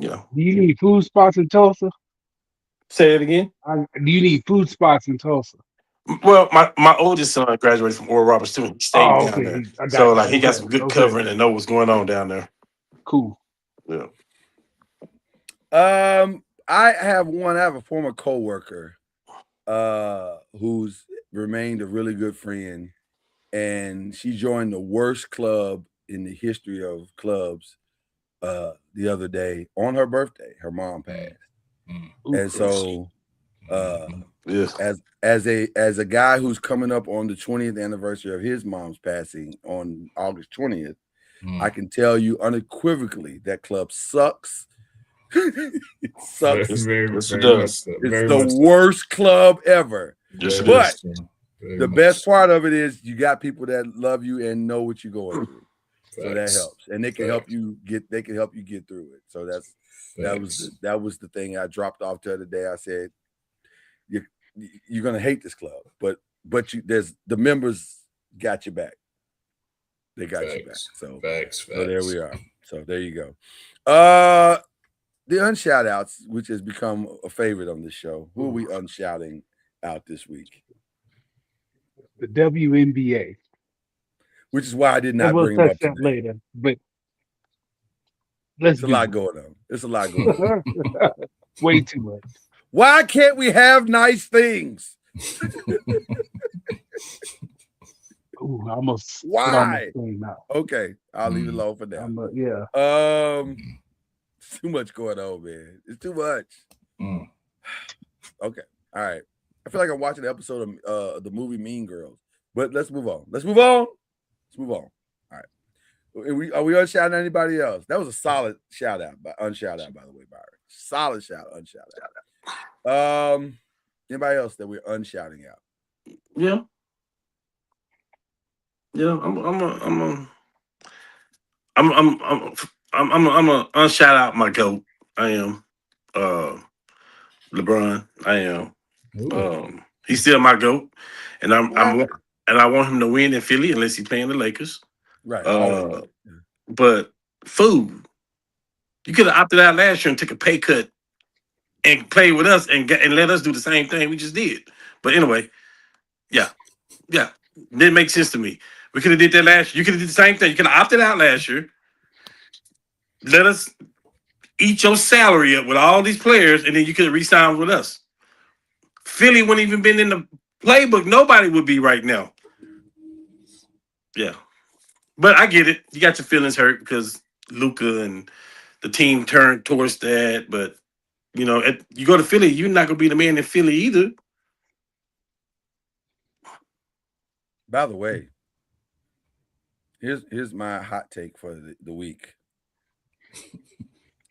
know. Do you need food spots in Tulsa? Say it again. Do you need food spots in Tulsa? Well, my oldest son graduated from Oral Roberts too. He stayed down there, so like he got some good covering and know what's going on down there. Cool. Yeah. I have a former coworker who's remained a really good friend, and she joined the worst club in the history of clubs the other day on her birthday. Her mom passed. And so Yeah. As a guy who's coming up on the 20th anniversary of his mom's passing on August 20th, I can tell you unequivocally that club sucks. It sucks. Very, Yes, it very does. much so. It's Very the much so. worst club ever. Yes, it Very But is. much so. Very the much best so. part of it is you got people that love you and know what you're going through. So that Facts. helps. And they can help Facts. you get through it. So that was the thing I dropped off the other day. I said, you're gonna hate this club, but there's the members got your back. They got your back. So Facts. so there we are. So there you go. The unshout outs, which has become a favorite on this show. Who are we unshouting out this week? The WNBA. Which is why I did And not we'll bring him touch up that today. later. But let's There's a lot going on. There's a lot going on. Way too much. Why can't we have nice things? Ooh, I almost Why? Now. Okay, I'll leave it alone for now. Yeah. Too much going on, man. It's too much. Okay, all right. I feel like I'm watching an episode of the movie Mean Girls, but let's move on. All right. Are we unshouting anybody else? That was a solid shout out, unshout out, by the way, Byron. Solid shout, unshout out. Anybody else that we're unshouting out? Yeah. I'm a unshout out my GOAT. I am LeBron. I am. He's still my GOAT, and I want him to win in Philly unless he's playing the Lakers. Right. But food, you could have opted out last year and took a pay cut and play with us and let us do the same thing we just did. But anyway, yeah, didn't make sense to me. We could have did that last year. You could have did the same thing. You could have opted out last year. Let us eat your salary up with all these players, and then you could have re-signed with us. Philly wouldn't even been in the playbook. Nobody would be right now. Yeah. But I get it. You got your feelings hurt because Luka and the team turned towards that. But, you go to Philly, you're not going to be the man in Philly either. By the way, here's my hot take for the week.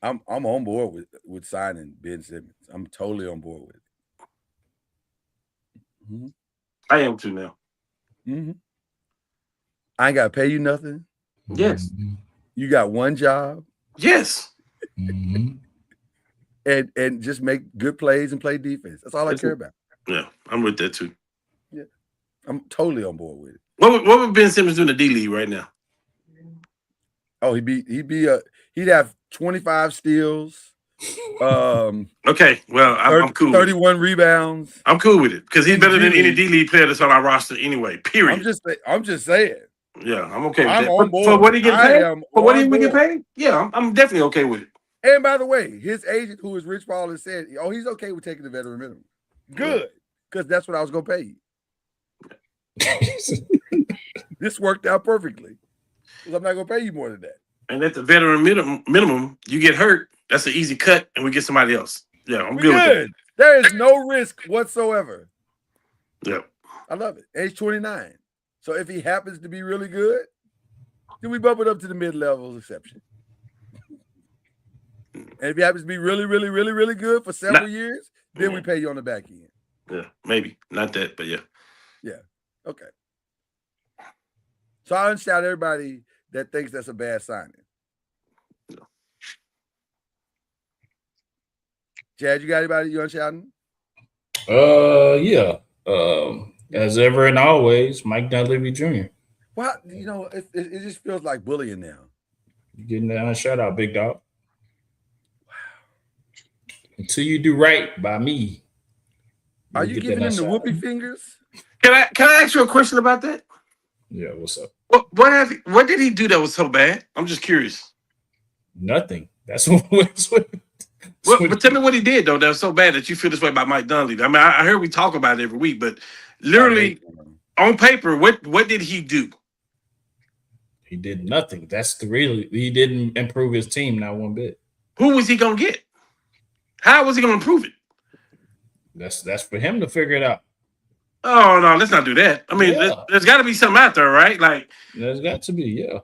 I'm on board with signing Ben Simmons. I'm totally on board with it. Mm-hmm. I am too now. Mm-hmm. I ain't got to pay you nothing. Yes. You got one job. Yes. And just make good plays and play defense. That's all I care about. Yeah, I'm with that too. Yeah, I'm totally on board with it. What would Ben Simmons do in the D League right now? Oh, he'd have 25 steals. Okay, well, I'm cool. 31 rebounds. I'm cool with it because he's better than any D League player that's on our roster anyway. Period. I'm just saying. Yeah, I'm okay with I'm that. on board. For what he get paid? For what he get paid? Yeah, Yeah, I'm definitely okay with it. And by the way, his agent, who is Rich Paul, has said, he's okay with taking the veteran minimum. Good, because that's what I was going to pay you. This worked out perfectly. Because I'm not going to pay you more than that. And at the veteran minimum, you get hurt, that's an easy cut, and we get somebody else. Yeah, I'm good with that. There is no risk whatsoever. Yeah. I love it. Age 29. So if he happens to be really good, then we bump it up to the mid-level exception. And if he happens to be really, really, really, really good for several years, then we pay you on the back end. Yeah, maybe. Not that, but yeah. Yeah. Okay. So I unshout everybody that thinks that's a bad signing. Yeah. Chad, you got anybody you unshouting? Yeah. As ever and always, Mike Dunleavy Jr. Well, it just feels like bullying now. You getting that shout out, big dog. Wow. Until you do right by me. Are you giving him the whoopee fingers? Can I ask you a question about that? Yeah, what's up? What did he do that was so bad? I'm just curious. Nothing. That's what. But tell me what he did though that was so bad that you feel this way about Mike Dunleavy. I mean, I heard we talk about it every week, but literally on paper, what did he do? He did nothing. He didn't improve his team not one bit. Who was he gonna get? How was he gonna improve it? That's for him to figure it out. Oh no, let's not do that. I mean, Yeah. there's got to be something out there, right? Like, There's got to be, yeah.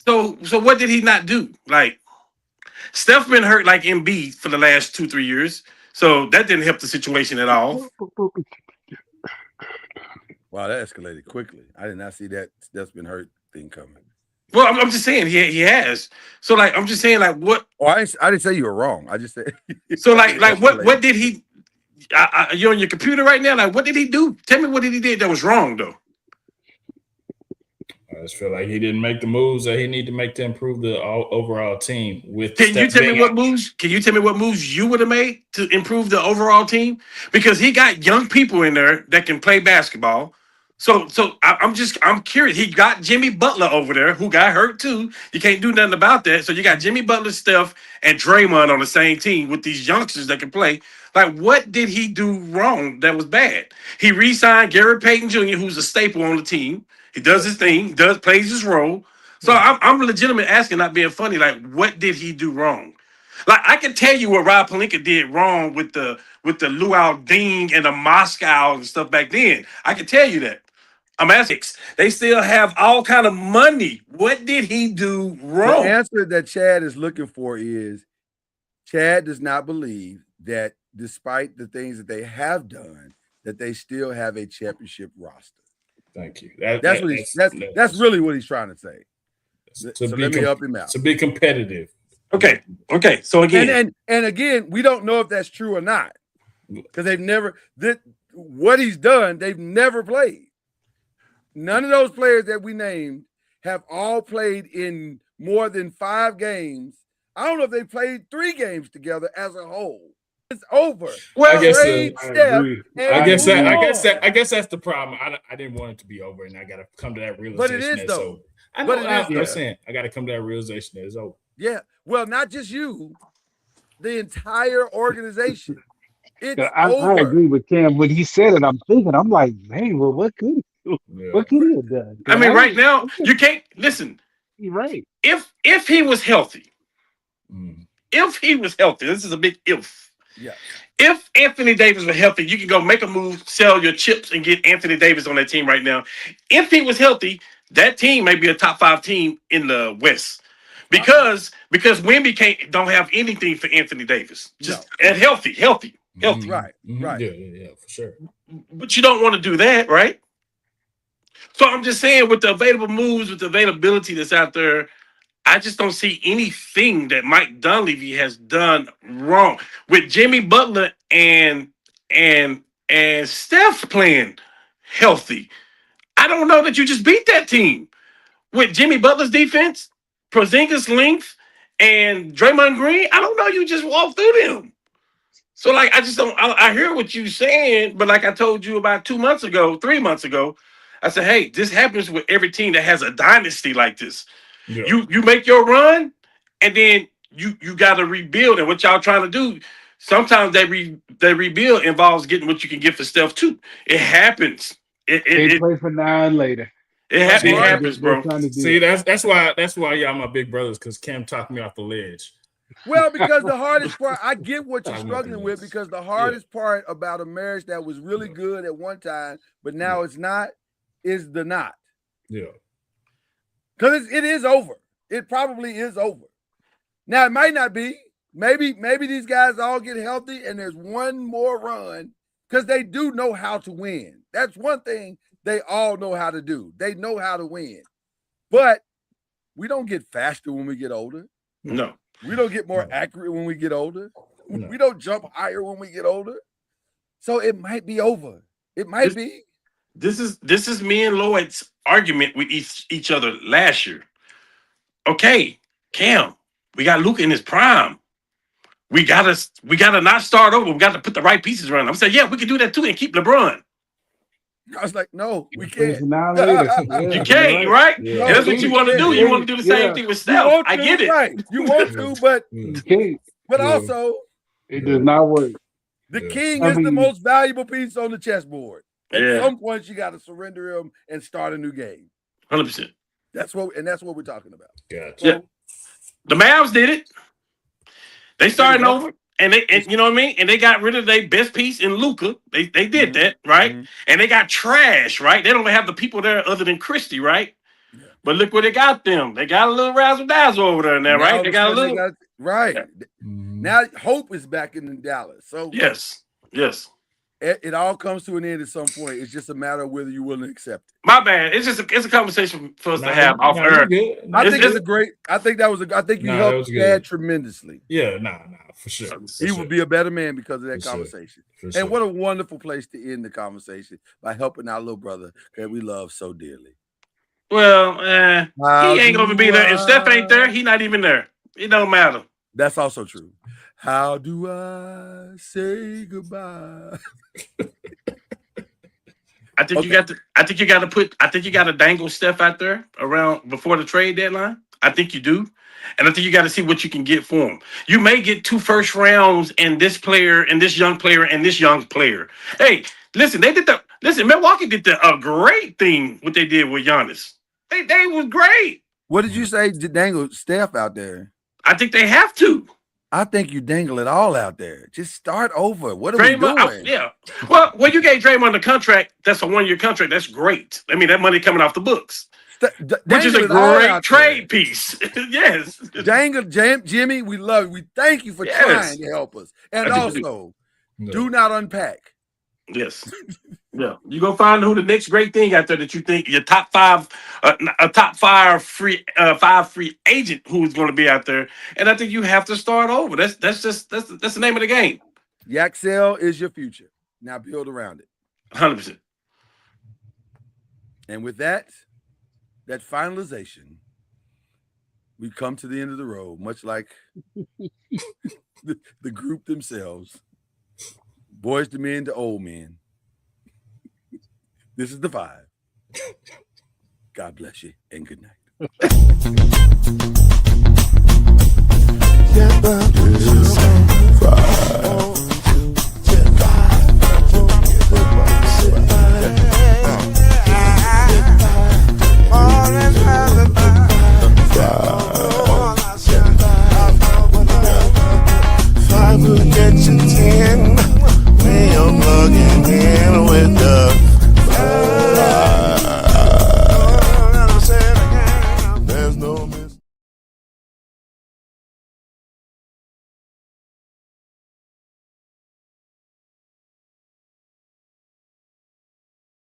so what did he not do? Like, Steph been hurt like Embiid for the last 2-3 years, so that didn't help the situation at all. Wow, that escalated quickly. I did not see that Steph's been hurt thing coming. Well, I'm just saying he has. So like, I'm just saying like what. Oh, I didn't say you were wrong. I just said. So like what did he? You're on your computer right now. Like, what did he do? Tell me what did he did that was wrong though. I just feel like he didn't make the moves that he needed to make to improve the overall team. With Can you tell me what moves? Can you tell me what moves you would have made to improve the overall team? Because he got young people in there that can play basketball. So I'm curious. He got Jimmy Butler over there, who got hurt too. You can't do nothing about that. So you got Jimmy Butler, Steph, and Draymond on the same team with these youngsters that can play. Like, what did he do wrong that was bad? He re-signed Gary Payton Jr., who's a staple on the team. He does his thing, plays his role. So I'm legitimate asking, not being funny. Like, what did he do wrong? Like, I can tell you what Rob Pelinka did wrong with the Luau Ding and the Moscow and stuff back then. I can tell you that. I'm asking. They still have all kind of money. What did he do wrong? The answer that Chad is looking for is Chad does not believe that despite the things that they have done, that they still have a championship roster. Thank you. That's really what he's trying to say. To so let me help him out. To be competitive. Okay. So again, and again, we don't know if that's true or not because they've never what he's done. They've never played. None of those players that we named have all played in more than 5 games. I don't know if they played 3 games together as a whole. It's over. Well, I guess I guess that's the problem. I didn't want it to be over, and I got to come to that realization. But it is though. I know I'm saying. I got to come to that realization that it's over. Yeah. Well, not just you, the entire organization. I agree with Cam when he said it. I'm thinking, I'm like, man, well, what could he do? Yeah. What could he have done? I mean, right now you can't listen. You're right. If he was healthy, Mm. if he was healthy, this is a big if. Yeah. If Anthony Davis was healthy, you can go make a move, sell your chips, and get Anthony Davis on that team right now. If he was healthy, that team may be a top 5 team in the West. Because Wemby don't have anything for Anthony Davis. Just and healthy. Mm-hmm. Right. Yeah, for sure. But you don't want to do that, right? So I'm just saying, with the available moves, with the availability that's out there, I just don't see anything that Mike Dunleavy has done wrong with Jimmy Butler and Steph playing healthy. I don't know that you just beat that team with Jimmy Butler's defense, Porzingis' length, and Draymond Green. I don't know you just walk through them. So like I just don't. I hear what you're saying, but like I told you about 3 months ago, I said, hey, this happens with every team that has a dynasty like this. Yeah. You make your run, and then you got to rebuild. And what y'all trying to do? Sometimes they rebuild involves getting what you can get for Steph too. It happens. They play for 9 later. It happens, bro. See, that's why y'all my big brothers, because Cam talked me off the ledge. Well, because the hardest part, I get what you're struggling with, because the hardest part about a marriage that was really good at one time, but now it's not, is the knot. Yeah. Because it is over. It probably is over. Now, it might not be. Maybe these guys all get healthy and there's one more run, because they do know how to win. That's one thing they all know how to do. They know how to win. But we don't get faster when we get older. No. We don't get more accurate when we get older. No. We don't jump higher when we get older. So it might be over. It might be. This is me and Lloyd's argument with each other last year. Okay, Cam, we got Luka in his prime. We gotta not start over. We got to put the right pieces around him. I'm saying, yeah, we can do that too and keep LeBron. I was like, no, we can't. You can't, right? Yeah. And that's what you want to do. You want to do the same thing with Steph. I get it. Right. You want to, but You can't. also It does not work. the king is the most valuable piece on the chessboard. At some point, you got to surrender him and start a new game. 100%. That's what we're talking about. Gotcha. Yeah. The Mavs did it. They started over, And you know what I mean? And they got rid of their best piece in Luka. They did that, right? And they got trash, right? They don't even have the people there other than Christie, right? Yeah. But look what they got them. They got a little razzle dazzle over there now, right? They got a little right. Yeah. Now hope is back in Dallas. So yes. It all comes to an end at some point. It's just a matter of whether you're willing to accept it. My bad. It's a conversation for us to have off air. I think it's a great. I think that was. I think you helped Dad tremendously. Yeah, for sure. He would be a better man because of that For conversation. For sure. And what a wonderful place to end the conversation by helping our little brother that we love so dearly. Well, he ain't gonna be there. If Steph ain't there, he not even there. It don't matter. That's also true. How do I say goodbye? I think you got to. I think you got to dangle Steph out there around before the trade deadline. I think you do, and I think you got to see what you can get for him. You may get 2 first rounds and this player and this young player and this young player. Hey, listen, Milwaukee did a great thing. What they did with Giannis, they was great. What did you say? Dangle Steph out there? I think they have to. I think you dangle it all out there. Just start over. What are we doing? Yeah. Well, when you gave Draymond the contract, that's a 1-year contract. That's great. I mean, that money coming off the books, which is a great trade piece. Yes. Dangle, Jimmy, we love you. We thank you for trying to help us. And also, do not unpack. Yes. Yeah. You go find who the next great thing out there that you think your top 5, a top 5 free agent who is going to be out there. And I think you have to start over. That's the name of the game. Yaxel is your future. Now build around it. 100%. And with that finalization, we come to the end of the road, much like the group themselves. Boys to men to old men. This is the 5. God bless you and good night. Five will get you